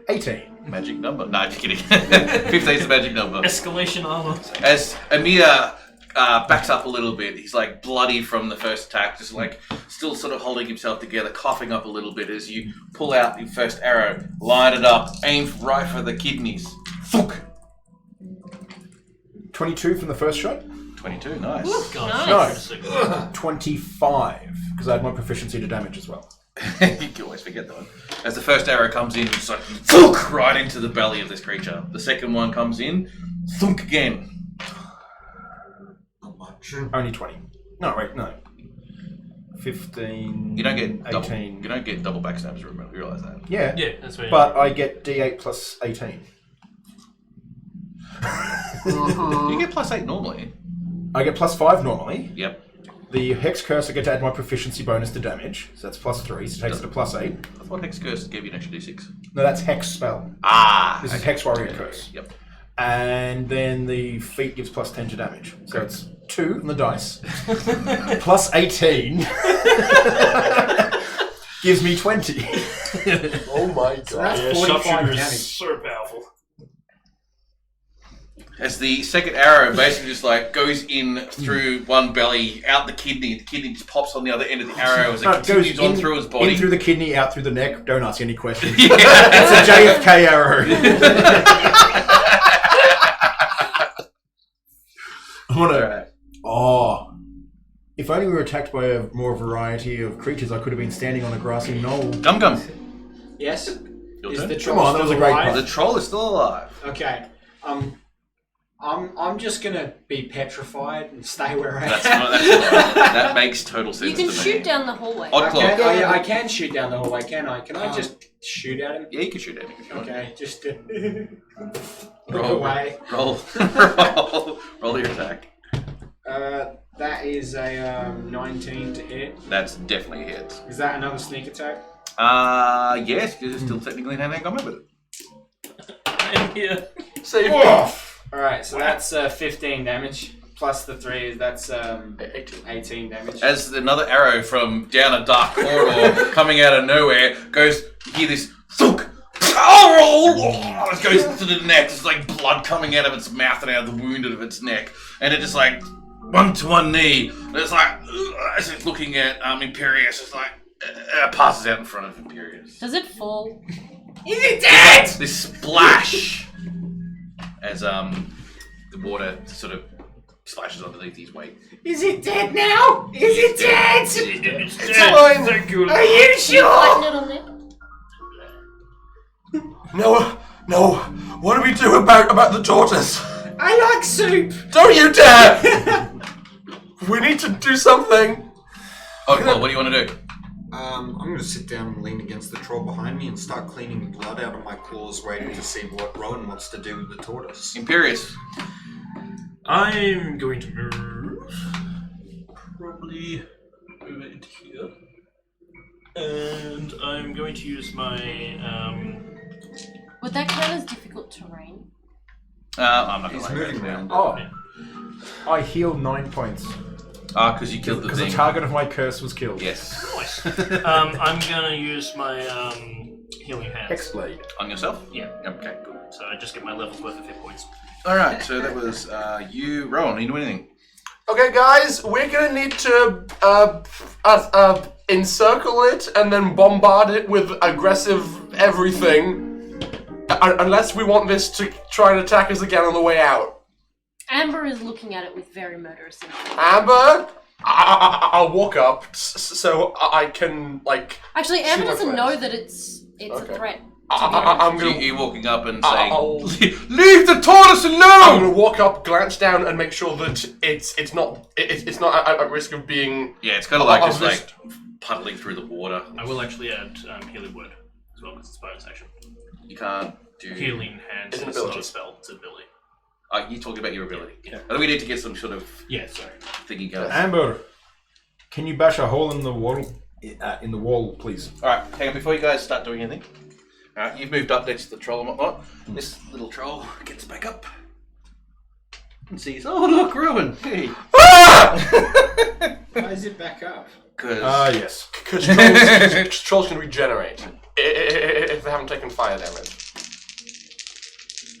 18. Magic number. No, just kidding. 15 is the magic number. Escalation armor. As Amir backs up a little bit, he's like bloody from the first attack, just like still sort of holding himself together, coughing up a little bit as you pull out your first arrow, line it up, aim right for the kidneys. Thunk! 22 from the first shot. 22, nice. God, Nice. No. 25, because I had my proficiency to damage as well. You can always forget that one. As the first arrow comes in, just like thunk right into the belly of this creature. The second one comes in, thunk again. Not much. Only 20. No, wait, no. 15. You don't get double, 18. you don't get double backstabs. Remember, you realise that. Yeah, Yeah, that's right. but I get D8 plus 18. You get +8 normally. I get plus 5 normally. Yep. The Hex Curse, I get to add my proficiency bonus to damage, so that's plus 3, so it takes it to plus 8. I thought Hex Curse gave you an extra d6. No, that's Hex spell. Ah! This is okay. Hex Warrior Okay, Curse. Yep. And then the feat gives plus 10 to damage. So it's 2 on the dice. Plus 18 gives me 20. Oh my god. That's yeah, 45 sharpshooter damage. is so powerful. as the second arrow basically just like goes in through one belly, out the kidney just pops on the other end of the arrow as it continues on through his body. In through the kidney, out through the neck. Don't ask any questions. It's a JFK arrow. I want to... Oh. If only we were attacked by a more variety of creatures, I could have been standing on a grassy knoll. Gum. Yes? Your Is turn. the Come troll on, that was a great alive? part. The troll is still alive. Okay. I'm just gonna be petrified and stay where I am. That's that makes total sense You can to me. shoot down the hallway. Odd claw. Okay. Oh, yeah, I can shoot down the hallway, can I? Can I just shoot at him? Yeah, you can shoot at him if you want. Okay, just look Roll. away. Roll your attack. That is a 19 to hit. That's definitely a hit. Is that another sneak attack? Yes, because it's still technically hand-to-hand combat with it. I'm here. Save Alright, so that's 15 damage. Plus the 3, that's 18 damage. As another arrow from down a dark corridor coming out of nowhere goes, you hear this thunk. Oh, it goes into the neck. There's like blood coming out of its mouth and out of the wound of its neck, and it just like one to one knee. And it's like as it's looking at Imperius, it's like passes out in front of Imperius. Does it fall? Is it dead? This splash as the water sort of splashes underneath his weight. Is it dead now? Is it dead? It's fine. Thank you. Are you sure? Flatten it on there. No. What do we do about the tortoise? I like soup. Don't you dare! We need to do something. Okay, what do you want to do? I'm going to sit down and lean against the troll behind me and start cleaning blood out of my claws, waiting to see what Rowan wants to do with the tortoise. Imperius. I'm going to move. Probably over into here. And I'm going to use my. Would that count as difficult terrain? I'm not going He's to moving moving around. Oh. I healed 9 points. Because you killed the Because thing. the target of my curse was killed. Yes. Nice. I'm gonna use my healing hands. Hexblade. On yourself? Yeah. Okay, cool. So I just get my levels worth of hit points. Alright, so that was you. Rowan, are you doing anything? Okay, guys, we're gonna need to encircle it and then bombard it with aggressive everything, unless we want this to try and attack us again on the way out. Amber is looking at it with very murderous intent. Amber, I'll walk up so I can like. Actually, Amber my doesn't friends. know that it's Okay. a threat. I'm So gonna. you walking up and saying, I'll- "Leave the tortoise I'm alone!" gonna walk up, glance down, and make sure that it's not at risk of being. Yeah, it's kind of like I'll just like puddling through the water. I will actually add healing word as well because it's bonus action. You can't do. Healing hands It's an is not ability. a spell; it's an ability. You're talking about your ability. Yeah. I think we need to get some sort of Yeah, sorry. thingy going. Amber, can you bash a hole in the wall? In the wall, please. All right, hang on. Before you guys start doing anything, all right, you've moved up next to the troll and whatnot. This little troll gets back up and sees, oh look, Rowan. Hey. Why is it back up? Because Yes. Because trolls can regenerate if they haven't taken fire damage.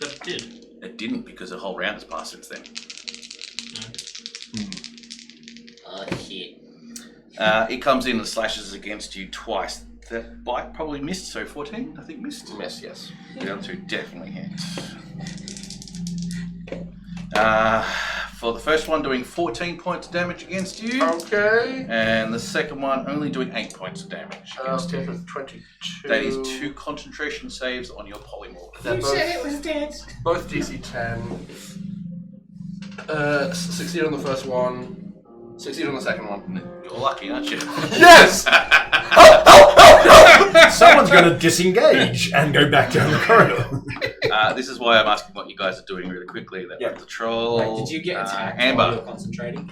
That did. it didn't, because the whole round has passed since then. Oh shit. It comes in and slashes against you twice. That bite probably missed, so 14, I think, missed. Miss, yes. The other two definitely hit. For the first one, doing 14 points of damage against you. Okay. And the second one, only doing 8 points of damage against Okay, you. that's 22. That is 2 concentration saves on your polymorph. They're You said it was dead. both DC 10. Succeed on the first one. Succeed on the second one. You're lucky, aren't you? Yes! Someone's going to disengage and go back down the corridor. This is why I'm asking what you guys are doing really quickly. That Yep. the troll. Wait, did you get attacked while Amber. you're concentrating?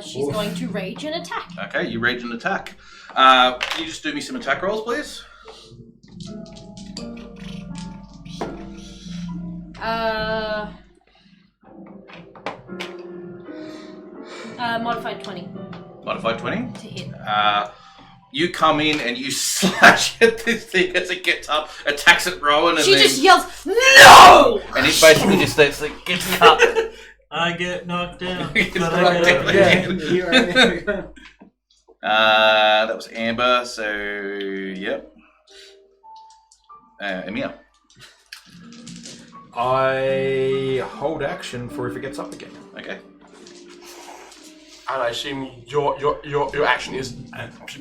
She's Oof. going to rage and attack. Okay, you rage and attack. Can you just do me some attack rolls, please? Modified 20 Modified 20. to hit. You come in and you slash at this thing as it gets up, attacks at Rowan, and She then just yells, "No!" and and it basically just gets cut. I get knocked down. Gets but knocked I get down. up. That was Amber, so yep. Emil. I hold action for if it gets up again. Okay. And I assume your action is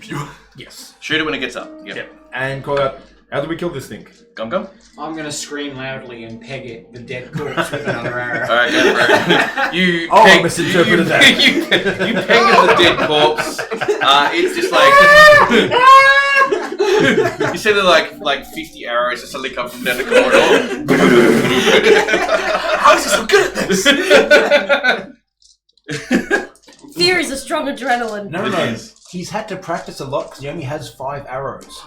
pure. Yes. Shoot it when it gets up. Yep. And call out, how do we kill this thing? Gum gum. I'm gonna scream loudly and peg it, the dead corpse, with another arrow. Alright, go for it. You Oh, I peg, misinterpreted that. You peg at the dead corpse. It's just like you see the like 50 arrows that suddenly come from down the corridor. How is he so good at this? Fear is a strong adrenaline. No. He's had to practice a lot because he only has 5 arrows.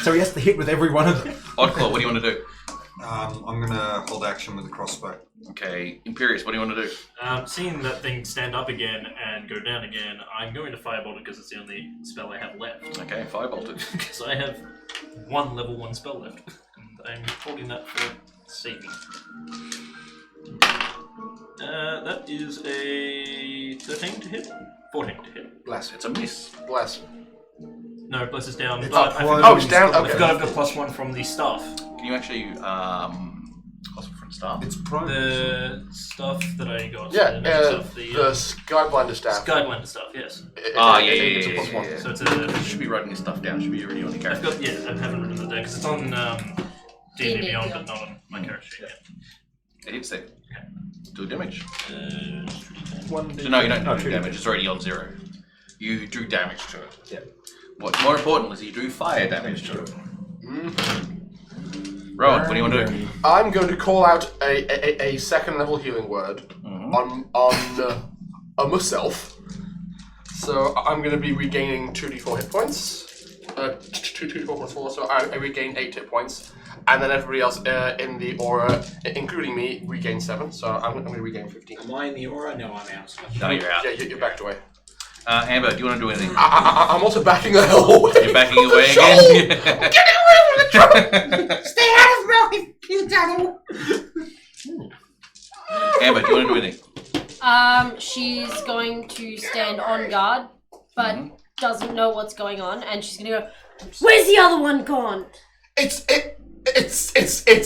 So he has to hit with every one of them. Oddclaw, what do you want to do? I'm gonna hold action with a crossbow. Okay, Imperious, what do you want to do? Seeing that thing stand up again and go down again, I'm going to Firebolt it because it's the only spell I have left. Okay, Firebolt it. Because I have one level 1 spell left. And I'm holding that for saving. That is a 13 to hit. 14 to hit. Bless. It's a miss. Bless. No, Bless is down. It's But up I one. forgot, Oh, it's down? I Okay. forgot I've got +1 from the staff. Can you actually hospital from staff? It's prone. The stuff that I got. Yeah, the magic stuff, the the Skyblinder staff. Skyblinder stuff, yes. It's a +1. yeah. So it's a. You should be writing this stuff down. It should be already on the I've character. got, yeah, I haven't written it down because it's on D&D Beyond, but not on my character sheet yet. It hits there. Do damage. So One no, you don't Oh, do two damage. It's already on 0. You do damage to it. Yeah. What's more important is you do fire damage to it. Rowan, what do you want to do? I'm going to call out a second level healing word on myself. So I'm going to be regaining 2d4 hit points. 2d4 plus 4, so I regain 8 hit points. And then everybody else in the aura, including me, regain 7. So I'm going to regain 15. Am I in the aura? No, I'm out. No, you're out. Yeah, you're backed away. Amber, do you want to do anything? I'm also backing the hell away. You're backing away again? Stay out of my tunnel. Amber, do you want to do anything? She's going to stand on guard, but doesn't know what's going on, and she's gonna go, "Where's the other one gone?" It's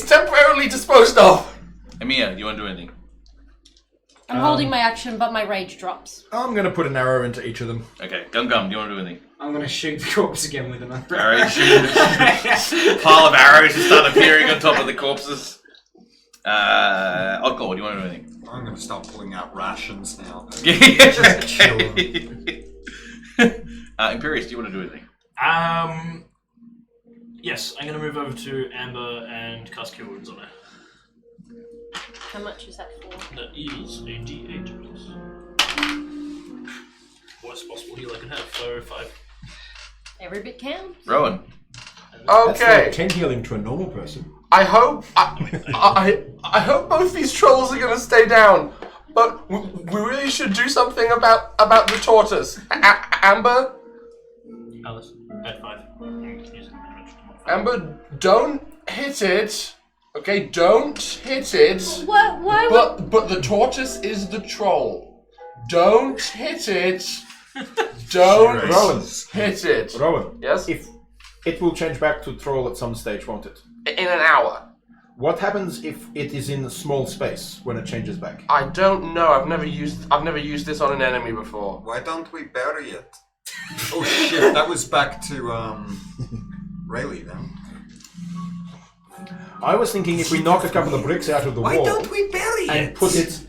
temporarily disposed of. Amir, do you want to do anything? I'm holding my action, but my rage drops. I'm going to put an arrow into each of them. Okay, Gum Gum, do you want to do anything? I'm gonna shoot the corpse again with another Alright, shoot. Pile of arrows just start appearing on top of the corpses. Oddclaw, do you want to do anything? I'm gonna start pulling out rations now. Imperious, do you want to do anything? Yes, I'm going to move over to Amber and cast Cure Wounds on her. How much is that for? That is a D8 plus. Worst possible heal I can have, so 5. Every bit counts. Rowan. That's Okay. like 10 healing to a normal person. I hope both these trolls are gonna stay down, but we really should do something about the tortoise. Amber, Alice, at 5. Amber, don't hit it. Okay, don't hit it. What? Why would... But the tortoise is the troll. Don't hit it. Don't Rowan. hit it. Rowan. Yes? If it will change back to troll at some stage, won't it? In an hour. What happens if it is in a small space when it changes back? I don't know. I've never used this on an enemy before. Why don't we bury it? Oh shit, that was back to Rayleigh then. I was thinking if we knock a couple of bricks out of the Why wall don't we bury and it? put it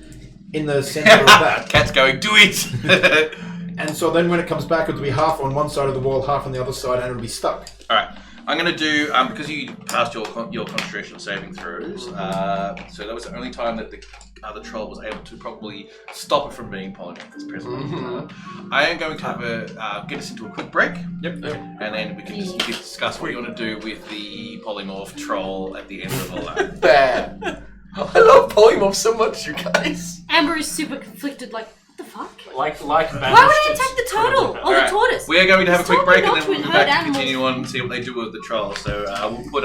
in the center of that. Cat's going, do it! And so then when it comes back, it'll be half on one side of the wall, half on the other side, and it'll be stuck. Alright, I'm going to do, because you passed your concentration saving throws, so that was the only time that the other troll was able to probably stop it from being polymorphed presently. I am going to have get us into a quick break. Yep. And then we can just discuss what you want to do with the polymorph troll at the end of all that. There. I love polymorph so much, you guys. Amber is super conflicted, like, what the fuck? Like Why would I attack the turtle? Or the tortoise? We are going to have a quick Told me break and not then to we'll go hurt back to animals. continue on and see what they do with the troll. So we'll put,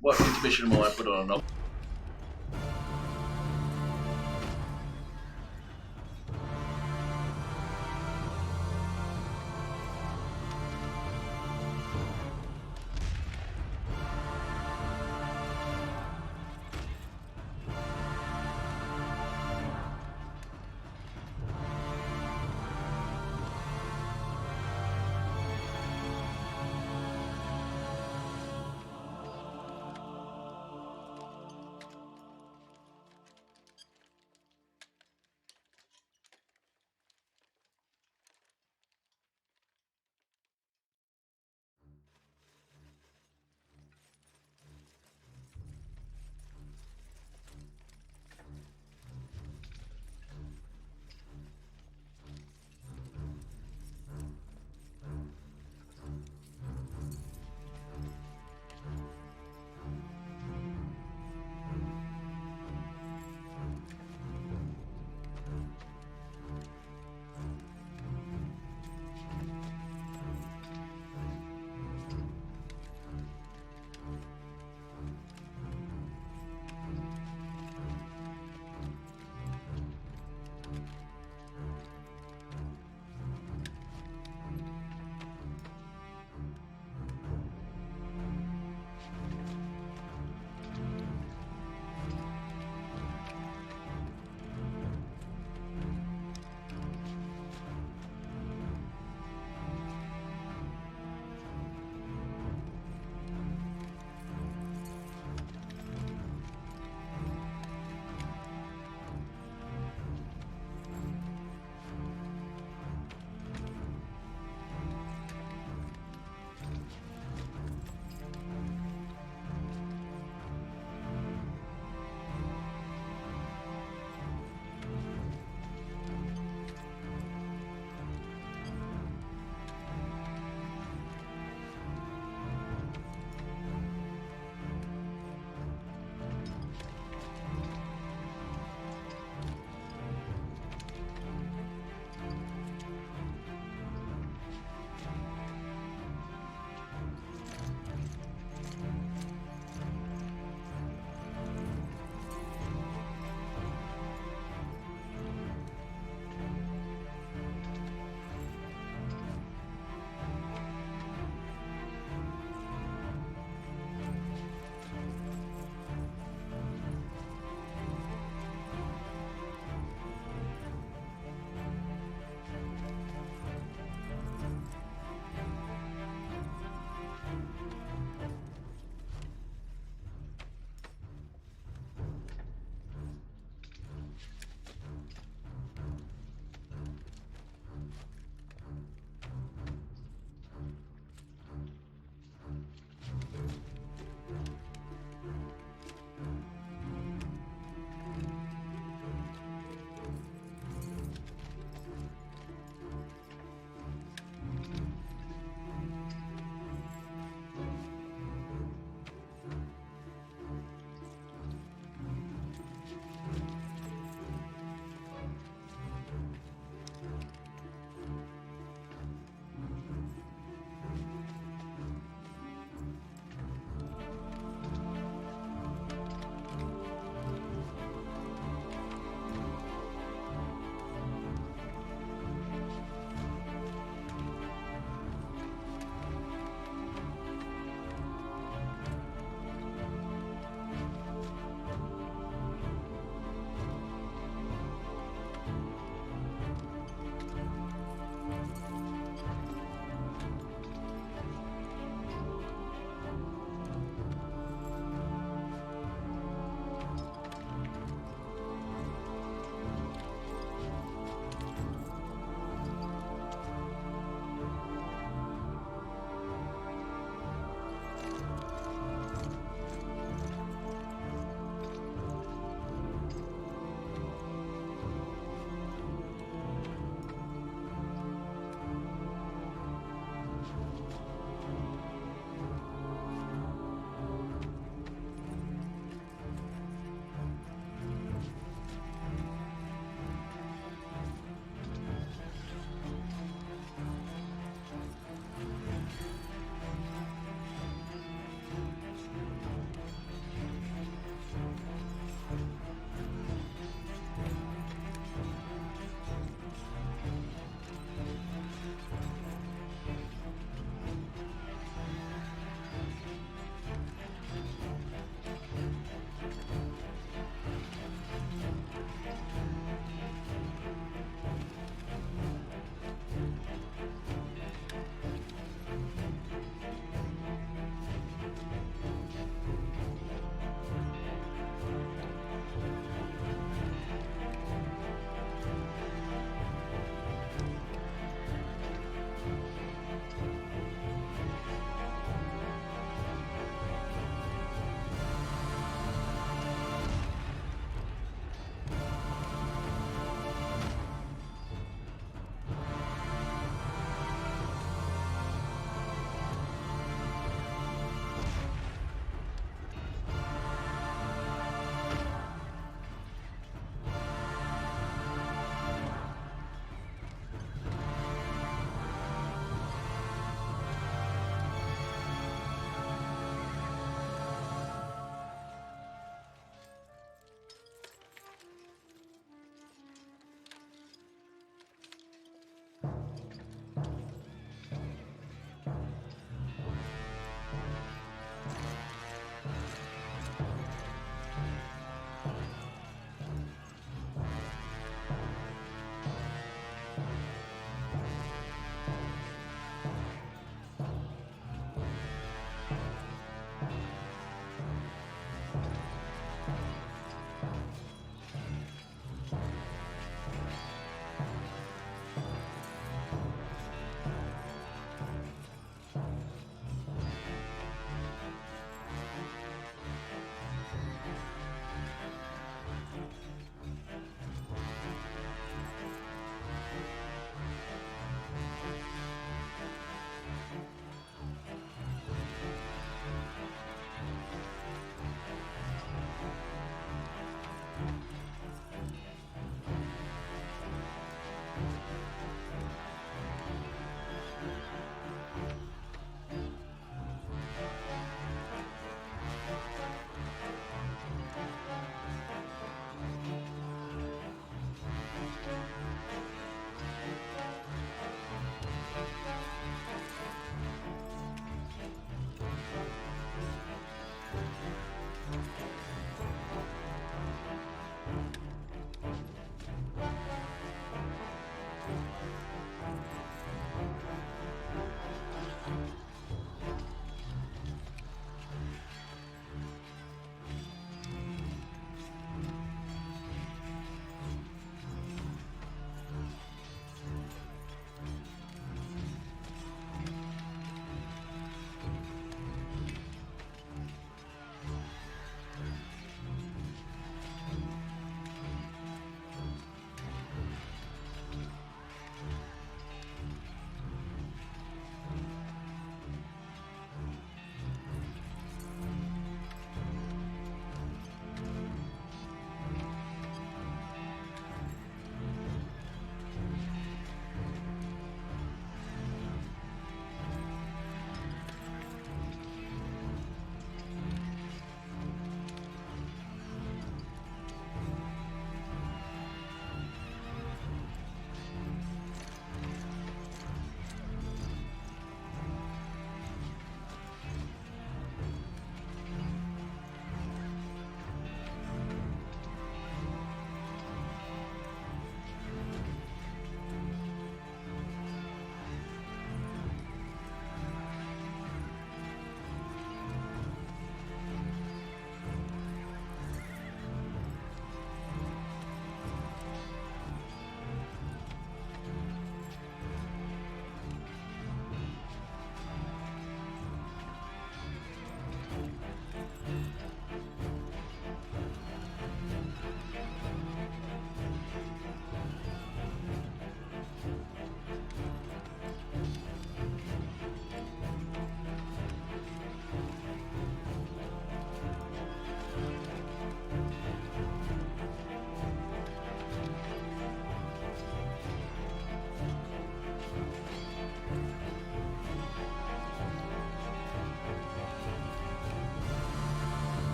what intermission will I put on?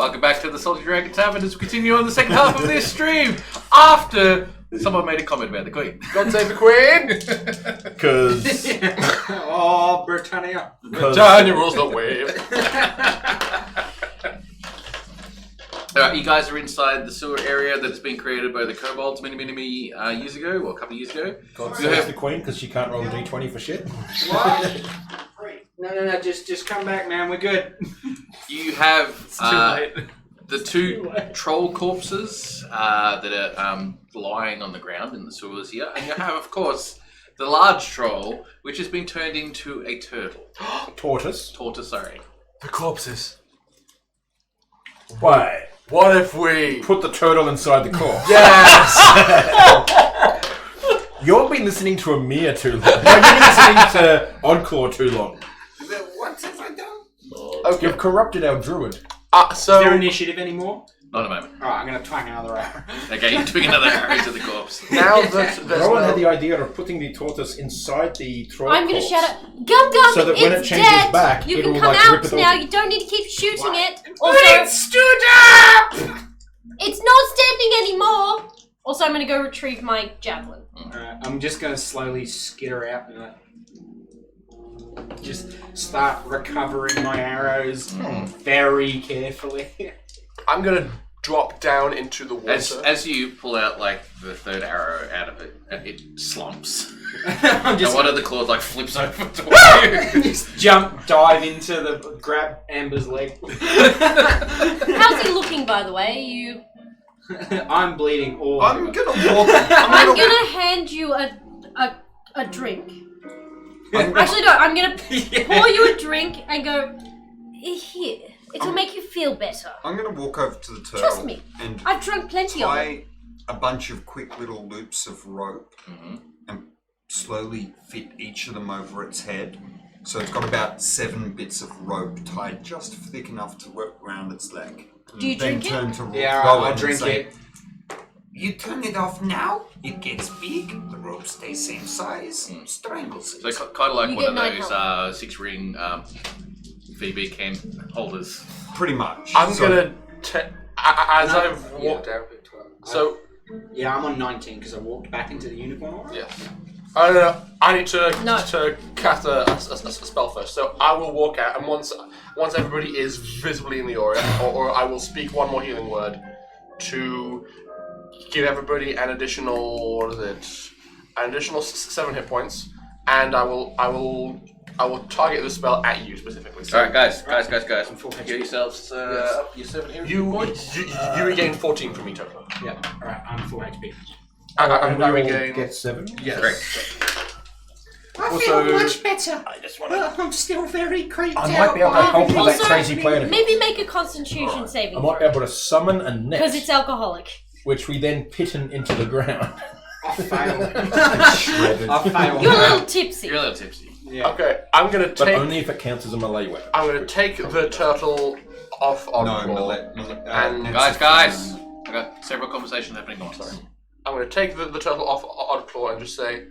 Welcome back to the Salty Dragon Tavern as we continue on the second half of this stream after someone made a comment about the Queen. God save the Queen! Because Oh, Britannia. Britannia rules the wave. Alright, you guys are inside the sewer area that's been created by the Kobolds many years ago, or a couple of years ago. God You saves have- the Queen because she can't roll a d20 for shit. What? No, just come back, man. We're good. You have Too late. the two troll corpses that are lying on the ground in the sewers here, and you have, of course, the large troll, which has been turned into a turtle. Tortoise. Tortoise, sorry. The corpses. Why? What if we... Put the turtle inside the corpse. Yes! You've been listening to Amir too long. No, you've been listening to Oddclaw too long. What have I done? Okay. You've corrupted our druid. Is there So initiative anymore? Not a moment. Alright, I'm gonna twang another arrow. Okay, you're doing another arrow to the corpse. now that there's Rowan had no... the idea of putting the tortoise inside the troll I'm gonna corpse. shout out, Gum Gum, So that when it's it changes dead. back, you it'll, can come like, rip out it now. off. You don't need to keep shooting What? it. Also, stood up! it's not standing anymore. Also, I'm gonna go retrieve my javelin. Alright, I'm just gonna slowly skitter out and just start recovering my arrows very carefully. I'm gonna drop down into the water. As you pull out like the third arrow out of it, it slumps. I'm And just one of the claws like flips over towards you. just dive into the grab Amber's leg. How's he looking, by the way? You. I'm bleeding all I'm over. gonna walk. I'm gonna hand you a drink. Actually, no. I'm gonna pour you a drink and go here. It'll make you feel better. I'm gonna walk over to the turtle Trust me. and I've drunk plenty of it. tie a bunch of quick little loops of rope and slowly fit each of them over its head. So it's got about 7 bits of rope tied just thick enough to work around its leg. Do you then drink it? turn to Yeah, Rowan I'll and drink say, it. You turn it off now, it gets big, the rope stays same size, strangles it. So kind of like You one get of 9 those health. 6-ring VB can holders. Pretty much. I'm So- gonna... as I've walked out... So... Yeah, I'm on 19 because I walked back into the unicorn aura. Yes. I need to No. to cast a spell first. So I will walk out, and once everybody is visibly in the aura, or I will speak one more healing word to give everybody an additional 7 hit points, and I will target the spell at you specifically. So Alright, guys. Get yourselves up your 7 here. you regain 14 from me total. Yeah, alright, I'm full HP. And I we will regain. get 7. Yes. Correct. I Also- feel much better. I just But I'm still very creeped I out. might be able to by help with that Also, crazy plan. Maybe make a Constitution saving I might be throw able to summon a because net, it's alcoholic. which we then pitten into the ground. I failed. Shredded. I failed. You're a little tipsy. You're a little tipsy. Yeah. Okay, I'm gonna But take. only if it counts as a melee weapon. I'm gonna take the turtle off on No, floor. And Guys. I got several conversations happening on. Sorry. I'm gonna take the turtle off on floor and just say,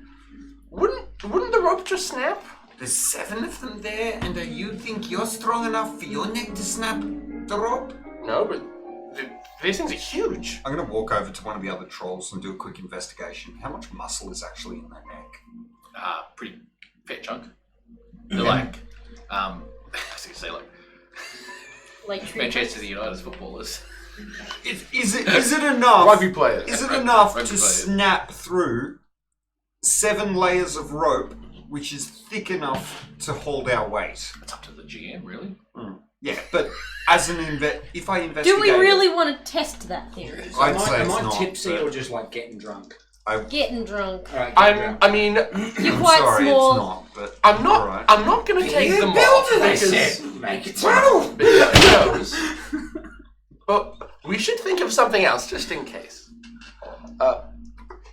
wouldn't the rope just snap? There's 7 of them there, and you think you're strong enough for your neck to snap the rope? No, but these things are huge. I'm going to walk over to one of the other trolls and do a quick investigation. How much muscle is actually in that neck? Pretty fair chunk. They're like, I was gonna say like Like Manchester United's footballers. Is it enough? Rugby players. Is it enough Rugby to players. snap through 7 layers of rope, which is thick enough to hold our weight? It's up to the GM, really. Yeah, but as an if I investigate, Do we really want to test that theory? So I'd am say I it's not, tipsy but- or just like getting drunk? Getting drunk. Alright, I mean, You're I'm quite sorry, small. it's not. But I'm not. Alright. I'm not gonna take them off builder, they because said. Make it because who knows. But we should think of something else just in case.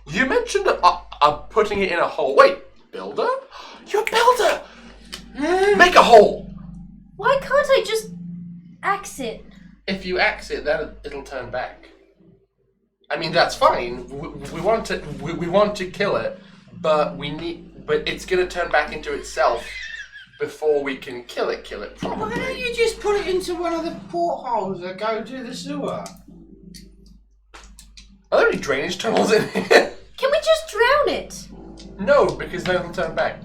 You mentioned putting it in a hole. Wait, builder? You're a builder. Make a hole. Why can't I just axe it? If you axe it, then it'll turn back. I mean, that's fine. We want to kill it, but it's gonna turn back into itself before we can kill it Why properly. don't you just put it into one of the portholes that go to the sewer? Are there any drainage tunnels in here? Can we just drown it? No, because then it'll turn back.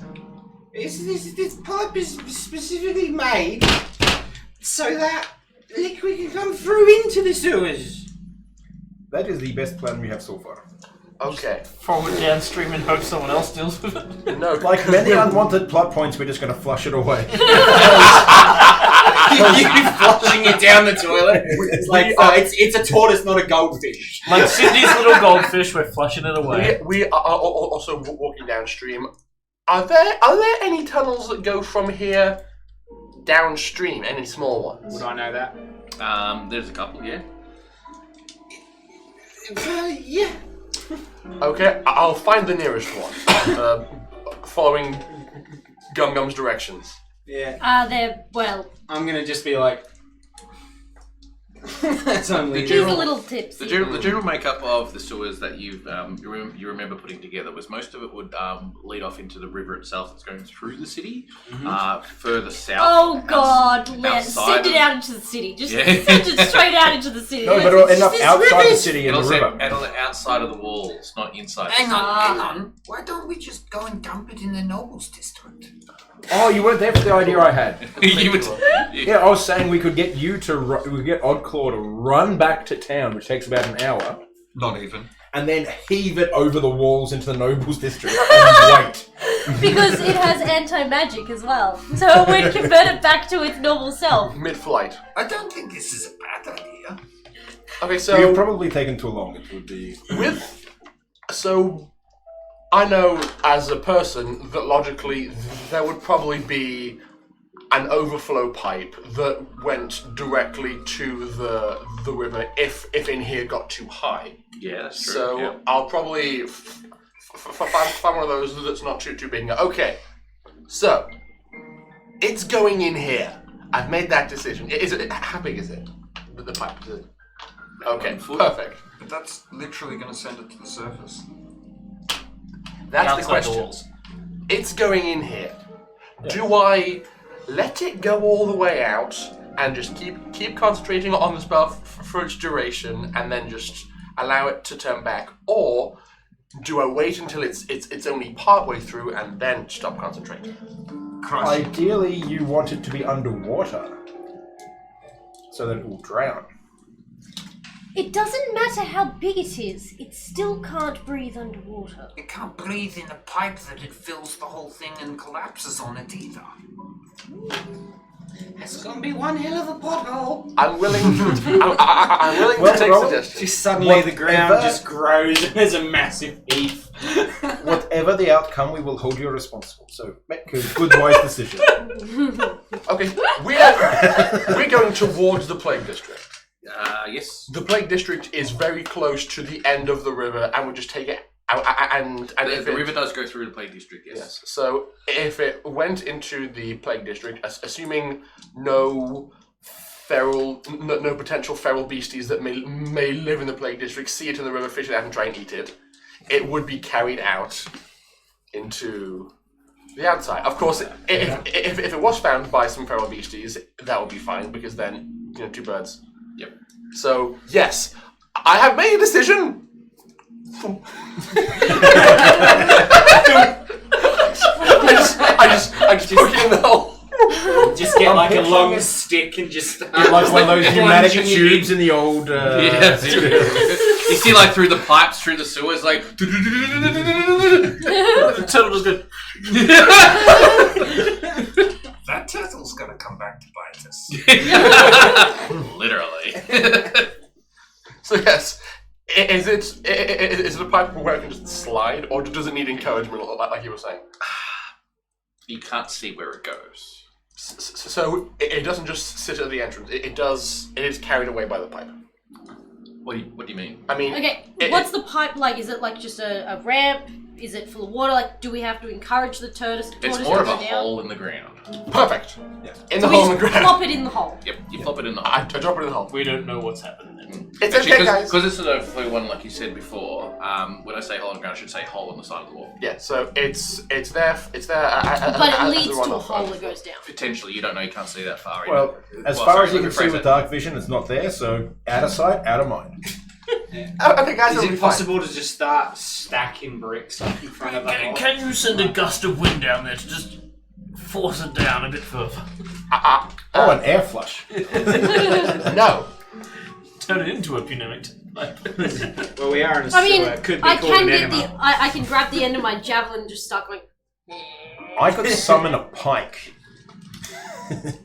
This pipe is specifically made so that liquid can come through into the sewers. That is the best plan we have so far. Okay. Throw it downstream and hope someone else deals with it. No, Like many unwanted plot points, we're just going to flush it away. You flushing it down the toilet. It's like it's a tortoise, not a goldfish. Like Sydney's little goldfish, we're flushing it away. we are also walking downstream. Are there any tunnels that go from here downstream? Any small ones? Would I know that? There's a couple, yeah. Yeah. Okay, I'll find the nearest one. Following Gum-Gum's directions. Yeah. They're, well, I'm gonna just be like. That's only. here's a little tips. The general makeup of the sewers that you remember putting together was most of it would lead off into the river itself that's going through the city. Further south. Oh God, outside send it of- out into the city. Just send it straight out into the city. No, but it'll end up This outside the river's- city in And the also river. and on the outside of the walls, not inside. Hang on. Why don't we just go and dump it in the Nobles District? Oh, you weren't there for the idea I had. You would, Yeah, I was saying we could get you to we could get Oddclaw to run back to town, which takes about an hour, Not even. and then heave it over the walls into the Nobles District and wait. Because it has anti-magic as well. So it would convert it back to its normal self. Mid-flight. I don't think this is a bad idea. Okay, We've so probably taken too long. It would be. I know as a person that logically there would probably be an overflow pipe that went directly to the river if in here got too high. yeah, that's true. So yeah. I'll probably find one of those that's not too big. Okay, so it's going in here. I've made that decision. Is it? How big is it? The pipe is it? Okay, 1 foot. perfect. But that's literally going to send it to the surface. That's the Outside question. walls. It's going in here. Do I let it go all the way out and just keep concentrating on the spell for its duration and then just allow it to turn back, or do I wait until it's only partway through and then stop concentrating? Christ. Ideally, you want it to be underwater, so that it will drown. It doesn't matter how big it is, it still can't breathe underwater. It can't breathe in a pipe that it fills the whole thing and collapses on it either. It's gonna be one hell of a pothole. I'm willing I'm willing Well, to take Roland, suggestions. Just suddenly the ground Whatever. just grows and there's a massive heath. Whatever the outcome, we will hold you responsible. So make a good, wise decision. Okay, we're going towards the Plague District. Yes. The Plague District is very close to the end of the river, and we'll just take it out. And if The it, river does go through the Plague District, yes. yes. So if it went into the Plague District, assuming no potential feral beasties that may live in the Plague District see it in the river, fish it out, and try and eat it, it would be carried out into the outside. Of course, if it was found by some feral beasties, that would be fine, because then, two birds. Yep. So, yes, I have made a decision. I just poke it in the hole. Just get like a picturing long it. stick and just Like one of those pneumatic plunging tubes in the old. Yeah. You see, like through the pipes, through the sewers, like. The turtle was good. That turtle's going to come back to bite us. Literally. So yes, is it a pipe where it can just slide, or does it need encouragement, like you were saying? You can't see where it goes. So it doesn't just sit at the entrance. It is carried away by the pipe. What do you mean? I mean, Okay, what's the pipe like? Is it like just a ramp? Is it full of water? Like, do we have to encourage the tortoise It's to more go of a down? hole in the ground. Perfect. Yeah. In So the we hole in the just ground. plop it in the hole. Yep, you flop it in the I hole. drop it in the hole. We don't know what's happening then. It's okay, guys. Because it's an overflow one, like you said before. When I say hole in the ground, I should say hole on the side of the wall. Yeah, so it's there. But it leads to a hole that goes down. Potentially, you don't know. You can't see that far. Well, as far as you can see with dark vision, it's not there. So out of sight, out of mind. Okay, guys, Is it'll it be fine. possible to just start stacking bricks up in front of the hole? Can you send a gust of wind down there to just force it down a bit further? An air flush. No. Turn it into a pneumatic. Well, we are in a sewer. I mean, It could be I called can an get enema. I can grab the end of my javelin and just start going. I could summon a pike.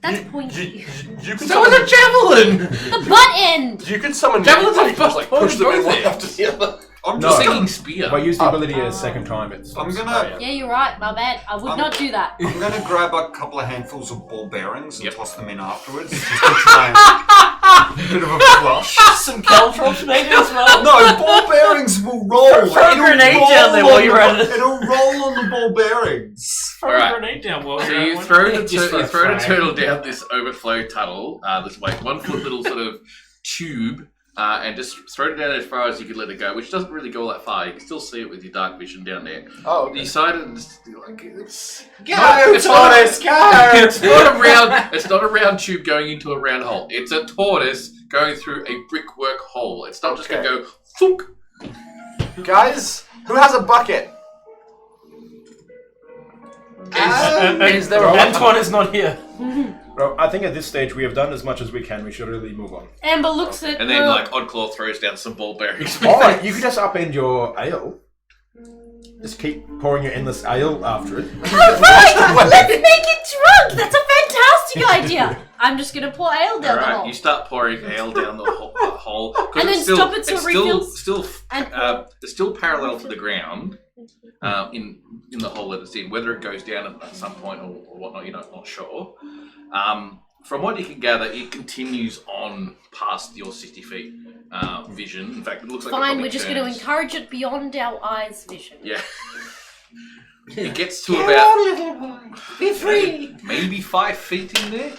That's pointy. You can That was a javelin! The butt end! You can summon Javelins many are just like push them in one after the other. I'm No. just Singing spear. If I use the ability a second time, it's. I'm gonna Yeah, you're right. My bad. I would not do that. I'm gonna grab a couple of handfuls of ball bearings and Yep. toss them in afterwards, just to try and bit of a flush. Some caltrops maybe as well. No, ball bearings will roll. Throw a It'll grenade roll down there on while you're the- at it. It'll roll on the ball bearings. Throw Alright. a grenade down while So you're you at throw one. the Just for a frame. turtle down this overflow tunnel, this like 1 foot little sort of tube, and just throw it down as far as you can let it go, which doesn't really go that far. You can still see it with your dark vision down there. Oh, You decided like it's Go, it's not- tortoise, go! it's not a round. It's not a round tube going into a round hole. It's a tortoise going through a brickwork hole. It's not just going to go thunk. guys, who has a bucket? Is there a Antoine is not here. Well, I think at this stage we have done as much as we can. We should really move on. Amber looks at And then her. like Oddclaw throws down some ball bearings. Or you could just upend your ale. Just keep pouring your endless ale after it. Oh, right! Let's make it drunk! That's a fantastic idea! I'm just gonna pour ale down the Alright, hole. you start pouring ale down the hole. 'Cause And it's then stop it so it's it refills? it's still parallel to the ground in the hole that it's in. Whether it goes down at some point or whatnot, you're not sure. From what you can gather, it continues on past your 60 feet vision. In fact, it looks like it Fine, probably we're just gonna turns. encourage it beyond our eyes' vision. Yeah. It gets to about little boy. Be free. maybe 5 feet in there.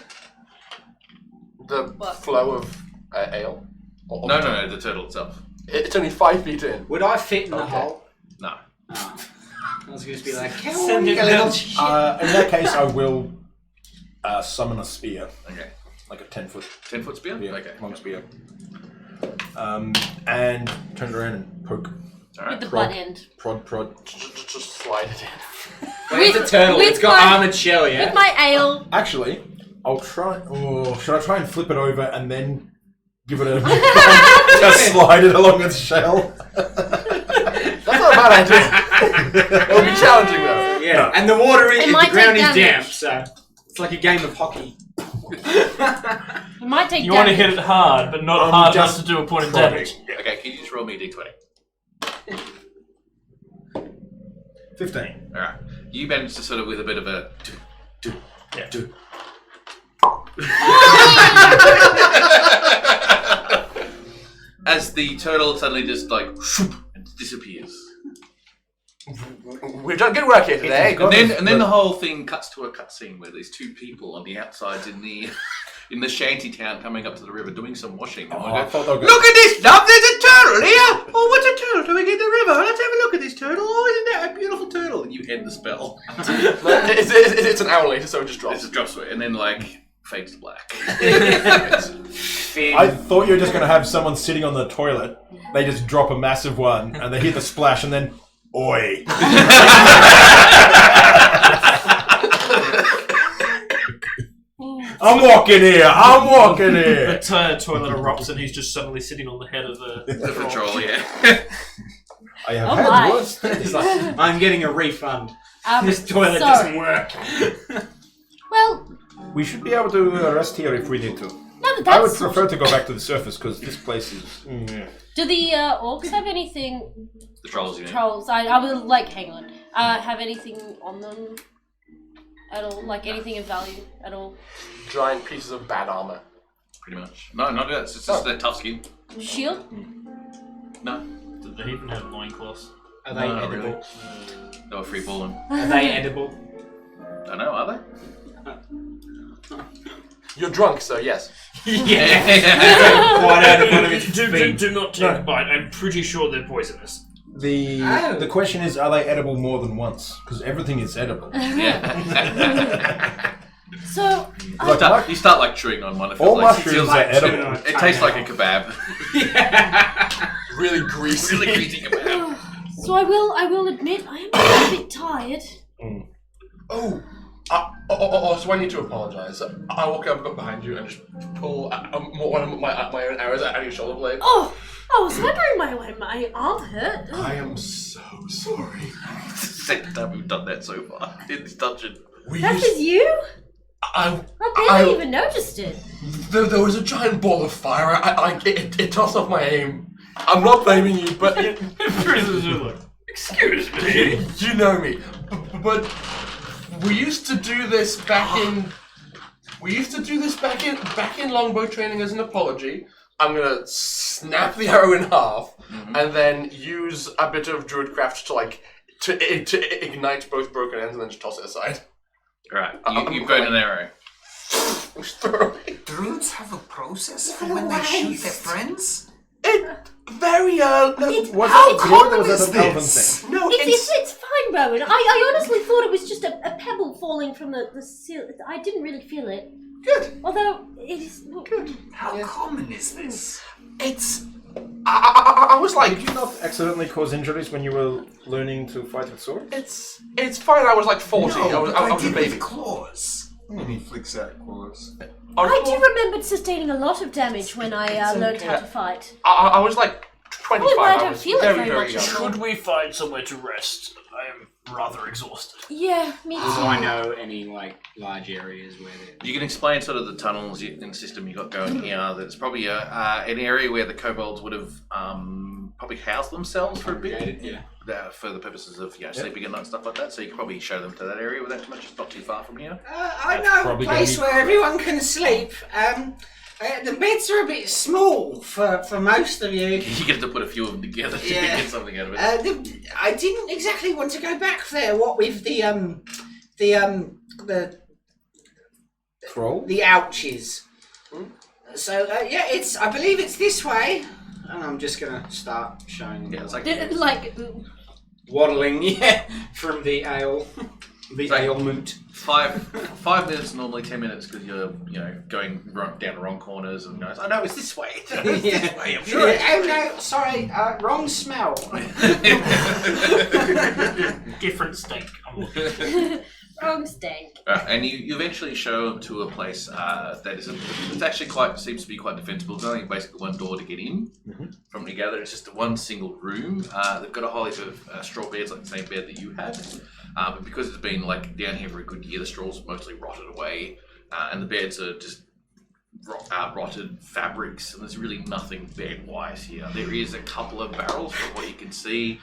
the What? flow of ale? Or- No, the turtle itself. It's only 5 feet in. Would I fit in the Okay. hole? No. Oh. I was going to be like, come Send on, it you little down. shit. In that case, I will summon a spear, Okay. like a 10-foot 10-foot spear? Okay. long spear, and turn it around and poke, Alright. With the butt end. prod. Just slide it in. Wait, it's a turtle. with It's got my- armored shell, yeah? With my ale. Actually, I'll try. Oh, should I try and flip it over and then give it a just slide it along its shell? That's not a bad idea. It'll be challenging though. Yeah, No. and the water is, It the might ground take is damp, damage. so it's like a game of hockey. It might take You want to damage. hit it hard, but not I'm hard enough just to do a point of prodding. damage. Okay, can you just roll me a d20? 15. Alright. You managed to sort of with a bit of a as the turtle suddenly just like shoop, and disappears. We've done good work here today. And then the whole thing cuts to a cutscene where there's two people on the outside in the in the shanty town coming up to the river doing some washing. And Oh, one I goes, thought they were look at this stuff, there's a turtle here! Oh, what's a turtle doing in the river? Let's have a look at this turtle. Oh, isn't that a beautiful turtle? And you end the spell. It's an hour later, so it just It drops. just drops away, and then like fades to black. I thought you were just going to have someone sitting on the toilet. They just drop a massive one, and they hear the splash, and then, oi. I'm walking here. The toilet erupts and he's just suddenly sitting on the head of the The patrol, yeah. I have Oh had my. worse things. It's like, I'm getting a refund. This toilet so- doesn't work. Well, We should be able to rest here if we need to. no, but I would that's. prefer to go back to the surface because this place is. Do the orcs have anything? The trolls, you know. Trolls. I will like. Hang on. Have anything on them at all? Like anything of value at all? Giant pieces of bad armor. Pretty much. No, not that. It's just their tough skin. Shield. No. Did they even have loincloths? Are they No, edible? really. They were free balling. Are they edible? I know, are they? You're drunk, so yes. Yeah. Quite out of one of its feet. Do not take a bite. I'm pretty sure they're poisonous. The question is, are they edible more than once? Because everything is edible. Yeah. So, You start like chewing on one. It feels All like mushrooms are edible. It tastes like a kebab. Really greasy. Really greasy kebab. so I will admit I am a bit tired. So I need to apologise. I walk up behind you and just pull one of my own arrows out of your shoulder blade. Oh, I was wondering my arm hurt. I am so sorry. Second time we've done that so far in this dungeon. That was you? I barely even noticed it. There was a giant ball of fire. It tossed off my aim. I'm not blaming you, but Excuse me. you know me. But we used to do this back in longbow training as an apology. I'm gonna snap the arrow in half and then use a bit of druidcraft to ignite both broken ends and then just toss it aside. Right, you've got an arrow. Druids have a process for when they shoot their friends? Very early. How common is this? No, It's fine, Rowan. I honestly thought it was just a pebble falling from the ceiling. I didn't really feel it. Good. Although it is Good. How common is this? It's. I was like. Did you not accidentally cause injuries when you were learning to fight with swords? It's fine. I was like 40. I was a did baby. with claws. And he flicks out claws. I do remember sustaining a lot of damage when I learned how to fight. I was like 25. Probably why I I don't was feel it very, very very much young. anymore. Should we find somewhere to rest? I am rather exhausted. Yeah, me too. Do I know any large areas where they're... You can explain sort of the tunnels and system you got going here. That it's probably an area where the kobolds would have probably housed themselves for a bit. Yeah. For the purposes of sleeping at night and stuff like that. So you can probably show them to that area without too much. It's not too far from here. I know a probably place gonna be- where everyone can sleep. The beds are a bit small for most of you. You get to put a few of them together to Yeah. get something out of it. I didn't exactly want to go back there. What with the Troll? the ouches. So I believe it's this way. And I'm just gonna start showing them. Yeah, it's like Waddling, from the ale. The Right. ailment. 5 minutes, normally 10 minutes, because you're going down the wrong corners and goes, oh no, it's this way. It's this way. I'm sure. Oh no, sorry, wrong smell. Different stink. Wrong stank. And you eventually show them to a place that is it's actually seems to be quite defensible. There's only basically one door to get in. From what you gather, it's just one single room. They've got a whole heap of straw beds, like the same bed that you had. But because it's been down here for a good year, the straw's mostly rotted away, and the beds are just rotted fabrics, and there's really nothing bed-wise here. There is a couple of barrels from what you can see,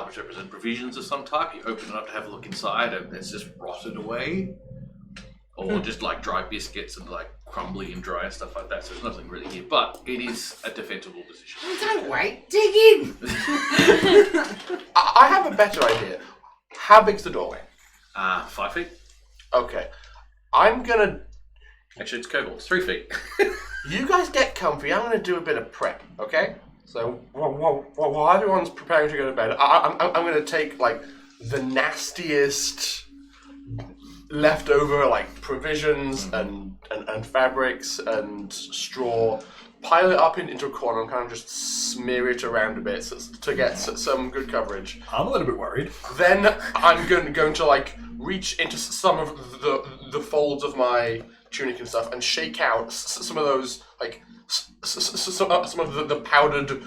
which represent provisions of some type. You open it up to have a look inside, and it's just rotted away. Or just dry biscuits and crumbly and dry and stuff like that, so there's nothing really here. But it is a defensible position. Don't wait, dig in. I have a better idea. How big's the doorway? 5 feet. Okay. I'm gonna... Actually, it's kobolds. 3 feet. You guys get comfy. I'm gonna do a bit of prep, okay? So while everyone's preparing to go to bed, I'm gonna take the nastiest leftover provisions and fabrics and straw, pile it up into a corner and kind of just smear it around a bit to get some good coverage. I'm a little bit worried. Then I'm going to reach into some of the folds of my tunic and stuff and shake out some of those some of the powdered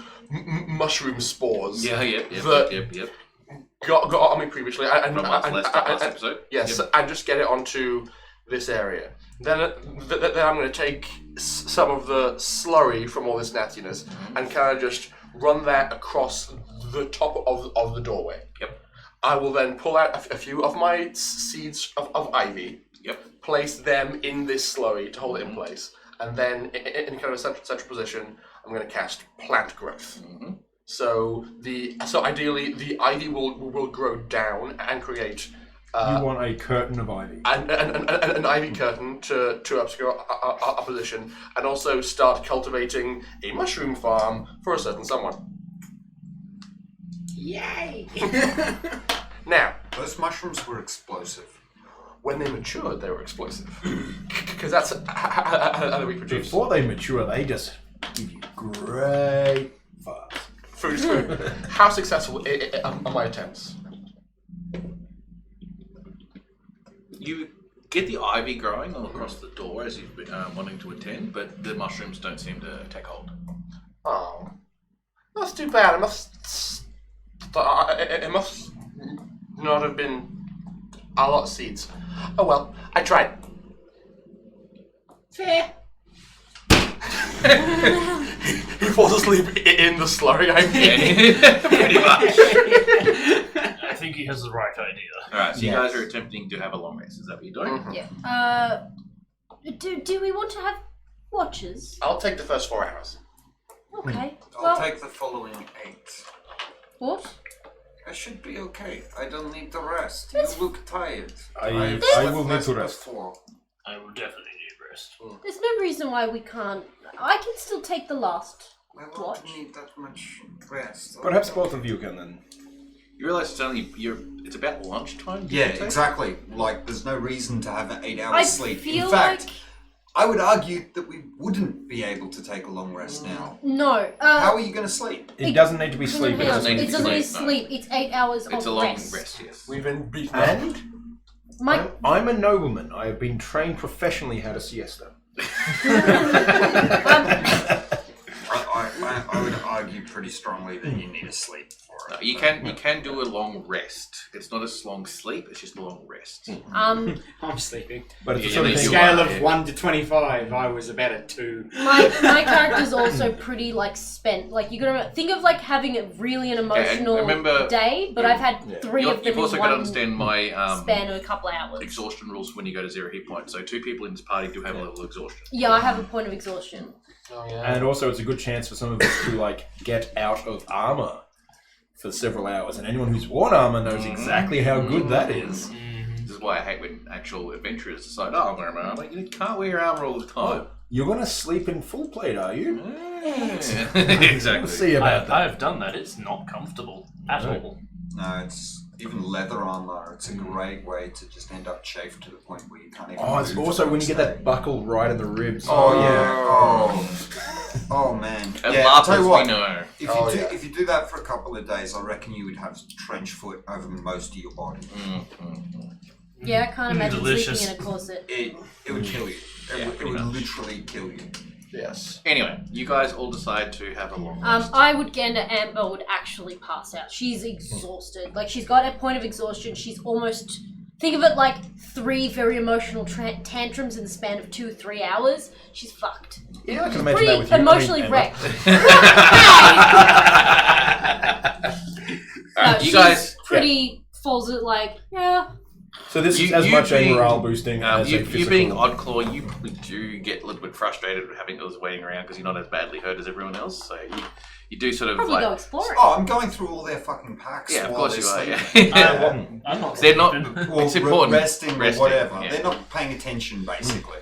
mushroom spores. Yep. Got on me previously. From last episode. Yes, Yep. and just get it onto this area. Then I'm going to take some of the slurry from all this nastiness and kind of just run that across the top of the doorway. Yep. I will then pull out a few of my seeds of ivy. Yep. Place them in this slurry to hold it in place, and then in kind of a central position, I'm going to cast plant growth. So ideally the ivy will grow down and create You want a curtain of ivy. an ivy curtain to obscure opposition, and also start cultivating a mushroom farm for a certain someone. Yay! Now, Those mushrooms were explosive. when they matured, they were explosive. Because that's how they reproduce. Before they mature, they just give you great farts. Food is food. How successful are my attempts? You get the ivy growing all across the door as you've been wanting to attend, but the mushrooms don't seem to take hold. Oh, that's too bad. It must not have been a lot of seeds. Oh well, I tried. Fair. He falls asleep in the slurry. I mean, Pretty much. I think he has the right idea. Alright, so you guys are attempting to have a long rest. Is that what you're doing? Yeah. Do we want to have watches? I'll take the first 4 hours. Okay. I'll Well, take the following 8. what? I should be okay. I don't need the rest. That's- You look tired. I slept will need less to rest. before. I will definitely need rest. There's no reason why we can't. I can still take the last. I won't Watch. need that much rest. Perhaps both of you can then. You realise it's about lunchtime? Yeah, give or take? exactly. Like, there's no reason to have an 8 hours I sleep. feel In fact, like I would argue that we wouldn't be able to take a long rest now. no. How are you going to sleep? It doesn't need to be sleep. It Hang on, just needs it to doesn't be need sleep. sleep. It's 8 hours It's of a long rest. rest, yes. We've been beaten up. And My I'm a nobleman. I have been trained professionally how to siesta. I would argue pretty strongly that you need to sleep for No, it. you can do a long rest. It's not a long sleep, it's just a long rest. I'm sleeping. But it's Yeah, the sort of you thing. Scale are, of yeah. 1 to 25, I was about a 2. my character's also pretty like spent. Like you're gonna think of like having a really an emotional remember- day, but I've had Yeah. 3 of them You've also in got to one understand my span of a couple of hours. exhaustion rules when you go to 0 hit points. So 2 people in this party do have a level of exhaustion. Yeah, I have a point of exhaustion. Oh yeah. And also, it's a good chance for some of us to like get out of armor for several hours. And anyone who's worn armor knows exactly how good that is. This is why I hate when actual adventurers decide, oh, I'm wearing my armor. You can't wear armor all the time. You're gonna sleep in full plate, are you? Exactly. We'll see about that. I have done that. It's not comfortable at all. No, it's even leather armor. It's a great way to just end up chafed to the point where you can't even. Oh, it's move also the when you next get that day. buckle right in the ribs. Oh yeah. Oh man. And Yeah, I'll tell laughers you what. we know. If you do that for a couple of days, I reckon you would have trench foot over most of your body. Yeah, I can't imagine Delicious. sleeping in a corset. It would kill you. Yeah, It pretty would much. literally kill you. Yes. Anyway, you guys all decide to have a long rest. I would gander Amber would actually pass out. She's exhausted. Like she's got a point of exhaustion. She's almost think of it like 3 very emotional tantrums in the span of 2-3 hours. She's fucked. Yeah, I can imagine that Pretty with you. emotionally Emma. wrecked. Alright, she's you guys. pretty falls at like yeah. So this is You- as you much being- a morale boosting as a You physical. being Oddclaw, you probably do get a little bit frustrated with having those waiting around because you're not as badly hurt as everyone else. So you do sort of Probably like. go exploring. Oh, I'm going through all their fucking packs. Yeah, of while course you they're are. sleeping. Yeah. I'm not They're not- sleeping. Or It's important. resting, Resting, or whatever. yeah. They're not paying attention, basically.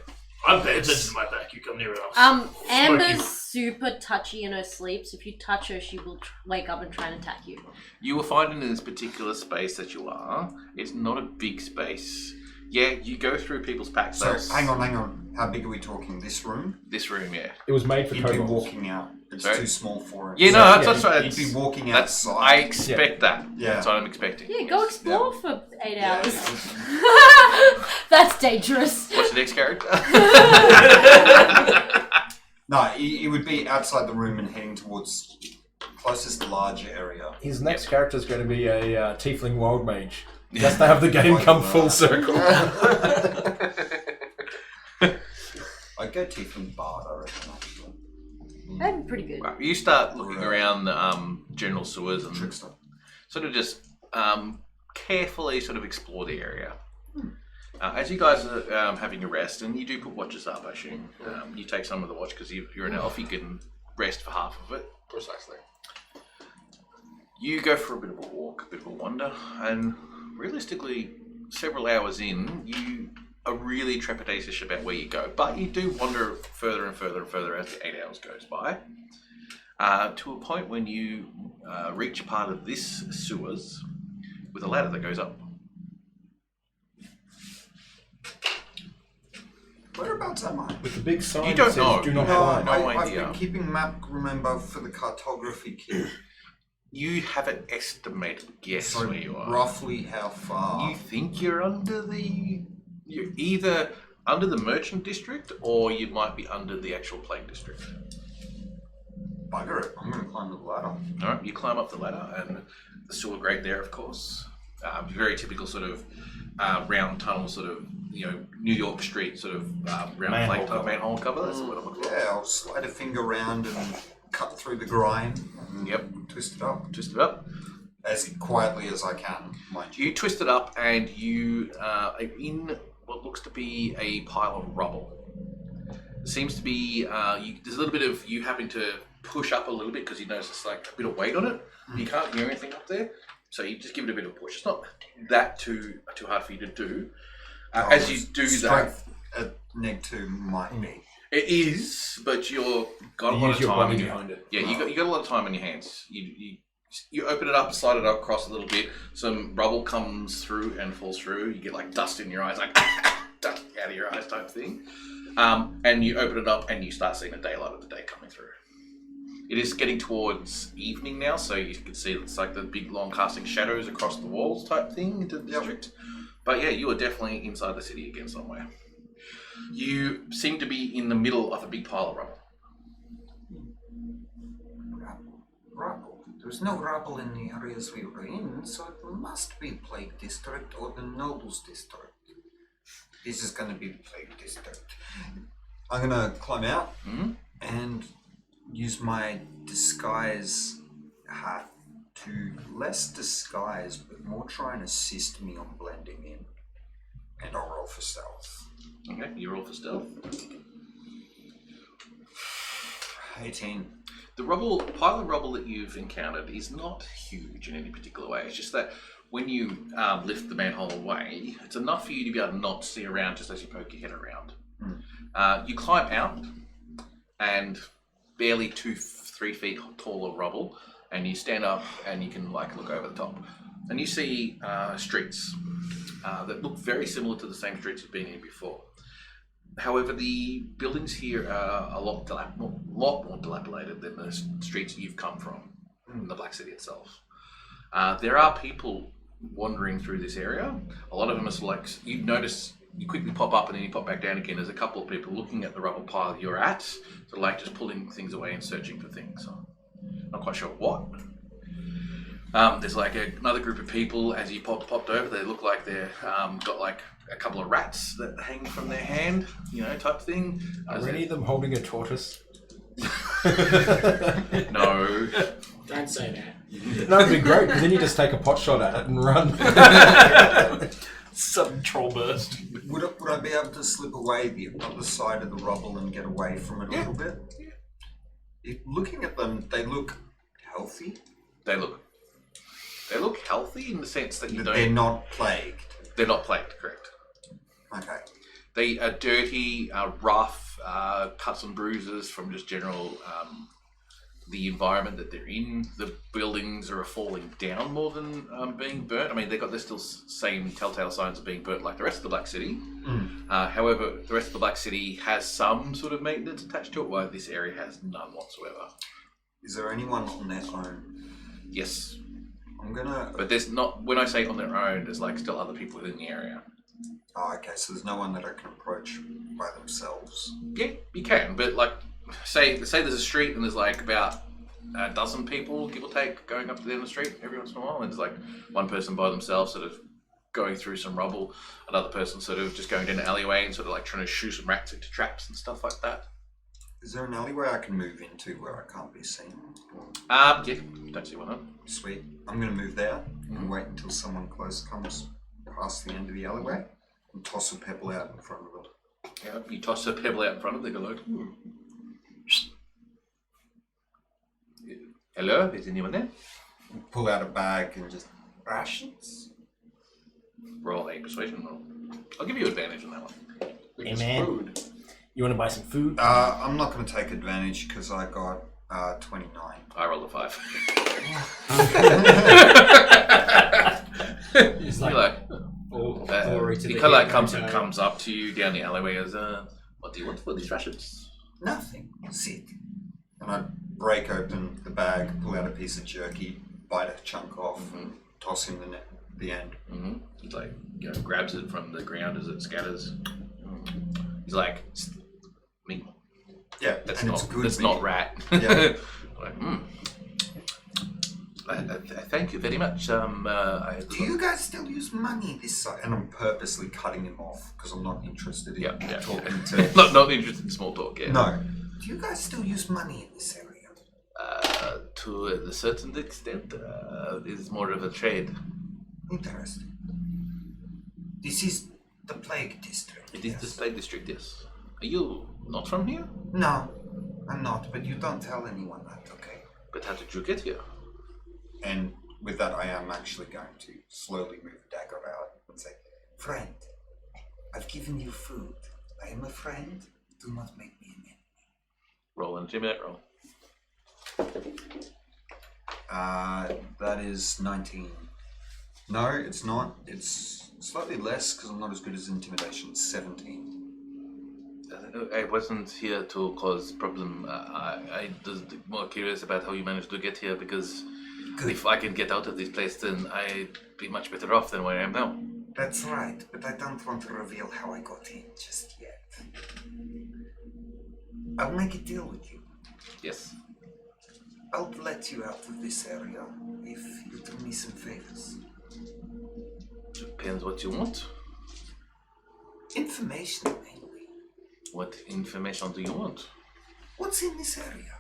I'm paying attention to my back. You come near enough. Amber's super touchy in her sleep, so if you touch her, she will wake up and try and attack you. You will find in this particular space that you are, it's not a big space. Yeah, you go through people's packs. So, That's hang on. How big are we talking? This room? This room, yeah. It was made for You'd be kobolds. walking out. It's Sorry? too small for it. Yeah, no, yeah, that's right. You'd be walking That's outside. I expect that. Yeah. That's what I'm expecting. Yeah, go Yes. explore for 8 Yeah. hours. That's dangerous. What's the next character? No, he would be outside the room and heading towards closest larger area. His next character is going to be a tiefling wild mage. Just to have the game come full circle. I'd go Tiefling Bard, I reckon, actually. I'm pretty good. Right, you start looking around the general sewers and Trickster. sort of just carefully sort of explore the area. As you guys are having a rest, and you do put watches up, I assume. You take some of the watch because you're an elf, you can rest for half of it. Precisely. You go for a bit of a walk, a bit of a wander, and realistically, several hours in, you are really trepidatious about where you go, but you do wander further and further and further as the 8 hours goes by, to a point when you reach a part of this sewers with a ladder that goes up. Whereabouts am I? With the big sign You don't that says, know. do not No, climb. no I've idea. been keeping map, remember, for the cartography kit. You have an estimated guess So where you are. roughly how far? You think you're either under the merchant district or you might be under the actual plague district. Bugger it, I'm going to climb the ladder. Alright, you climb up the ladder and the sewer grate there, of course. Very typical sort of round tunnel, sort of, New York Street sort of round Manhole plate type cover. manhole cover. That's what I'm looking for. Yeah, I'll slide a finger around and cut through the grime. And Yep. Twist it up. Twist it up. As quietly as I can, mind you. You twist it up and you are in what looks to be a pile of rubble. It seems to be, there's a little bit of you having to push up a little bit because you notice it's like a bit of weight on it. You can't hear anything up there, so you just give it a bit of a push. It's not that too hard for you to do. As you do that, Strength at neg 2 might be. it is, but you're got a You lot use of your time. body in your- behind it. Yeah, you got a lot of time on your hands. You open it up, slide it across a little bit. Some rubble comes through and falls through. You get like dust in your eyes, like dust out of your eyes type thing. And you open it up and you start seeing the daylight of the day coming through. It is getting towards evening now, so you can see it's like the big long casting shadows across the walls type thing into the district. But yeah, you are definitely inside the city again somewhere. You seem to be in the middle of a big pile of rubble. Rubble. There's no rubble in the areas we were in, so it must be Plague District or the Nobles District. This is going to be the Plague District. I'm going to climb out and use my disguise hat to less disguise, but more try and assist me on blending in. And I'll roll for stealth. Okay, you roll for stealth. 18. The pile of rubble that you've encountered is not huge in any particular way. It's just that when you lift the manhole away, it's enough for you to be able to not see around just as you poke your head around. You climb out, and barely 2-3 feet tall of rubble, and you stand up and you can look over the top, and you see streets that look very similar to the same streets you've been in before. However, the buildings here are a lot more dilapidated than the streets you've come from in the Black City itself. There are people wandering through this area. A lot of them are sort of you notice, you quickly pop up and then you pop back down again. There's a couple of people looking at the rubble pile you're at, so just pulling things away and searching for things. Not quite sure what. There's another group of people as you popped over. They look like they're got a couple of rats that hang from their hand, type thing. Are any of them holding a tortoise? No. Don't say that. No, it'd be great, because then you just take a pot shot at it and run. Sudden troll burst. Would I be able to slip away the other side of the rubble and get away from it a little bit? Looking at them, they look healthy. They look healthy in the sense that They're not plagued. They're not plagued, correct. Okay. They are dirty, rough, cuts and bruises from just general the environment that they're in. The buildings are falling down more than being burnt. I mean, they're still same telltale signs of being burnt like the rest of the Black City. However, the rest of the Black City has some sort of maintenance attached to it, while this area has none whatsoever. Is there anyone on their own? Yes. But there's not, when I say on their own, there's still other people within the area. Oh, okay, so there's no one that I can approach by themselves. Yeah, you can, but say there's a street and there's about a dozen people, give or take, going up to the end of the street every once in a while, and there's one person by themselves sort of going through some rubble, another person sort of just going down the alleyway and sort of trying to shoo some rats into traps and stuff like that. Is there an alleyway I can move into where I can't be seen? Yeah, don't see one of them. Sweet. I'm going to move there and wait until someone close comes past the end of the alleyway and toss a pebble out in front of them. Yeah, you toss a pebble out in front of them, they go Hello, is anyone there? pull out a bag and just rations. Roll a persuasion roll. I'll give you advantage on that one. Hey man, you want to buy some food? I'm not going to take advantage because I got 29. I rolled a 5. It's You're like, like, glory to he the kind of like hero. comes up to you down the alleyway as, what do you want for these rations? Nothing. Sit. And I break open the bag, pull out a piece of jerky, bite a chunk off, and toss him the end. Mm-hmm. He like, grabs it from the ground as it scatters. He's like, meat. Yeah, That's and not. it's good That's meat. not rat. Yeah. Like, thank you very much. Do you guys still use money this side? And I'm purposely cutting him off because I'm not interested in talking to. not interested in small talk. Yeah. No. Do you guys still use money in this area? To a certain extent, it's more of a trade. Interesting. This is the plague district. It is the Plague District, yes. Are you not from here? No, I'm not, but you don't tell anyone that, okay? But how did you get here? And with that, I am actually going to slowly move the dagger out and say, friend, I've given you food. I am a friend. Do not make me an enemy. Roll an intimidate roll. That is 19. No, it's not. It's slightly less because I'm not as good as intimidation. 17. I wasn't here to cause problem. I was more curious about how you managed to get here because if I can get out of this place, then I'd be much better off than where I am now. That's right, but I don't want to reveal how I got in just yet. I'll make a deal with you. Yes. I'll let you out of this area if you do me some favors. Depends what you want. Information, mainly. What information do you want? What's in this area?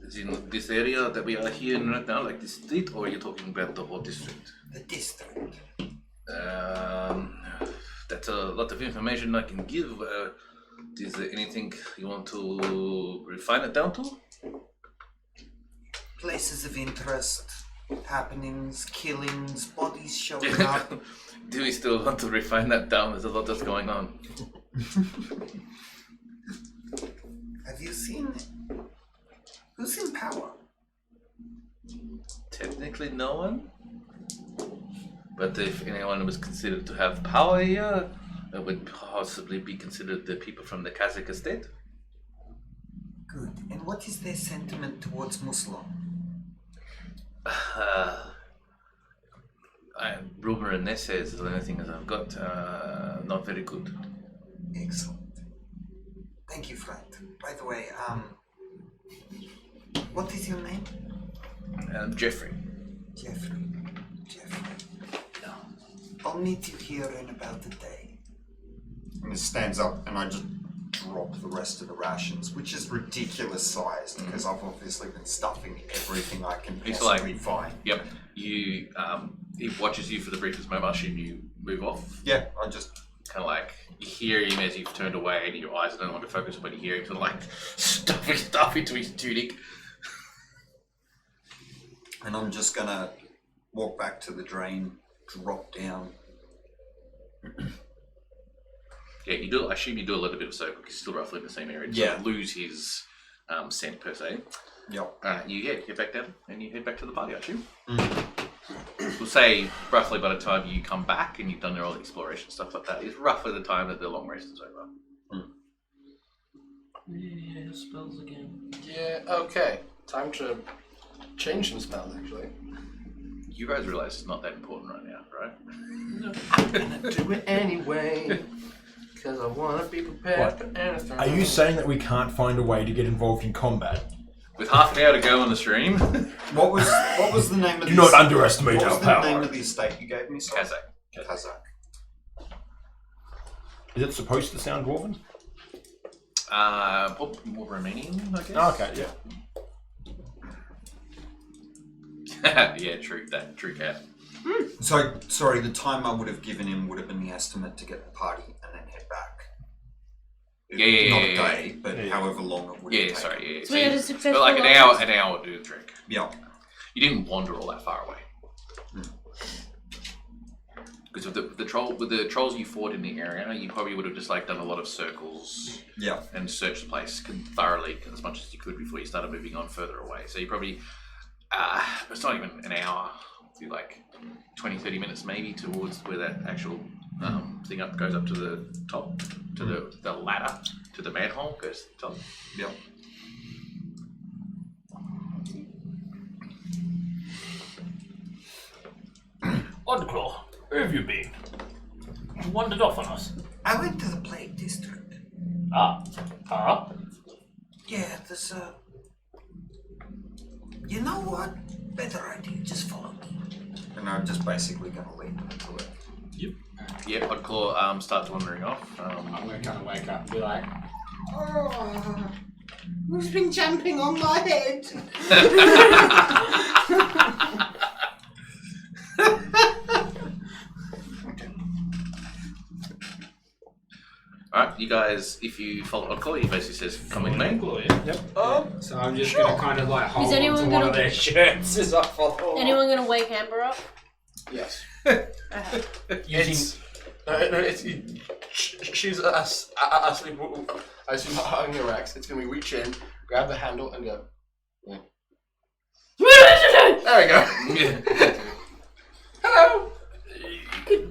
Is in this area that we are here in right now, like the street, or are you talking about the whole district? The district. That's a lot of information I can give. Is there anything you want to refine it down to? Places of interest, happenings, killings, bodies showing up. Do we still want to refine that down? There's a lot that's going on. Have you seen who's in power? Technically no one. But if anyone was considered to have power here, it would possibly be considered the people from the Kazakh estate. Good. And what is their sentiment towards Muslim? Rumor and essays is the only thing that I've got. Not very good. Excellent. Thank you, friend. By the way, what is your name? Jeffrey. Jeffrey. I'll meet you here in about a day. And he stands up and I just drop the rest of the rations, which is ridiculous sized because I've obviously been stuffing everything I can possibly find. Yep. You he watches you for the briefest moment and you move off. Yeah, I just kind of like you hear him as you've turned away and your eyes don't want to focus, but you hear him sort of like stuff into his tunic. And I'm just gonna walk back to the drain, drop down. Yeah, you do. I assume you do a little bit of soak because you're still roughly in the same area. Yeah. So lose his scent per se. Yep. You head back down and you head back to the party, I assume. We'll say roughly by the time you come back and you've done your old exploration stuff like that is roughly the time that the long rest is over. Yeah, spells again. Yeah, okay. Time to change some spells, actually. You guys realize it's not that important right now, right? I'm gonna do it anyway. Because I want to be prepared for anything. Are you saying that we can't find a way to get involved in combat? With half an hour to go on the stream. What was the name of Do not underestimate our What was the name power. of the estate you gave me? Sorry? Kazakh. Is it supposed to sound dwarven? More Romanian, I guess. Oh, okay, yeah. Yeah, true cat. So, sorry, the time I would have given him would have been the estimate to get the party and then head back. Yeah, Not a yeah, day, but however long it would have taken. Sorry, yeah. So we had a successful But like an hour to do the trick. Yeah. You didn't wander all that far away. Because with the trolls you fought in the area, you probably would have just like done a lot of circles. Yeah. And searched the place thoroughly as much as you could before you started moving on further away. So you probably it's not even an hour. Do like 20-30 minutes maybe towards where that actual thing goes up to the top, to the ladder, to the manhole goes to the top. Yep. Oddclaw, where have you been? You wandered off on us. I went to the Plague District. Ah. Yeah, there's you know what? Better idea, just follow me. And I'm just basically going to lead them into it. Yeah, Oddclaw starts wandering off. I'm gonna kind of wake up and be like, Oh, who's been jumping on my head? Alright, you guys, if you follow Oddclaw, he basically says, come with me. yep. So I'm just gonna kind of like hold on anyone to one of gonna- their shirts as I follow. Anyone gonna wake Amber up? Yes. It's she's asleep. I assume hugging her Rex. It's gonna be reach in, grab the handle, and go. Yeah. There we go. Hello.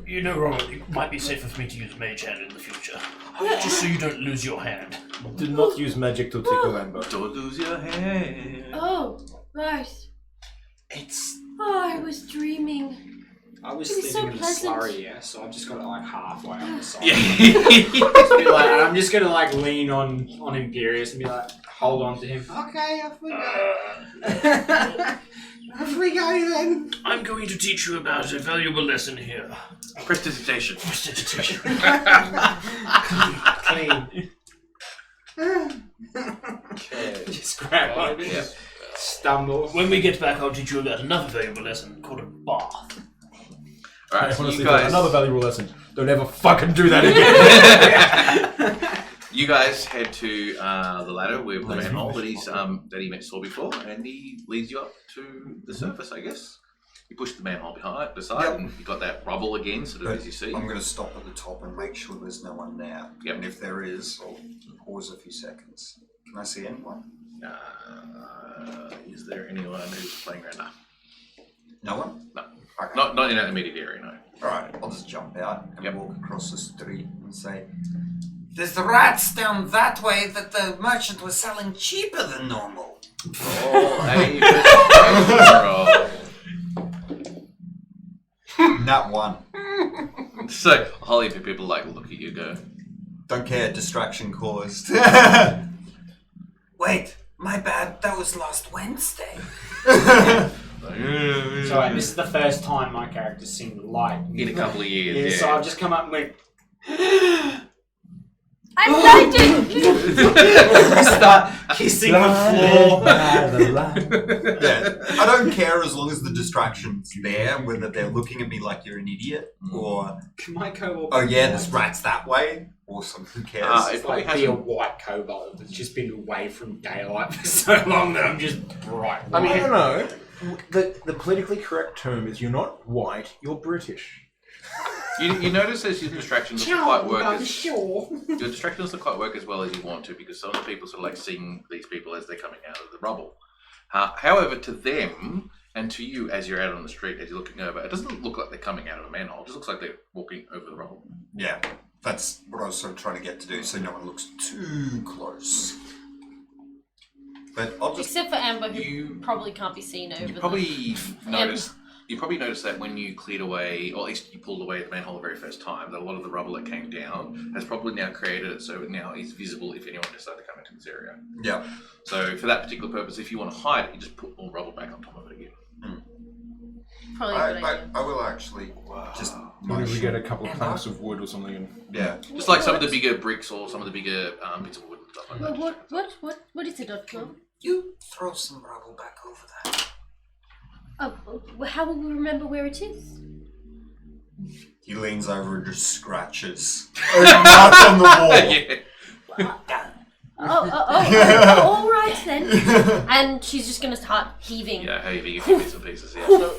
You know, Robert, it might be safer for me to use Mage Hand in the future. Just so you don't lose your hand. Do not use magic to tickle Amber. Don't lose your hand. Oh, right. It's Oh, I was dreaming. I was It was sleeping so in a pleasant. slurry, yeah, so I've just got it like halfway on the side. Yeah. Just be like, and I'm just gonna like lean on Imperius and be like, hold on to him. Okay, off we go. Off we go then. I'm going to teach you about a valuable lesson here. Prestidigitation. Prestidigitation. Clean. Just grab on it. Yeah. Stumble. When we get back, I'll teach you about another valuable lesson called a bath. Alright, so Honestly, you guys, another valuable lesson. Don't ever fucking do that again. you guys head to the ladder with the manhole that he saw before, and he leads you up to the surface, I guess. You push the manhole beside, Yep. and you got that rubble again, sort of But as you see. I'm going to stop at the top and make sure there's no one there. Yep. And if there is, I'll pause a few seconds. Can I see anyone? Is there anyone who's playing right now? No one? No. Okay. Not in that immediate area, no. Alright, I'll just jump out and Yep. walk across the street and say, There's the rats down that way that the merchant was selling cheaper than normal. Roll a Nat 1. roll. So, a whole heap of people like look at you go, Don't care, distraction caused. Wait, my bad, that was last Wednesday. So like, this is the first time my character's seen the light. in a couple of years, Yeah, yeah. so I've just come up and went, I'm lighting! start kissing the floor. Yeah, I don't care as long as the distraction's there, whether they're looking at me like you're an idiot or, Can my kobold oh yeah, there's rats that way. Awesome, who cares? It It's probably like be a hasn't. white kobold that's just been away from daylight for so long that I'm just bright. I mean, I don't know. The politically correct term is you're not white, you're British. You notice as your distraction doesn't quite work I'm as sure. your distraction doesn't quite work as well as you want to, because some of the people sort of like seeing these people as they're coming out of the rubble. However, to them and to you as you're out on the street, as you're looking over, it doesn't look like they're coming out of a manhole. It just looks like they're walking over the rubble. Yeah, that's what I was sort of trying to get to do, so no one looks too close. But I'll just... Except for Amber, who You- probably can't be seen over You probably noticed that when you cleared away, or at least you pulled away the manhole the very first time, that a lot of the rubble that came down has probably now created it so now it's visible if anyone decides to come into this area. Yeah. So for that particular purpose, if you want to hide it, you just put more rubble back on top of it again. Probably a good idea. I will actually just... Maybe we get a couple of planks of wood or something and... Yeah. Just like some of the bigger bricks or some of the bigger bits of wood and stuff like that. What is it, Oddclaw? You throw some rubble back over there. Oh, well, how will we remember where it is? He leans over and just scratches a mark on the wall. Yeah. All right then. And she's just gonna start heaving. Yeah, heaving a few bits and pieces. Yeah.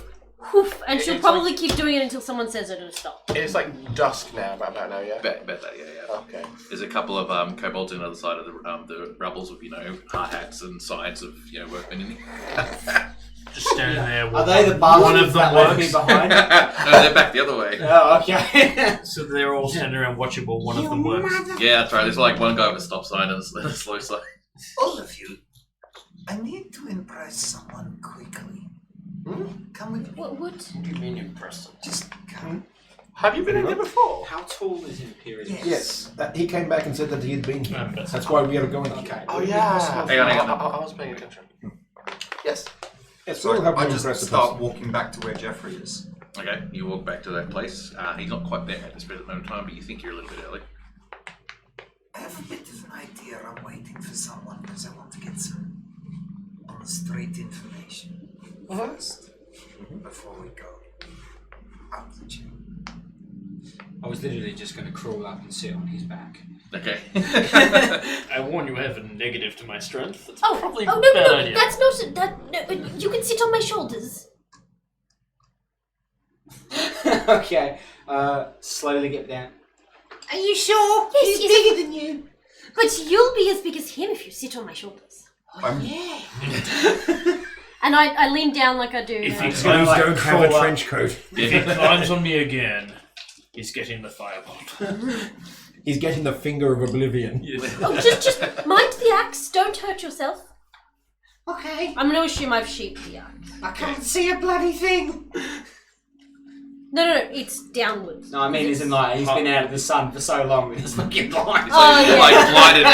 Woof, and she'll It's probably keep doing it until someone says her to stop. It's like dusk now, about now, yeah? Bet that, yeah. Okay. There's a couple of kobolds on the other side of the rubbles with hard hats and signs of workmen in there. Just standing there. Are they the One of bastards them that left me works. behind? No, they're back the other way. Oh, okay. So they're all standing around watching while one of them works. Yeah, that's right. There's like one guy with a stop sign and a slow sign. All of you, I need to impress someone quickly. Come with me. What? What do you mean impressed them? Just come. Have you been in here before? How tall is Imperius? Yes. Yes, he came back and said that he had been here. That's That's why we are going. Okay. Oh, Would it be yeah. possible Hang on, for- hang I was paying attention. Yes. Yes, So we'll have I to just impress the start person. walking back to where Jeffrey is. Okay, you walk back to that place. He's not quite there at this present moment in time, but you think you're a little bit early. I have a bit of an idea. I'm waiting for someone because I want to get some on the street information first before we go up the chain. I was literally just going to crawl up and sit on his back. Okay. I warn you, I have a negative to my strength. That's Oh, probably no, a bad no, idea. that's not that. No, you can sit on my shoulders. Okay. Slowly get down. Are you sure? Yes, He's yes. bigger than you. But you'll be as big as him if you sit on my shoulders. Yeah. And I lean down like I do. If now. he Please climbs, don't have a trench coat. if he climbs on me again, he's getting the firebolt. He's getting the finger of oblivion. Oh, just mind the axe. Don't hurt yourself. Okay. I'm going to assume I've sheathed the axe. I can't see a bloody thing. No, it's downwards. No, I mean, as in like he's been out of the sun for so long that he's looking blind. Oh, yeah. Like blinded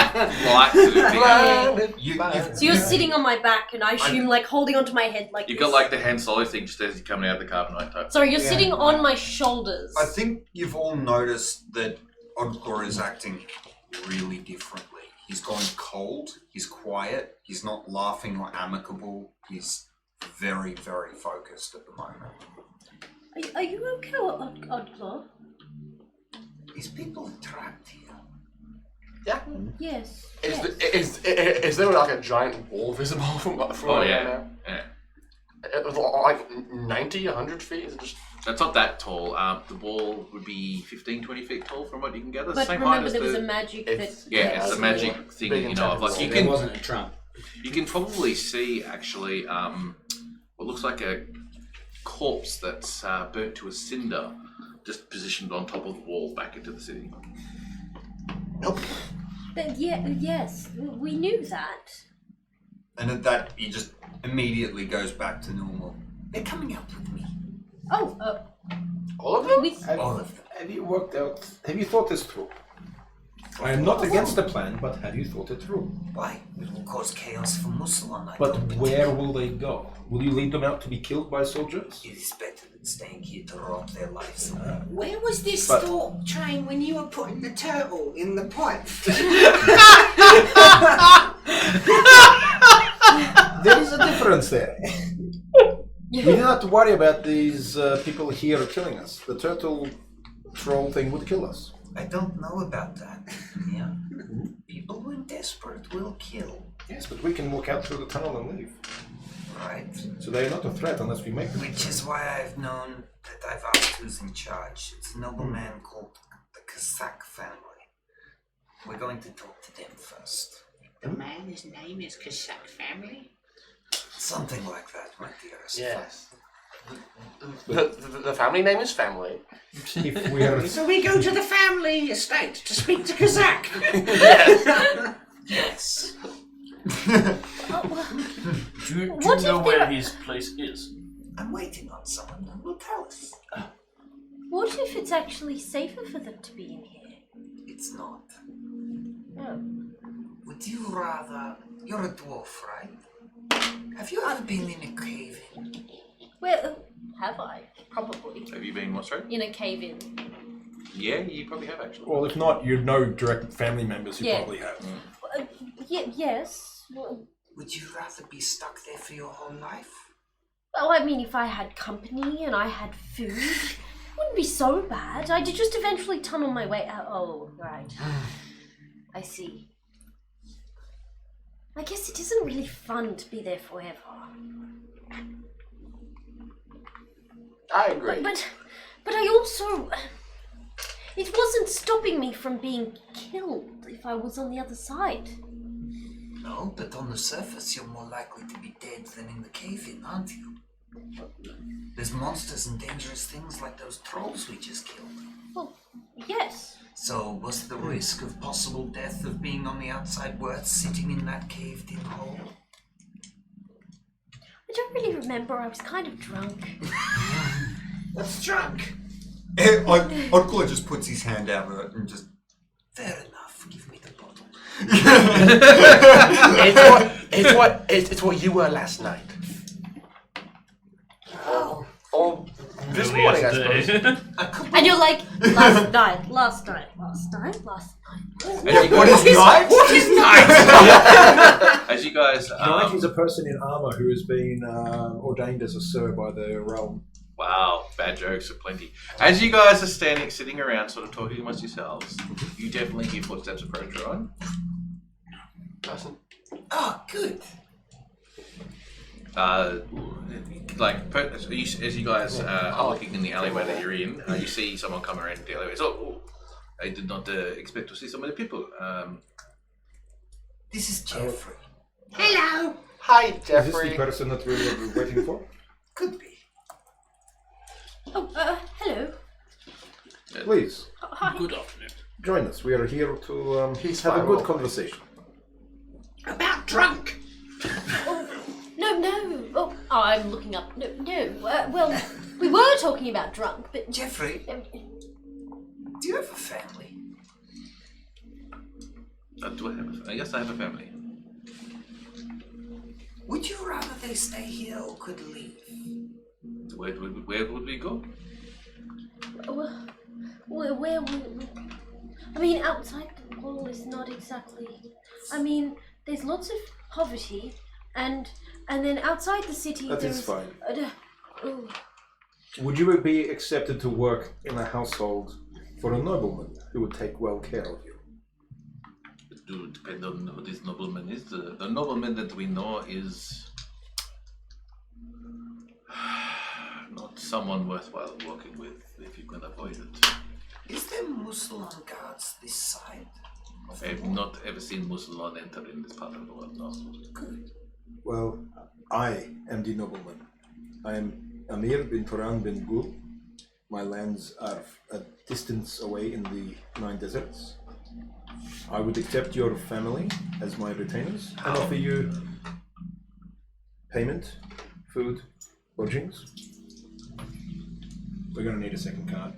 light to the thing. So you're sitting on my back, and I assume like holding onto my head like You've this. got like the hand solo thing just as you're coming out of the carbonite type. Sorry, you're sitting on my shoulders. I think you've all noticed that Odgor is acting really differently. He's gone cold, he's quiet, he's not laughing or amicable, he's very, very focused at the moment. Are you okay, Oddclaw? These people are trapped here. Yeah. Yes. Is there like a giant wall visible from Oh where we are yeah. now? Yeah. Like 90, 100 feet? Is it just... It's not that tall. The wall would be 15, 20 feet tall from what you can gather. But Same height remember, as there was the... a magic It's- that. Yeah, it's a magic thing Big you know of. Like intangible. you There can, wasn't a trump. you can probably see actually what looks like a corpse that's burnt to a cinder, just positioned on top of the wall back into the city. Nope. Yes, we knew that. And at that, he just immediately goes back to normal. They're coming up with me. Oh, All of them? All of them. Have you worked out? Have you thought this through? I am not against the plan, but have you thought it through? Why? It will cause chaos for Muslim. But where will they go? Will you lead them out to be killed by soldiers? It is better than staying here to rob their lives away. Where was this But- thought train when you were putting the turtle in the pipe? There is a difference there. We do not have to worry about these people here killing us. The turtle troll thing would kill us. I don't know about that. Yeah. People when desperate will kill. Yes, but we can walk out through the tunnel and leave. Right. So they are not a threat unless we make them. Which is why I've known that I've asked who's in charge. It's a nobleman called the Kazakh family. We're going to talk to them first. The man's name is Kazakh family? Something like that, my dearest. Yes. The family name is family. If we are So we go to the family estate to speak to Kazakh. Yes. Do you What know if where there- his place is? I'm waiting on someone who will tell us. what if it's actually safer for them to be in here? It's not. Oh. Would you rather... You're a dwarf, right? Have you ever been in a cave? Well, have I? Probably. Have you been what's right? In a cave-in. Yeah, you probably have actually. well, if not, you know direct family members who Yeah. probably have. Yes. Well, Would you rather be stuck there for your whole life? I mean, if I had company and I had food, it wouldn't be so bad. I'd just eventually tunnel my way out. Oh, right. I see. I guess it isn't really fun to be there forever. I agree. But I also... It wasn't stopping me from being killed if I was on the other side. No, but on the surface you're more likely to be dead than in the cave-in, aren't you? There's monsters and dangerous things like those trolls we just killed. Well, yes. So was the risk of possible death of being on the outside worth sitting in that caved-in hole? I don't really remember. I was kind of drunk. What's drunk? Oddglow just puts his hand out and just... Fair enough, give me the bottle. It's what you were last night. Or this Really morning, I yesterday. suppose. And you're like, last night. What is night? What is night? As you guys, Knight is a person in armor who has been ordained as a sir by the realm. wow, bad jokes aplenty. As you guys are sitting around, sort of talking amongst yourselves, you definitely hear footsteps approach, right? Oh, good. As you guys are looking in the alleyway that you're in, you see someone come around the alleyway. So, I did not expect to see so many people. This is Jeffrey. Hello. Hi, Is this Jeffrey. the person that we were waiting for? Could be. Oh, hello. Please, Hi. Good afternoon. join us. We are here to He's have a fine, good well. conversation. About drunk. No. Oh, I'm looking up. No. Well, we were talking about drunk, but... Jeffrey, do you have a family? Do I have? Yes, I have a family. Would you rather they stay here or could leave? Where would we go? Where I mean, outside the wall is not exactly... I mean, there's lots of poverty, and then outside the city That there's... is fine. Oh. Would you be accepted to work in a household for a nobleman who would take well care of you? It would depend on who this nobleman is. The nobleman that we know is not someone worthwhile working with if you can avoid it. Is there Muslim guards this side? I have not ever seen Musulman enter in this part of the world, no. Good. Well, I am the nobleman. I am Amir bin Turan bin Gul. My lands are a distance away in the 9 deserts. I would accept your family as my retainers and offer you payment, food, lodgings. We're going to need a second card.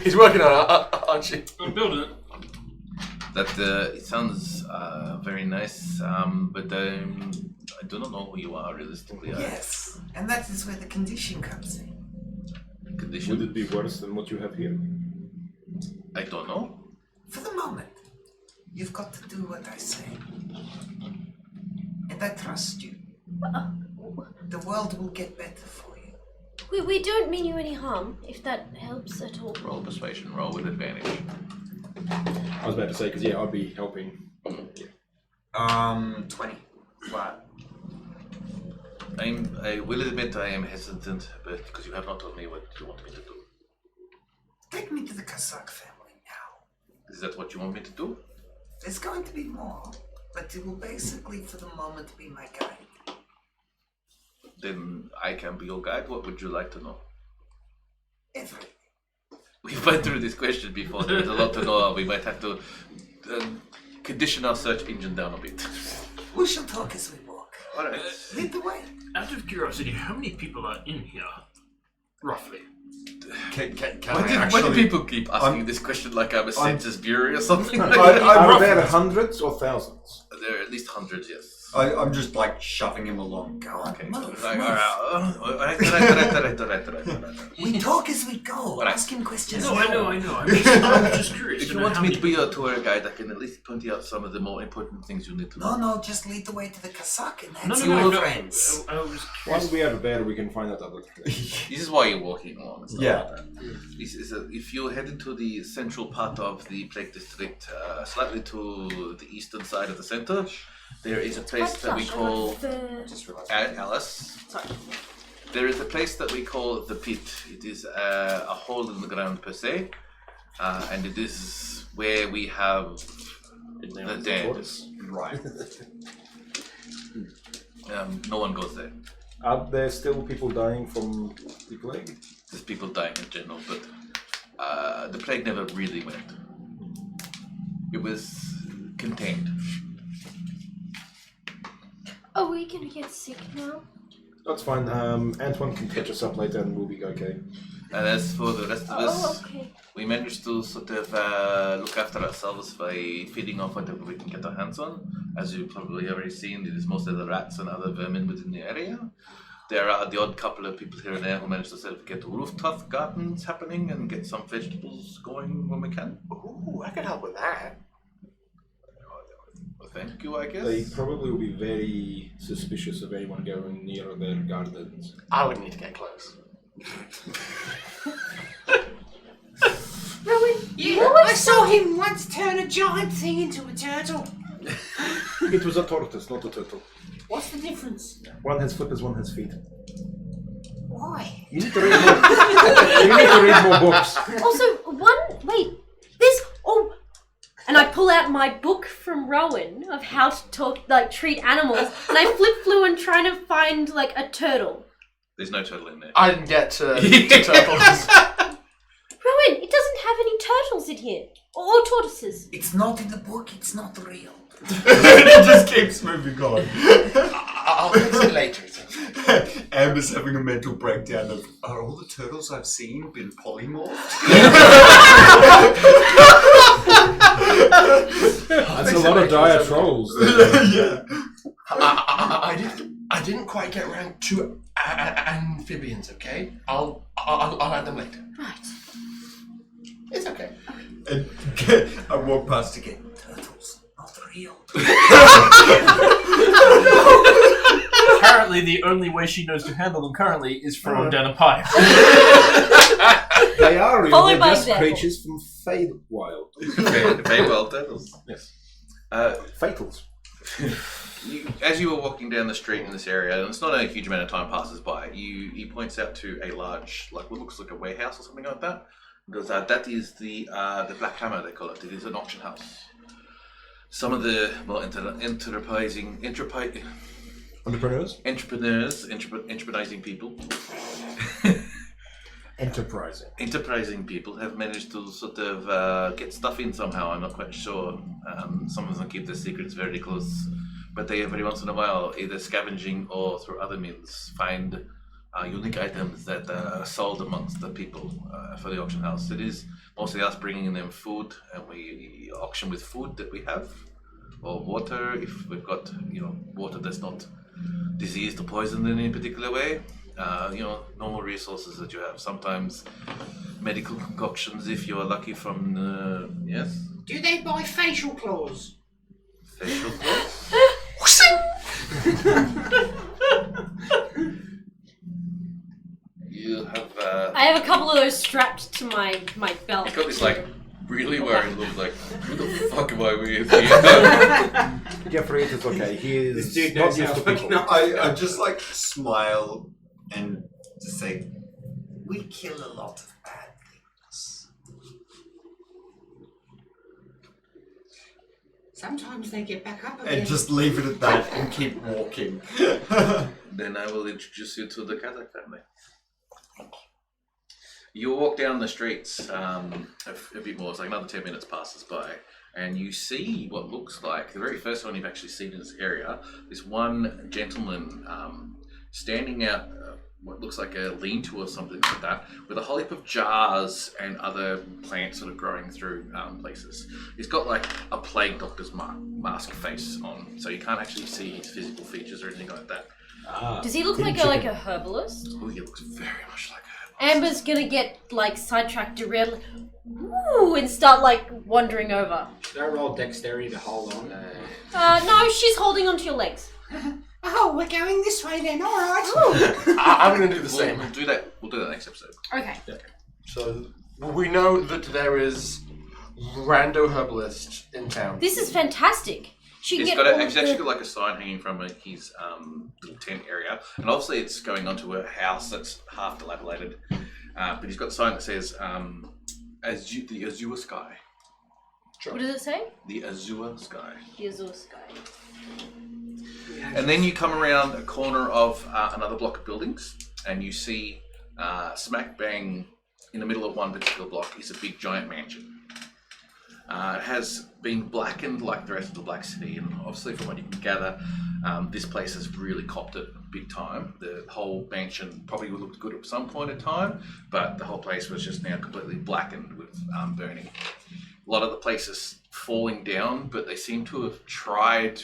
He's working on it, aren't you? I'm building it. That it sounds very nice, but I do not know who you are realistically. Yes, and that is where the condition comes in. Condition? Would it be worse than what you have here? I don't know. For the moment, you've got to do what I say. And I trust you. The world will get better for you. We don't mean you any harm, if that helps at all. Roll persuasion, roll with advantage. I was about to say, because yeah, I'd be helping. 20. What? I will admit I am hesitant, but because you have not told me what you want me to do. Take me to the Kazakh family now. Is that what you want me to do? There's going to be more, but it will basically, for the moment, be my guide. Then I can be your guide. What would you like to know? Everything. We've went through this question before. There's a lot to know. We might have to condition our search engine down a bit. We shall talk as we walk. All right. Lead the way. Out of curiosity, how many people are in here? Roughly. Can Why do people keep asking this question like I'm a census bureau or something? Are roughly- there hundreds or thousands? There are at least hundreds, yes. I'm just like shoving him along. Go on, Okay. move, Like, move. all right. We talk as we go. All right. Ask him questions. No, now. I know. I'm just curious. If to you know want how me many to be a tour guide, I can at least point out some of the more important things you need to know. No, just lead the way to the Kazakh and that's No, your friends. I was Once curious. we have a better, we can find out other things. This is why you're walking along. So. Yeah. If you head into the central part of the Plague District, slightly to the eastern side of the center, there is a place that we call Alice. Sorry. There is a place that we call the Pit. It is a hole in the ground per se, and it is where we have the dead. Right. No one goes there. Are there still people dying from the plague? There's people dying in general, but the plague never really went. It was contained. Are we gonna get sick now? That's fine. Antoine can catch us up later and we'll be okay. And as for the rest of us, Okay. we managed to sort of look after ourselves by feeding off whatever we can get our hands on. As you've probably already seen, it is mostly the rats and other vermin within the area. There are the odd couple of people here and there who manage to sort of get rooftop gardens happening and get some vegetables going when we can. Ooh, I could help with that. Well, thank you, I guess. They probably will be very suspicious of anyone going near their gardens. I would need to get close. Rowan, Yeah, I saw him once turn a giant thing into a turtle. It was a tortoise, not a turtle. What's the difference? One has flippers, one has feet. Why? You need to read more. You need to read more books. Also, and I pull out my book from Rowan of how to treat animals, and I flip through and trying to find a turtle. There's no turtle in there. I didn't get to turtles. Rowan, it doesn't have any turtles in here or tortoises. It's not in the book, it's not real. It just keeps moving on. I'll fix it later. Amber's having a mental breakdown of, are all the turtles I've seen been polymorphed? That's a lot of dire trolls. Yeah. I didn't quite get around to amphibians. Okay, I'll add them later. Right. It's okay. And I walk past again. Turtles, not real. Apparently, the only way she knows to handle them currently is throw them down a pipe. They are real, Followed they're by just example. creatures from Feywild. Feywild turtles. Yes. Fatals. As you were walking down the street in this area, and it's not a huge amount of time passes by, he points out to a large, what looks like a warehouse or something like that. He goes, that is the Black Hammer, they call it. It is an auction house. Some of the more enterprising people. Enterprising people have managed to sort of get stuff in somehow. I'm not quite sure. Some of them keep their secrets very close, but they every once in a while, either scavenging or through other means, find unique items that are sold amongst the people for the auction house. It is mostly us bringing them food, and we auction with food that we have, or water if we've got water that's not diseased or poisoned in any particular way. Normal resources that you have. Sometimes medical concoctions if you are lucky from yes. Do they buy facial claws? Facial claws? You have I have a couple of those strapped to my belt. you got this really worried look who the fuck am I with? Jeffrey, it's okay. He This is dude not knows used how to fucking people. I just smile and just say, We kill a lot of bad things. Sometimes they get back up again. and just leave it at that and keep walking. Then I will introduce you to the Kazakh family. You walk down the streets a bit more, it's another 10 minutes passes by, and you see what looks like the very first one you've actually seen in this area. This one gentleman standing out what looks like a lean-to or something like that, with a whole heap of jars and other plants sort of growing through places. He's got a plague doctor's mask face on, so you can't actually see his physical features or anything like that. Does he look like a herbalist? Oh, he looks very much like a herbalist. Amber's gonna get sidetracked, derailed, and start wandering over. Should I roll dexterity to hold on? No, she's holding onto your legs. Oh, we're going this way then, alright. Oh. I'm going to do the same. We'll do that next episode. Okay. So we know that there is rando herbalist in town. This is fantastic. She can He's get got all he's of actually the... got like a sign hanging from his little tent area, and obviously it's going onto a house that's half dilapidated. But he's got a sign that says the Azure Sky. What does it say? The Azure Sky. The Azure Sky. And then you come around a corner of another block of buildings, and you see smack bang in the middle of one particular block is a big giant mansion. It has been blackened like the rest of the Black City, and obviously from what you can gather, this place has really copped it big time. The whole mansion probably looked good at some point in time, but the whole place was just now completely blackened with burning. A lot of the places falling down, but they seem to have tried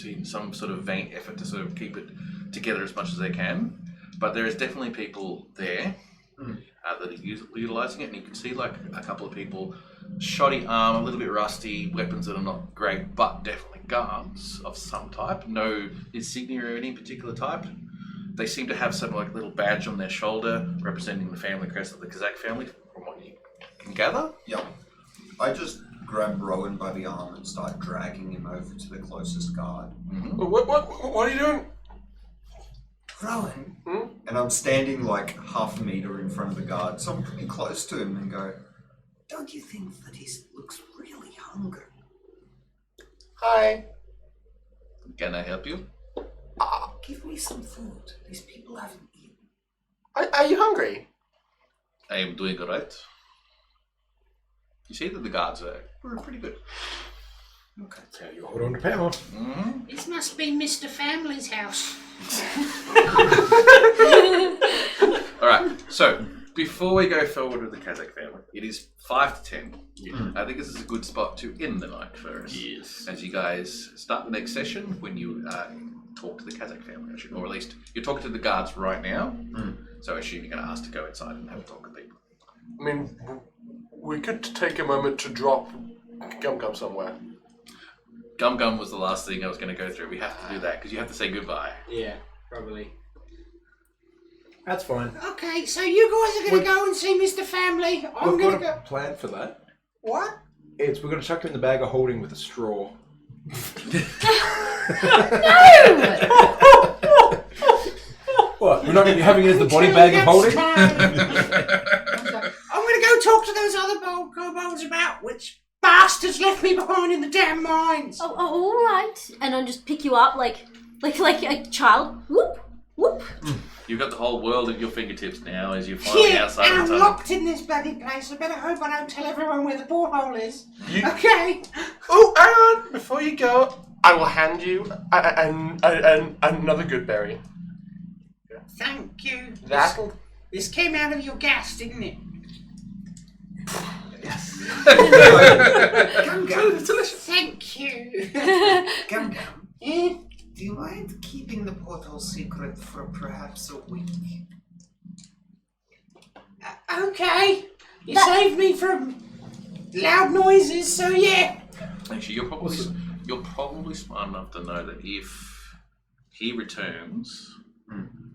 in some sort of vain effort to sort of keep it together as much as they can. But there is definitely people there that are utilising it, and you can see like a couple of people, shoddy arm, a little bit rusty, weapons that are not great, but definitely guards of some type. No insignia of any particular type. They seem to have some like little badge on their shoulder representing the family crest of the Kazakh family, from what you can gather. Yep. I just grab Rowan by the arm and start dragging him over to the closest guard. Mm-hmm. What are you doing? Rowan? And I'm standing like half a meter in front of the guard, so I'm pretty close to him and go, Don't you think that he looks really hungry? Hi. Can I help you? Give me some food. These people haven't eaten. Are you hungry? I am doing all right. You see that the guards are pretty good. Okay. So you hold on to power. Mm-hmm. This must be Mr. Family's house. All right. So before we go forward with the Kazakh family, it is 5 to 10. I think this is a good spot to end the night for us. Yes. As you guys start the next session, when you talk to the Kazakh family, or at least you're talking to the guards right now. So I assume you're going to ask to go inside and have a talk with people. I mean, we could take a moment to drop Gum Gum somewhere. Gum Gum was the last thing I was going to go through. We have to do that because you have to say goodbye. Yeah, probably. That's fine. Okay, so you guys are going to go and see Mr. Family. I'm We've going got to a go. plan for that. What? We're going to chuck him in the bag of holding with a straw. What? We're not going to be having it as the body bag of holding? I'm going to go talk to those other kobolds about which bastards left me behind in the damn mines. Oh, all right. And I'll just pick you up like a child. Whoop, whoop. You've got the whole world at your fingertips now as you're finally Yeah, outside and the I'm tunnel. locked in this bloody place. I better hope I don't tell everyone where the porthole is. Okay. Oh, hang on! Before you go, I will hand you another good berry. Thank you. That'll... This came out of your gas, didn't it? Gum Gum. It's delicious. Thank you. Gum Gum. Eh? Do you mind keeping the portal secret for perhaps a week? Okay. You saved me from loud noises, so yeah. Actually, you're probably smart enough to know that if he returns,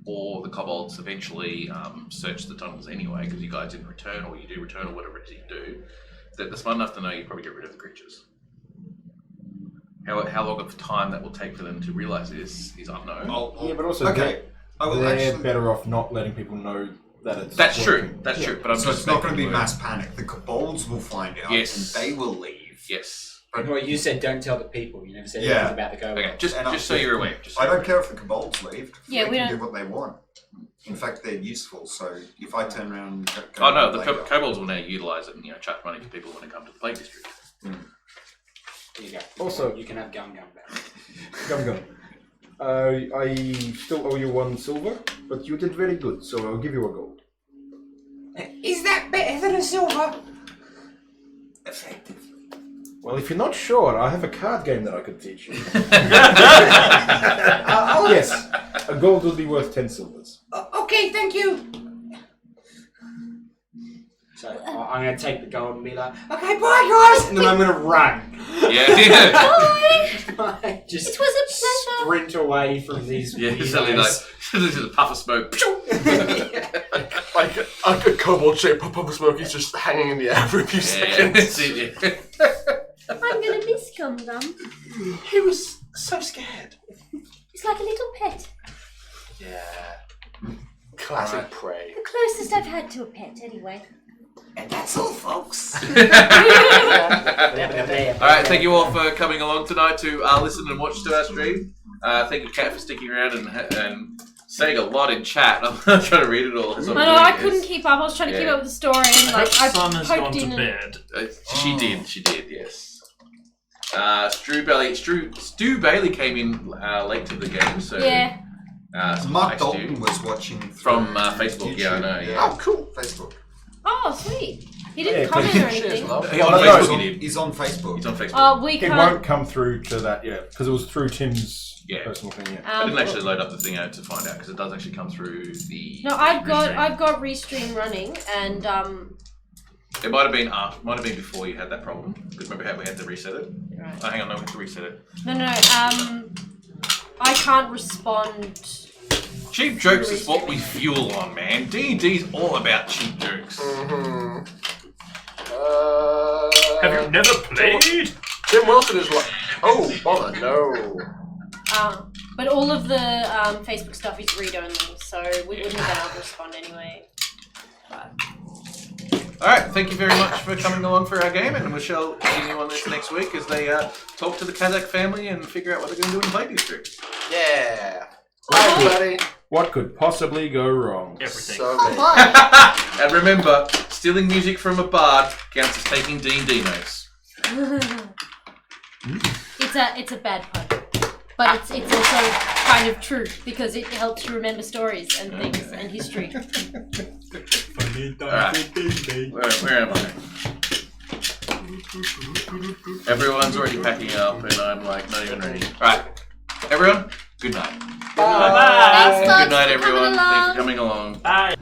or the kobolds eventually search the tunnels anyway, because you guys didn't return, or you do return, or whatever it is you do, that they're smart enough to know you probably get rid of the creatures. How long of time that will take for them to realise this is unknown. Yeah, but also Okay. I will they're actually... better off not letting people know that it's That's working. true. That's true. But I'm So just it's not going to be making it mass panic. The kobolds will find out, Yes. and they will leave. Yes. Well, you said don't tell the people. You never said Yeah. anything about the kobold. Okay. Just And so you're aware. Just so I you're don't care if the kobolds leave. Yeah, they we can don't- do what they want. In fact, they're useful. So if I turn around and go Oh no, the later- kobolds will now utilise it and charge money to people when they come to the Plague District. There you go. Also- you can have Gum Gum back. Gum Gum. I still owe you 1 silver, but you did very good, so I'll give you a gold. Is that better than a silver? Effectively. Well, if you're not sure, I have a card game that I could teach you. Yes, a gold would be worth 10 silvers. Okay, thank you. So I'm going to take the gold and be like, Okay, bye guys. and then I'm going to run. Yeah. Bye. Just It was a pleasure. sprint away from these Yeah, weirdos. something like this is a puff of smoke. I like a kobold-shaped puff of smoke is just hanging in the air for a few seconds. I'm gonna miss Gum Gum. He was so scared. He's like a little pet. Yeah. Classic prey. The closest I've had to a pet, anyway. And that's all, folks. Alright, thank you all for coming along tonight to listen and watch to our stream. Thank you, Kat, for sticking around and saying a lot in chat. I'm not trying to read it all. I know, I couldn't keep up. I was trying to keep up with the story, and like I Sun has poked gone to in. bed. She did, yes. Stu Bailey came in late to the game, so Yeah. so Mark thanks, Dalton Stu. was watching From Facebook, yeah, I know, yeah. Oh, cool. Facebook. Oh, sweet. He didn't Yeah, comment or Cheers, anything. love. He on no, Facebook, He's he on, did. he's on Facebook. He's on Facebook. Oh, we It can't. won't come through to that yet because it was through Tim's Yeah. personal thing. Yeah. I didn't actually load up the thing out to find out because it does actually come through the. No, I've got Restream running, and It might have been before you had that problem. Because remember how we had to reset it? Right. Oh, hang on, no, we have to reset it. no, I can't respond. Cheap jokes is what we fuel on, man. D&D's all about cheap jokes. Have you never played? Tim Wilson is like, oh, bother, no. But all of the Facebook stuff is read-only, so we wouldn't have been able to respond anyway. But Alright, thank you very much for coming along for our game, and we shall continue on this next week as they talk to the Kazakh family and figure out what they're going to do in Play District. Yeah. Bye, everybody. What could possibly go wrong? Everything. So many. And remember, stealing music from a bard counts as taking D&D notes. it's a bad pun, but it's also kind of true because it helps you remember stories and things and history. Alright, where am I? Everyone's already packing up and I'm like not even ready. Alright, everyone, good night. Bye. Thanks, Good lots night, for coming everyone. Thanks along. for coming along. Bye.